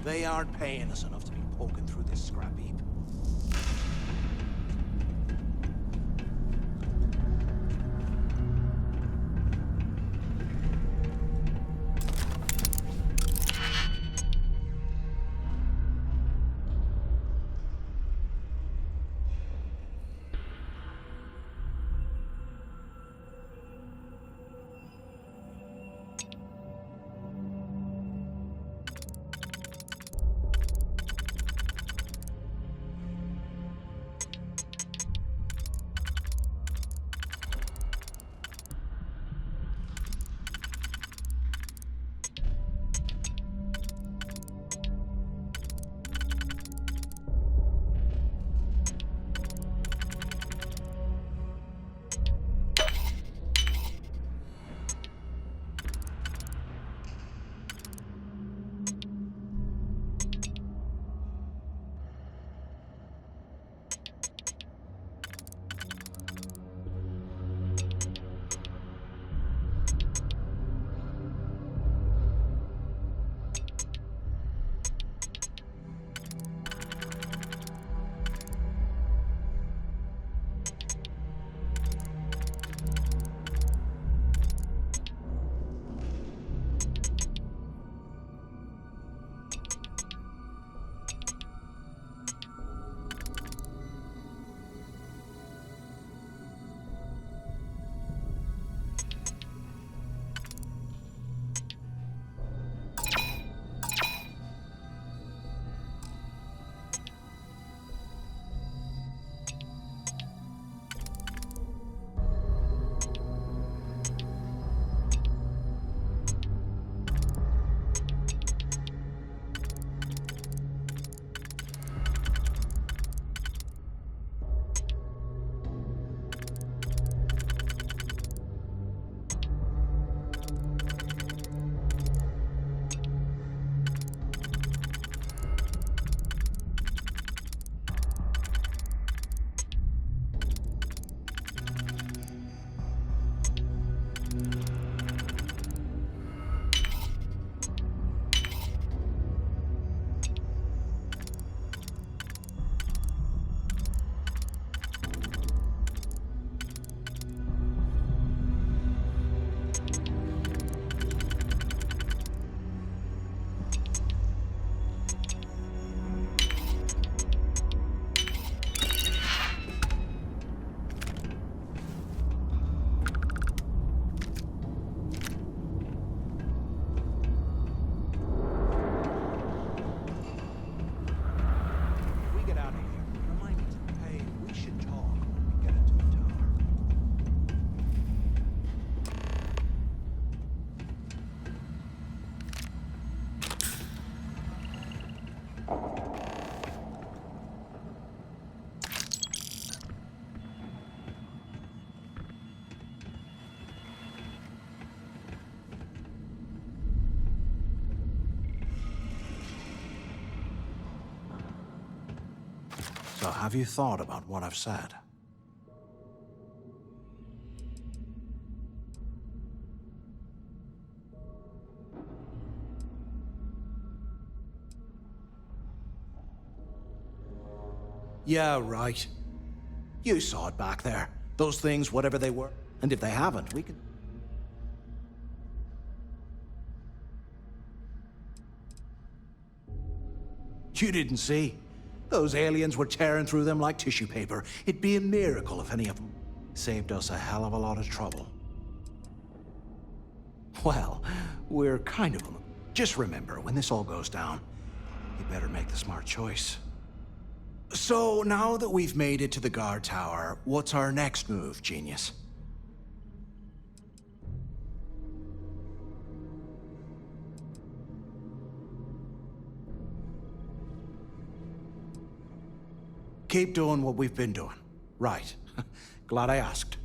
They aren't paying us enough to be poking through this scrap heap. So have you thought about what I've said? Yeah, right. You saw it back there. Those things, whatever they were. And if they haven't, we can... You didn't see? Those aliens were tearing through them like tissue paper. It'd be a miracle if any of them saved us a hell of a lot of trouble. Well, we're kind of them. Just remember, when this all goes down, you better make the smart choice. So, now that we've made it to the guard tower, what's our next move, genius? Keep doing what we've been doing. Right. Glad I asked.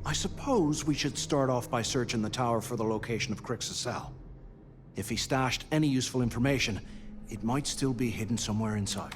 I suppose we should start off by searching the tower for the location of Crix's cell. If he stashed any useful information, it might still be hidden somewhere inside.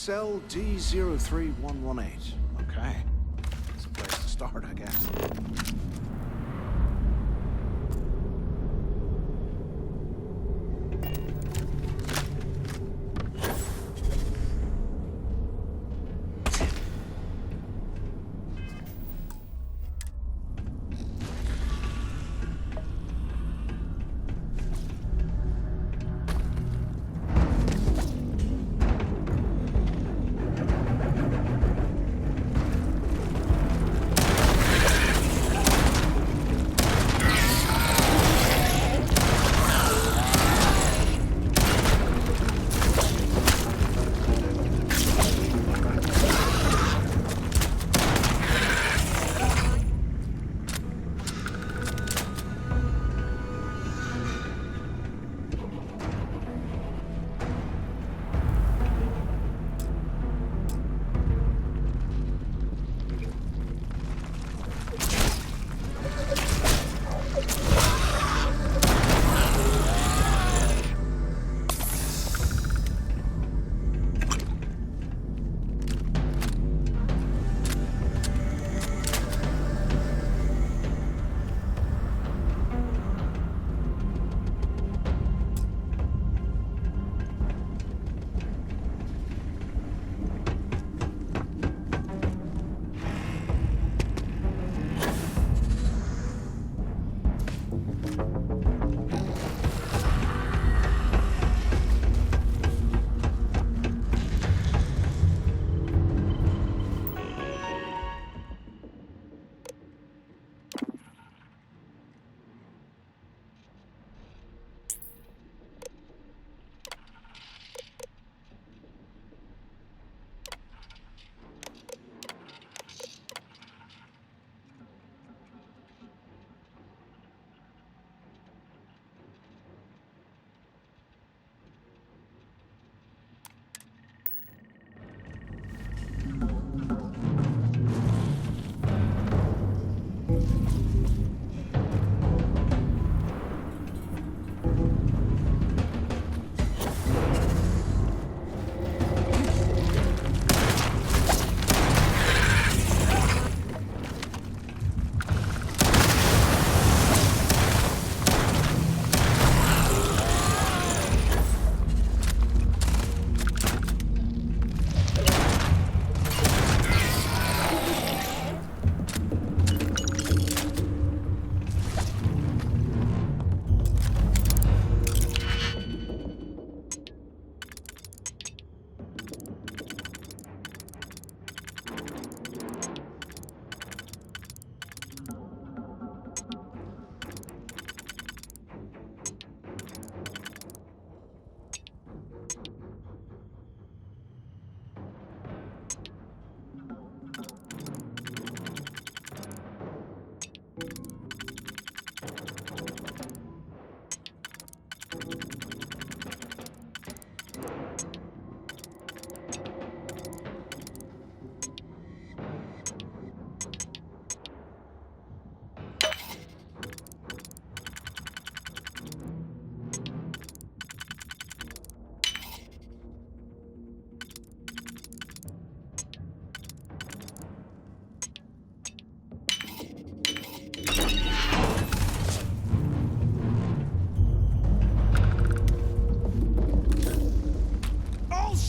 Cell D03118. Okay. That's a place to start, I guess.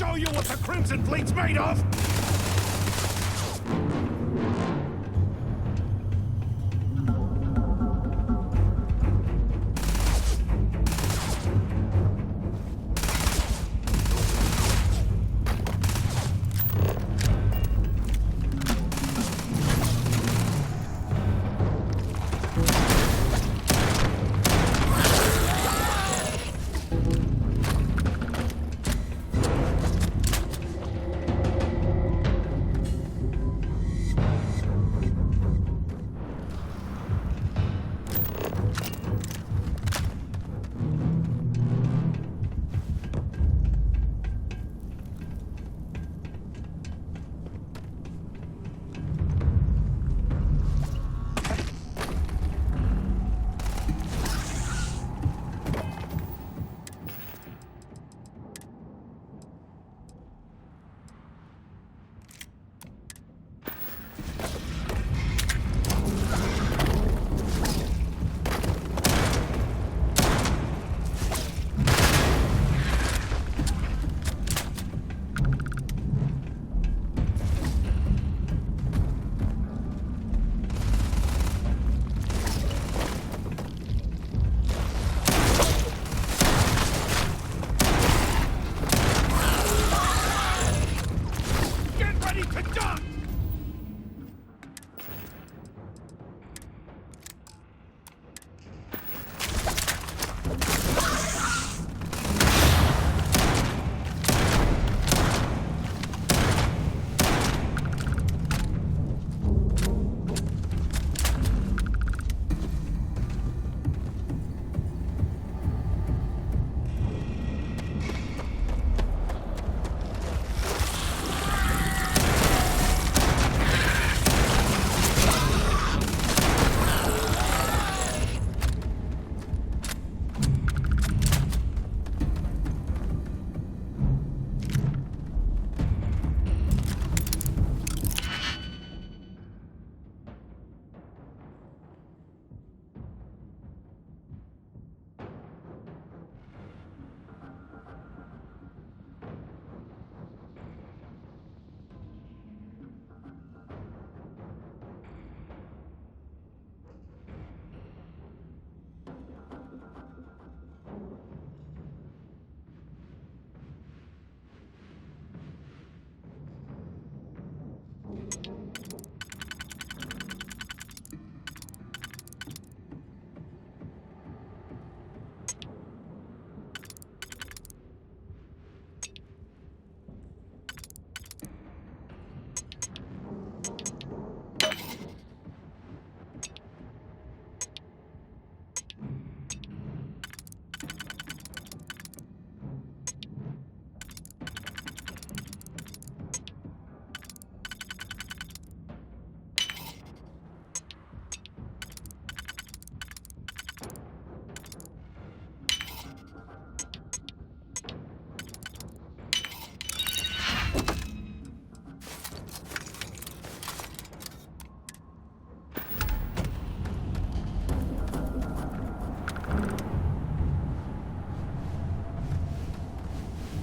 show you what the Crimson Fleet's made of!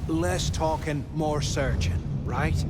Less talking, more searching, right?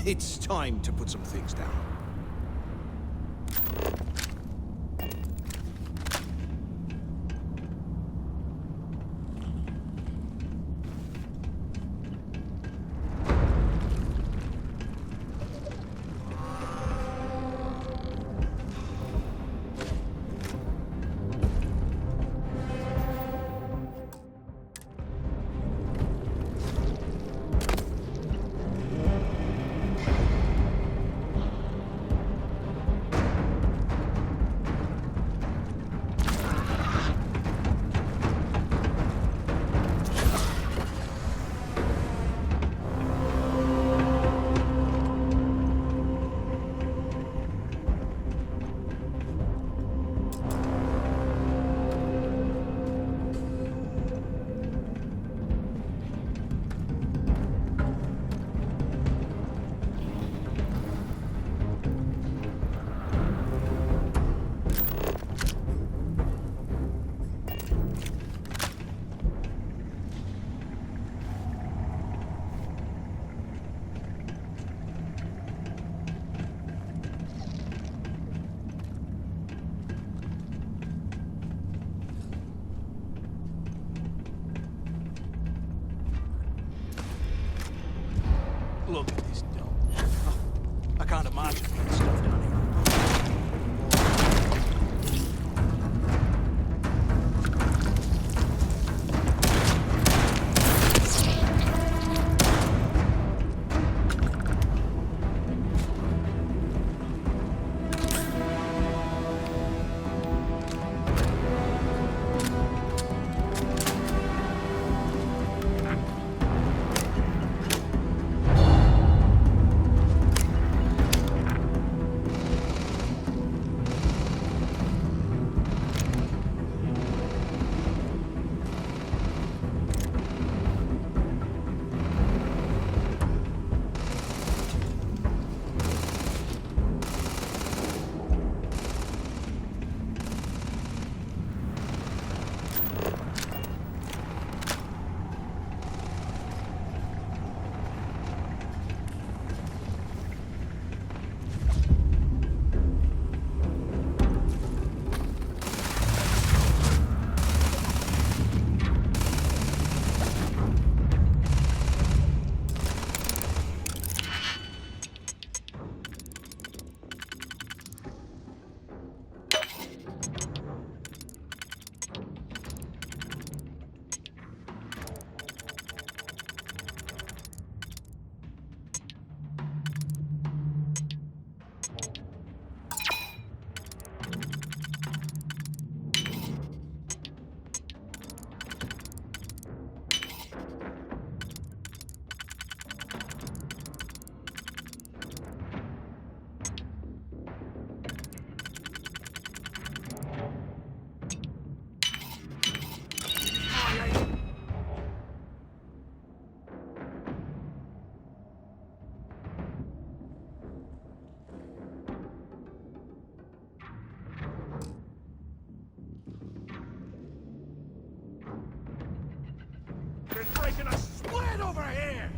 It's time to put some things down. Look at this dome. I can't imagine being stuff down here. making a split over here!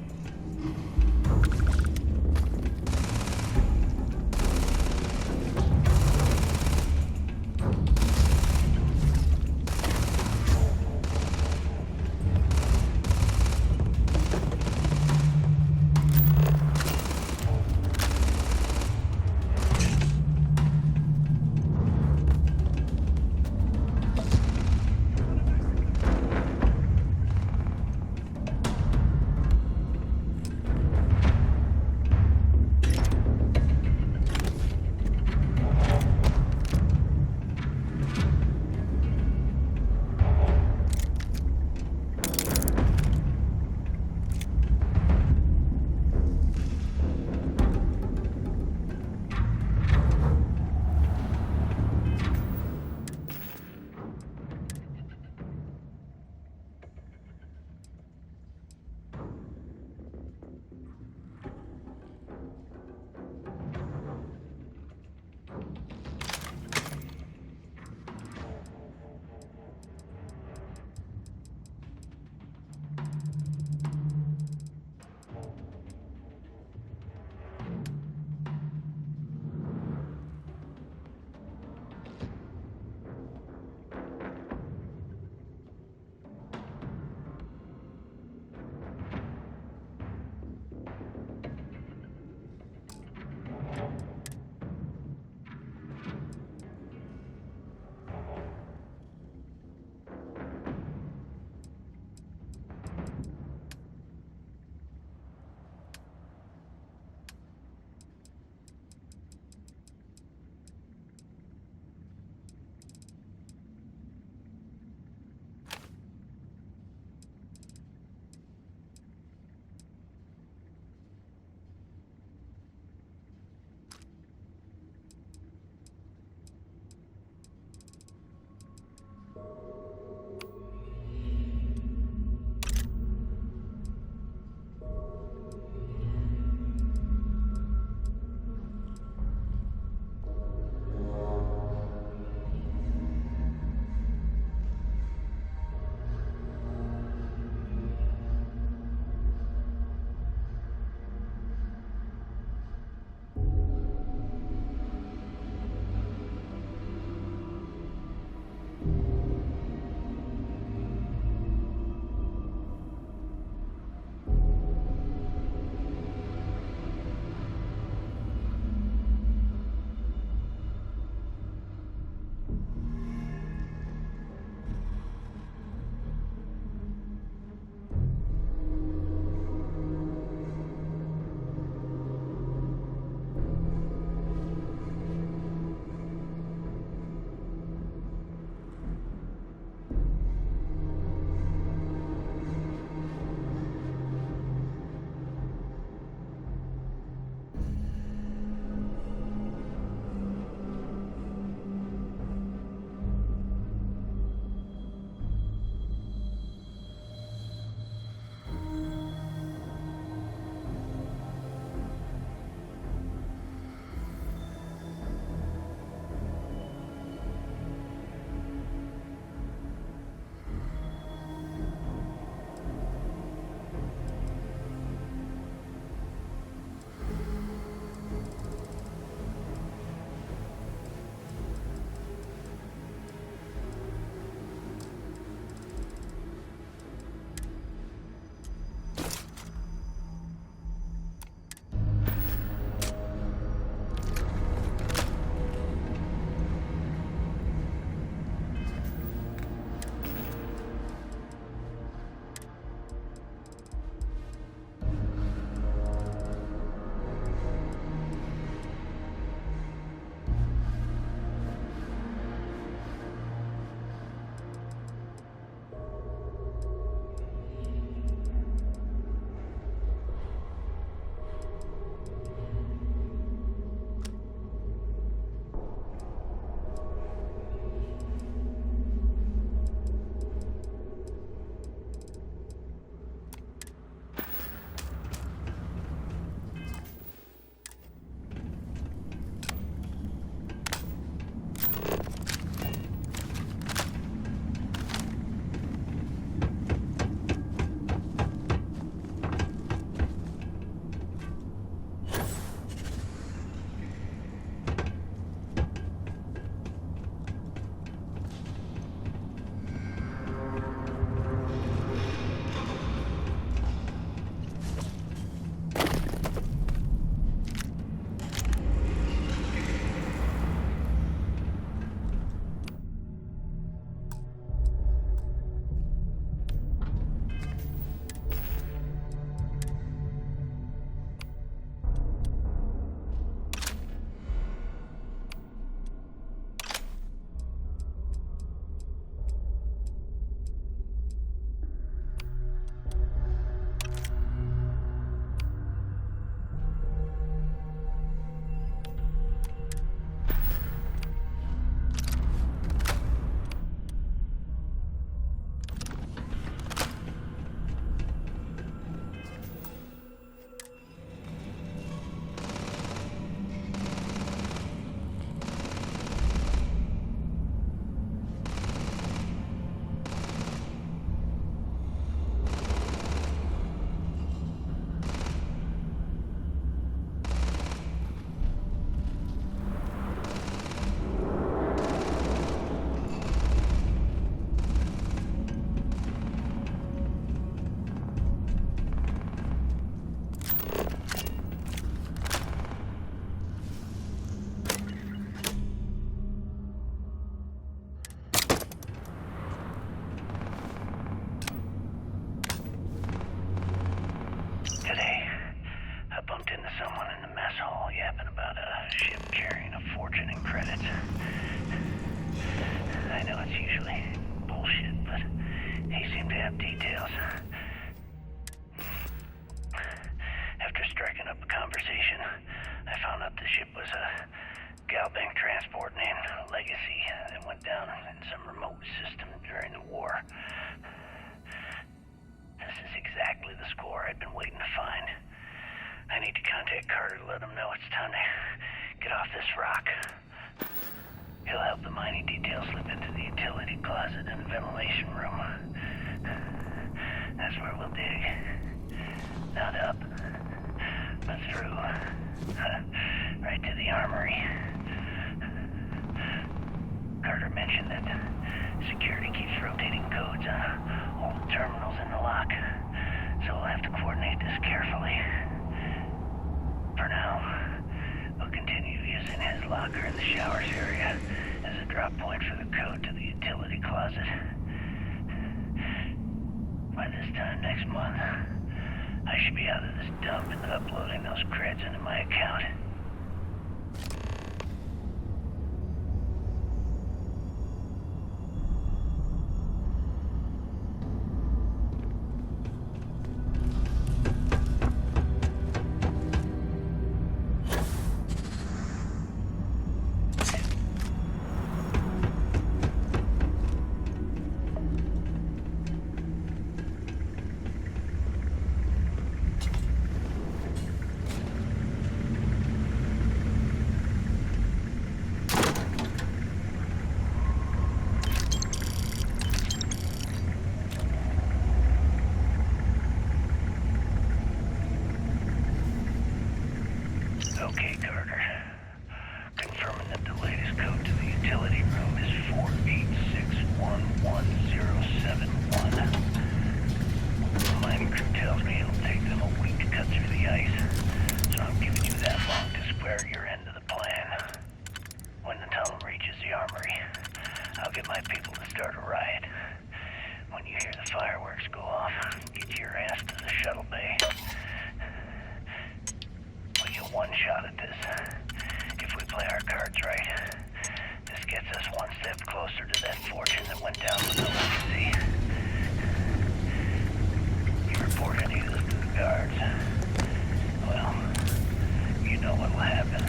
ship carrying a fortune in credits. I know it's usually bullshit, but he seemed to have details. After striking up a conversation, I found out the ship was a Galbank transport named Legacy that went down in some remote system during the war. This is exactly the score I'd been waiting to find. I need to contact Carter to let him know it's time to get off this rock. He'll help the mining details slip into the utility closet in the ventilation room. That's where we'll dig. Not up, but through. Right to the armory. Carter mentioned that security keeps rotating codes on all the terminals in the lock, so we'll have to coordinate this carefully. For now, we'll continue using his locker in the showers area as a drop point for the code to the utility closet. By this time next month, I should be out of this dump and uploading those creds into my account. Okay, Carter. Confirming that the latest code to the utility room is 4861171. The mining crew tells me it'll take them a week to cut through the ice, so I'm giving you that long to square your end of the plan. When the tunnel reaches the armory, I'll get my people to start a riot. When you hear the fireworks go off, get your ass to the shuttle bay. One shot at this. If we play our cards right, this gets us one step closer to that fortune that went down with the Legacy. You report any of this to the guards, well, you know what'll happen.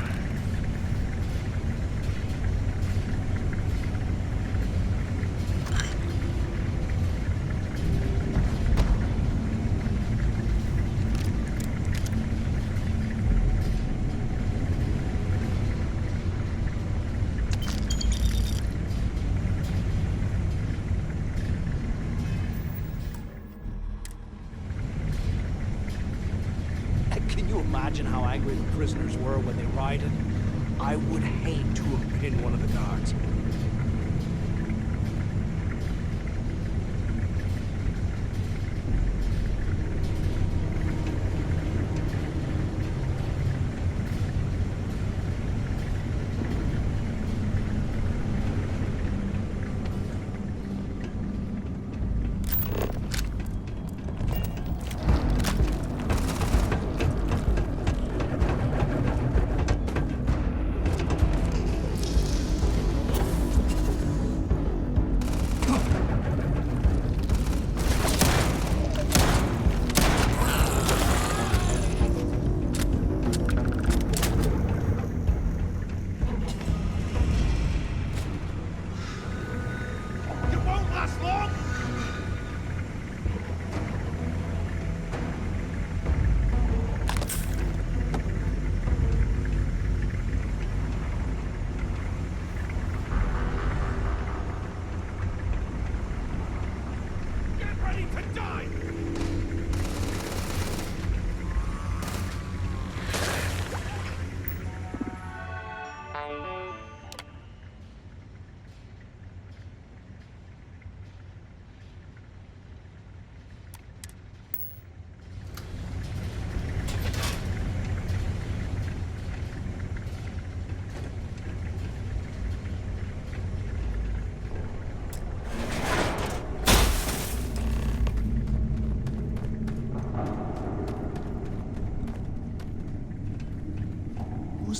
Imagine how angry the prisoners were when they rioted. I would hate to have been one of the guards.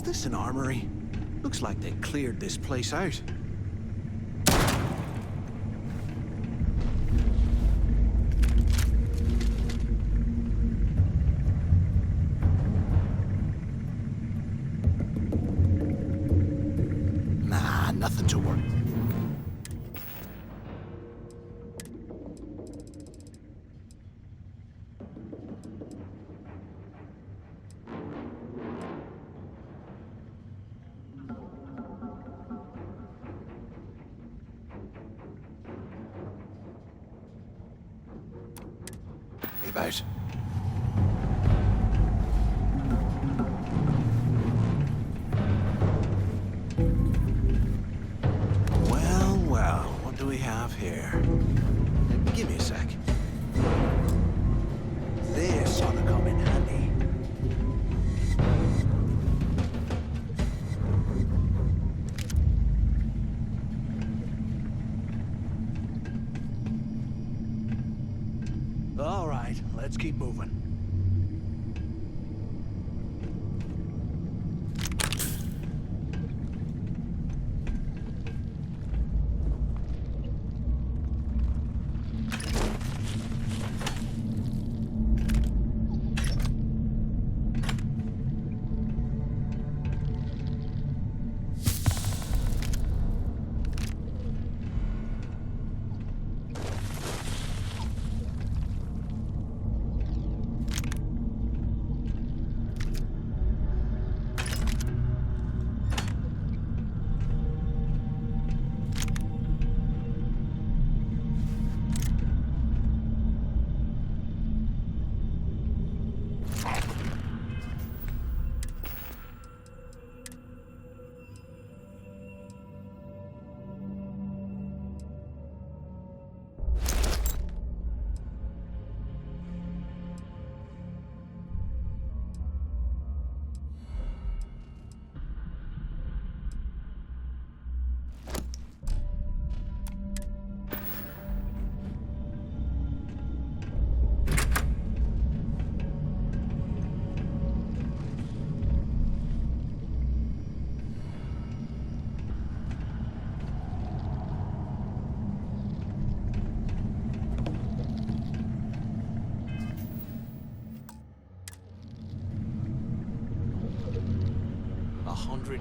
this an armory? Looks like they cleared this place out. Nah, nothing to worry. About. Well, what do we have here? Give me a sec. This ought to come in handy. All right, let's keep moving.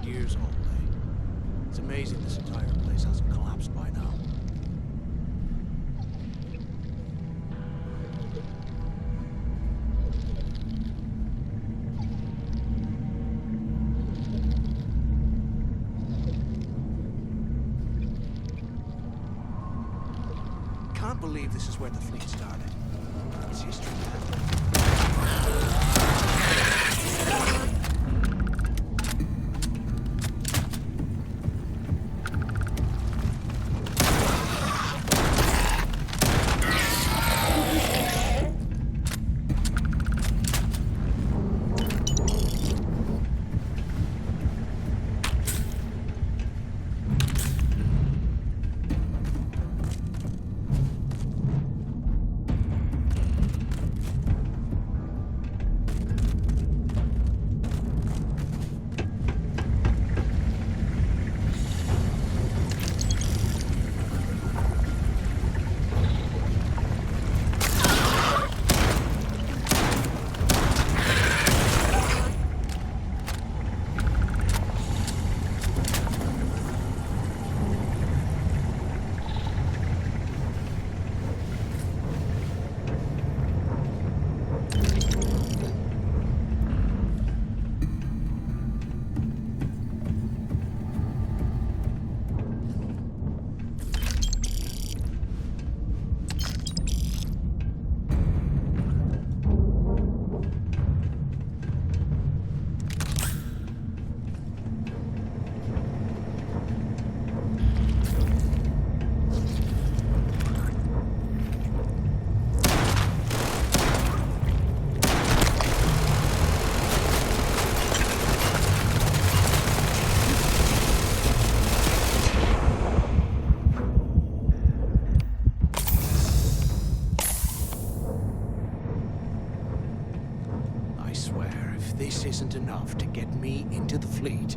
Years old, eh? It's amazing this entire place hasn't collapsed by now. Can't believe this is where the fleet started. It's history now. to the fleet.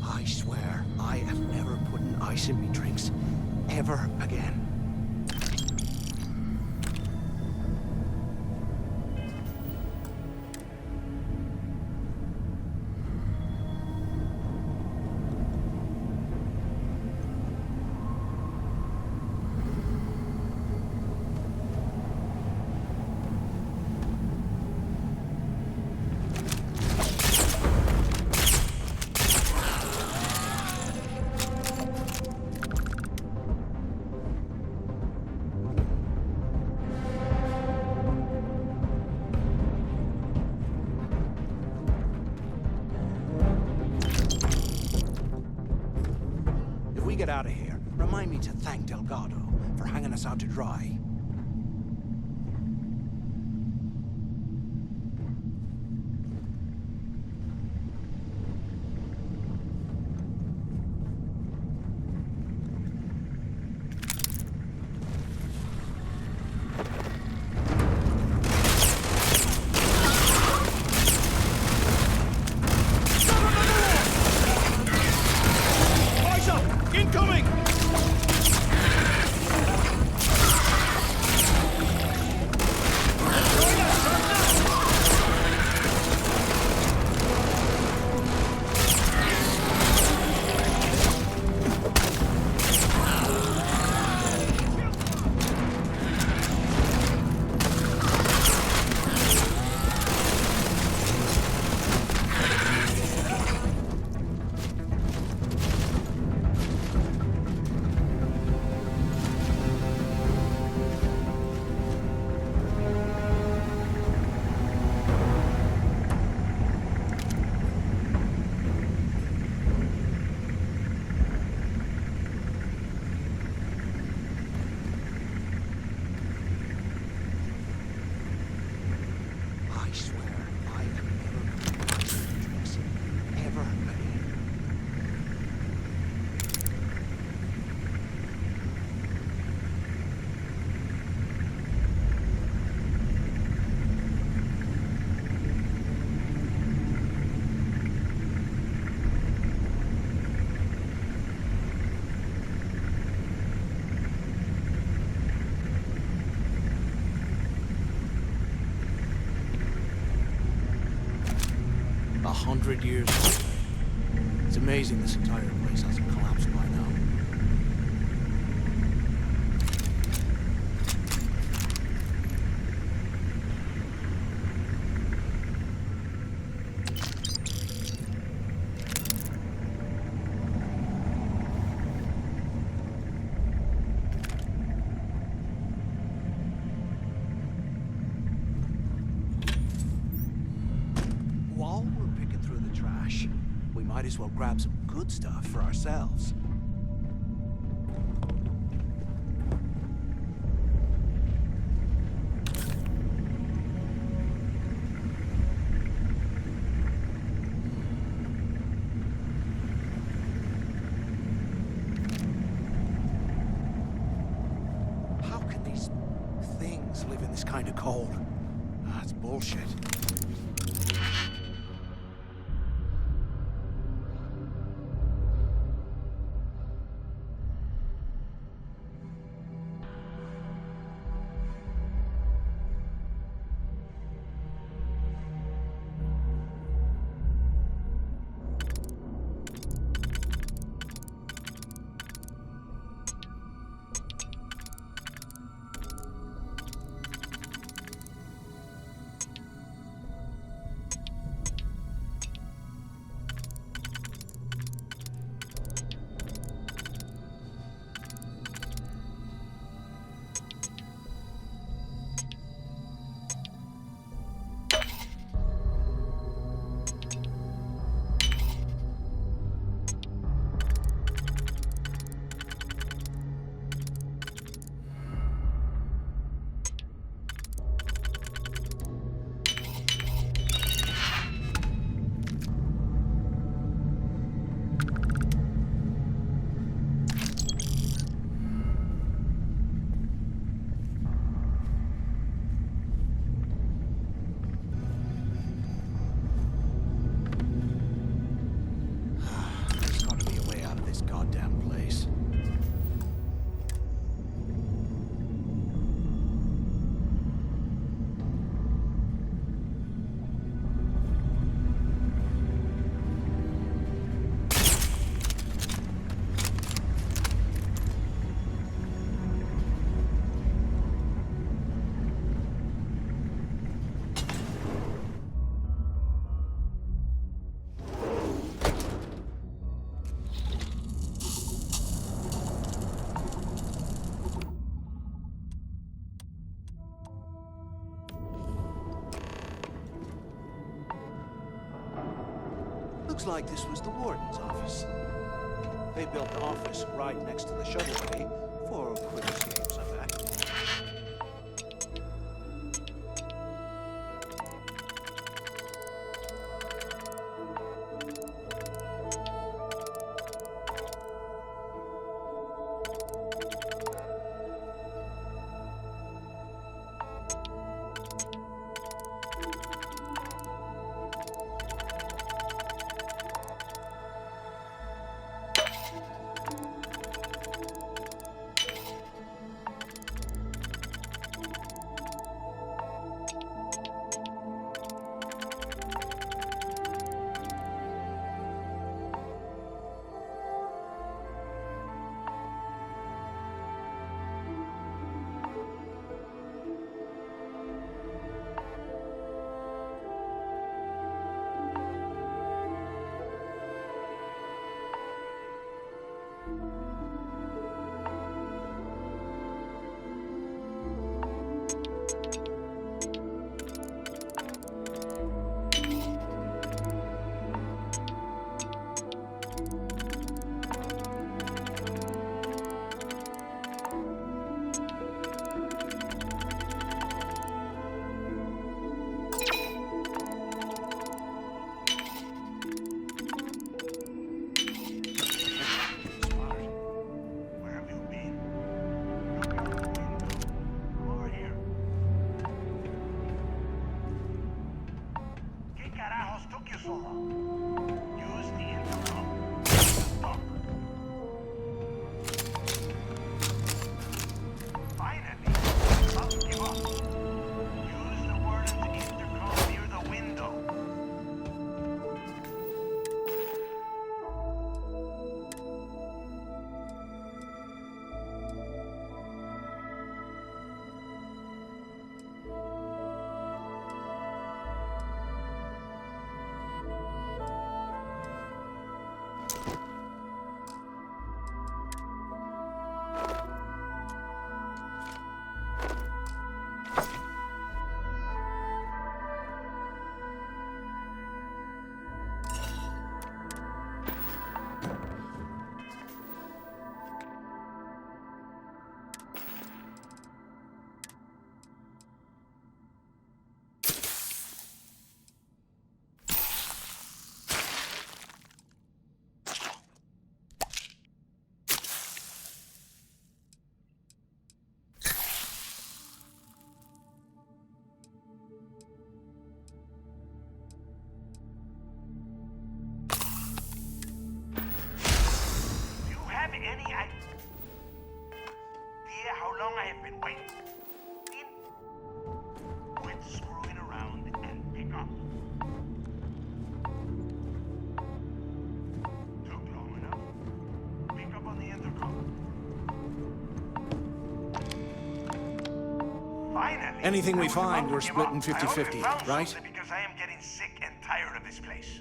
I swear, I am never putting ice in me drinks. Ever again. Get out of here. Remind me to thank Delgado for hanging us out to dry. Incoming! $100 years later. It's amazing this entire place hasn't collapsed by now. While we're picking through the trash, we might as well grab some good stuff for ourselves. this kind of cold. That's bullshit. Looks like this was the warden's office. They built the office right next to the shuttle bay for quick escapes, I bet. have been waiting. Quit screwing around and pick up. Took long enough. Pick up on the intercom. Finally! Anything we find, we're splitting 50-50, right? Because I am getting sick and tired of this place.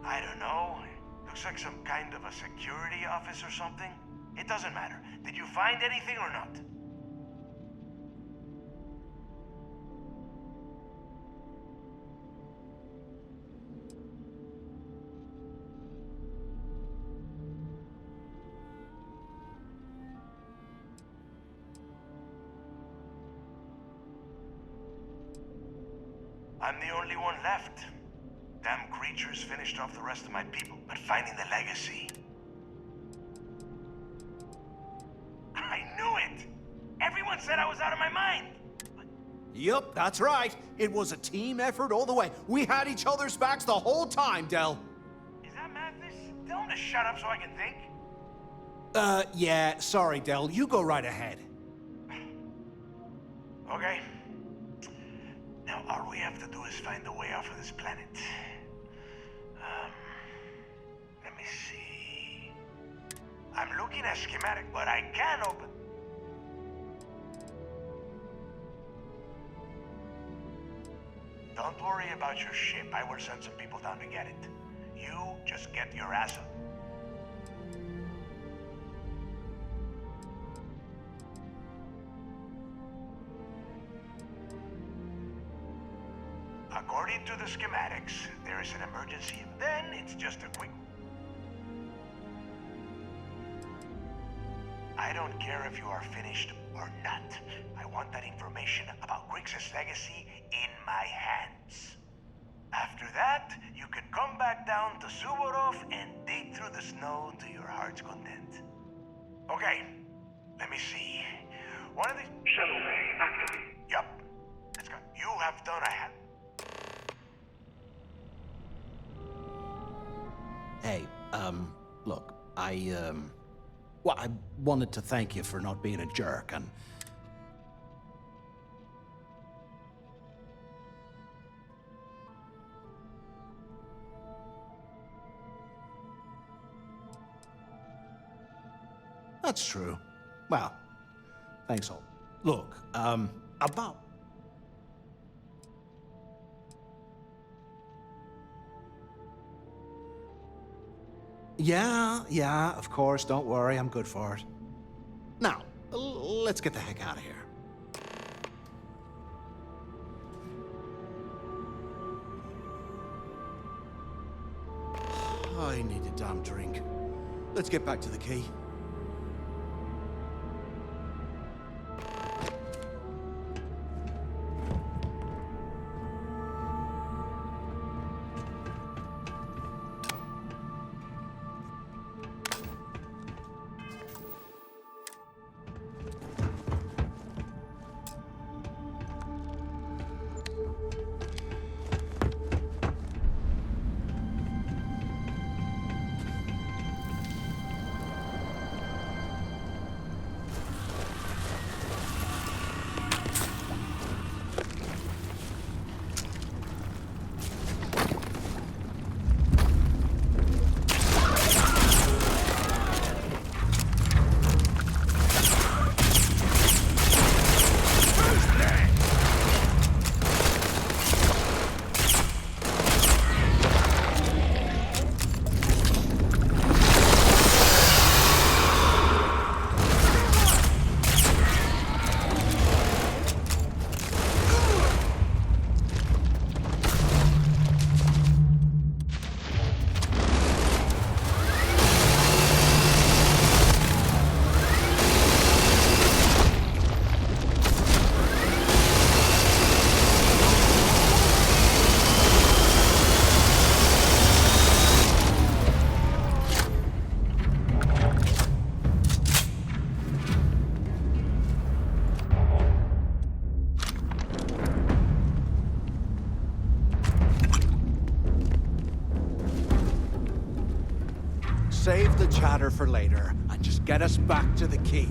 I don't know. Looks like some kind of a security office or something. It doesn't matter. Did you find anything or not? I'm the only one left. Damn creatures finished off the rest of my people, but finding the legacy... I knew it! Everyone said I was out of my mind! Yup, that's right. It was a team effort all the way. We had each other's backs the whole time, Del. Is that madness? Tell him to shut up so I can think. Yeah, sorry, Del. You go right ahead. Okay. Now, all we have to do is find a way off of this planet. Let me see... I'm looking at schematic, but I can open... Don't worry about your ship. I will send some people down to get it. You just get your ass up. According to the schematics, there is an emergency, then it's just a quick... I don't care if you are finished or not. I want that information about Griggs' legacy in my hands. After that, you can come back down to Suvorov and dig through the snow to your heart's content. Okay, let me see. One of these... Shuttle bay activated. Yup. Let's go. You have done a hat. Hey, look, well, I wanted to thank you for not being a jerk, and... That's true. Well, thanks all. Look, about... Yeah, of course, don't worry, I'm good for it. Now, let's get the heck out of here. I need a damn drink. Let's get back to the key. save the chatter for later and just get us back to the key.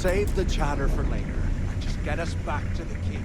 Save the chatter for later. Just get us back to the king.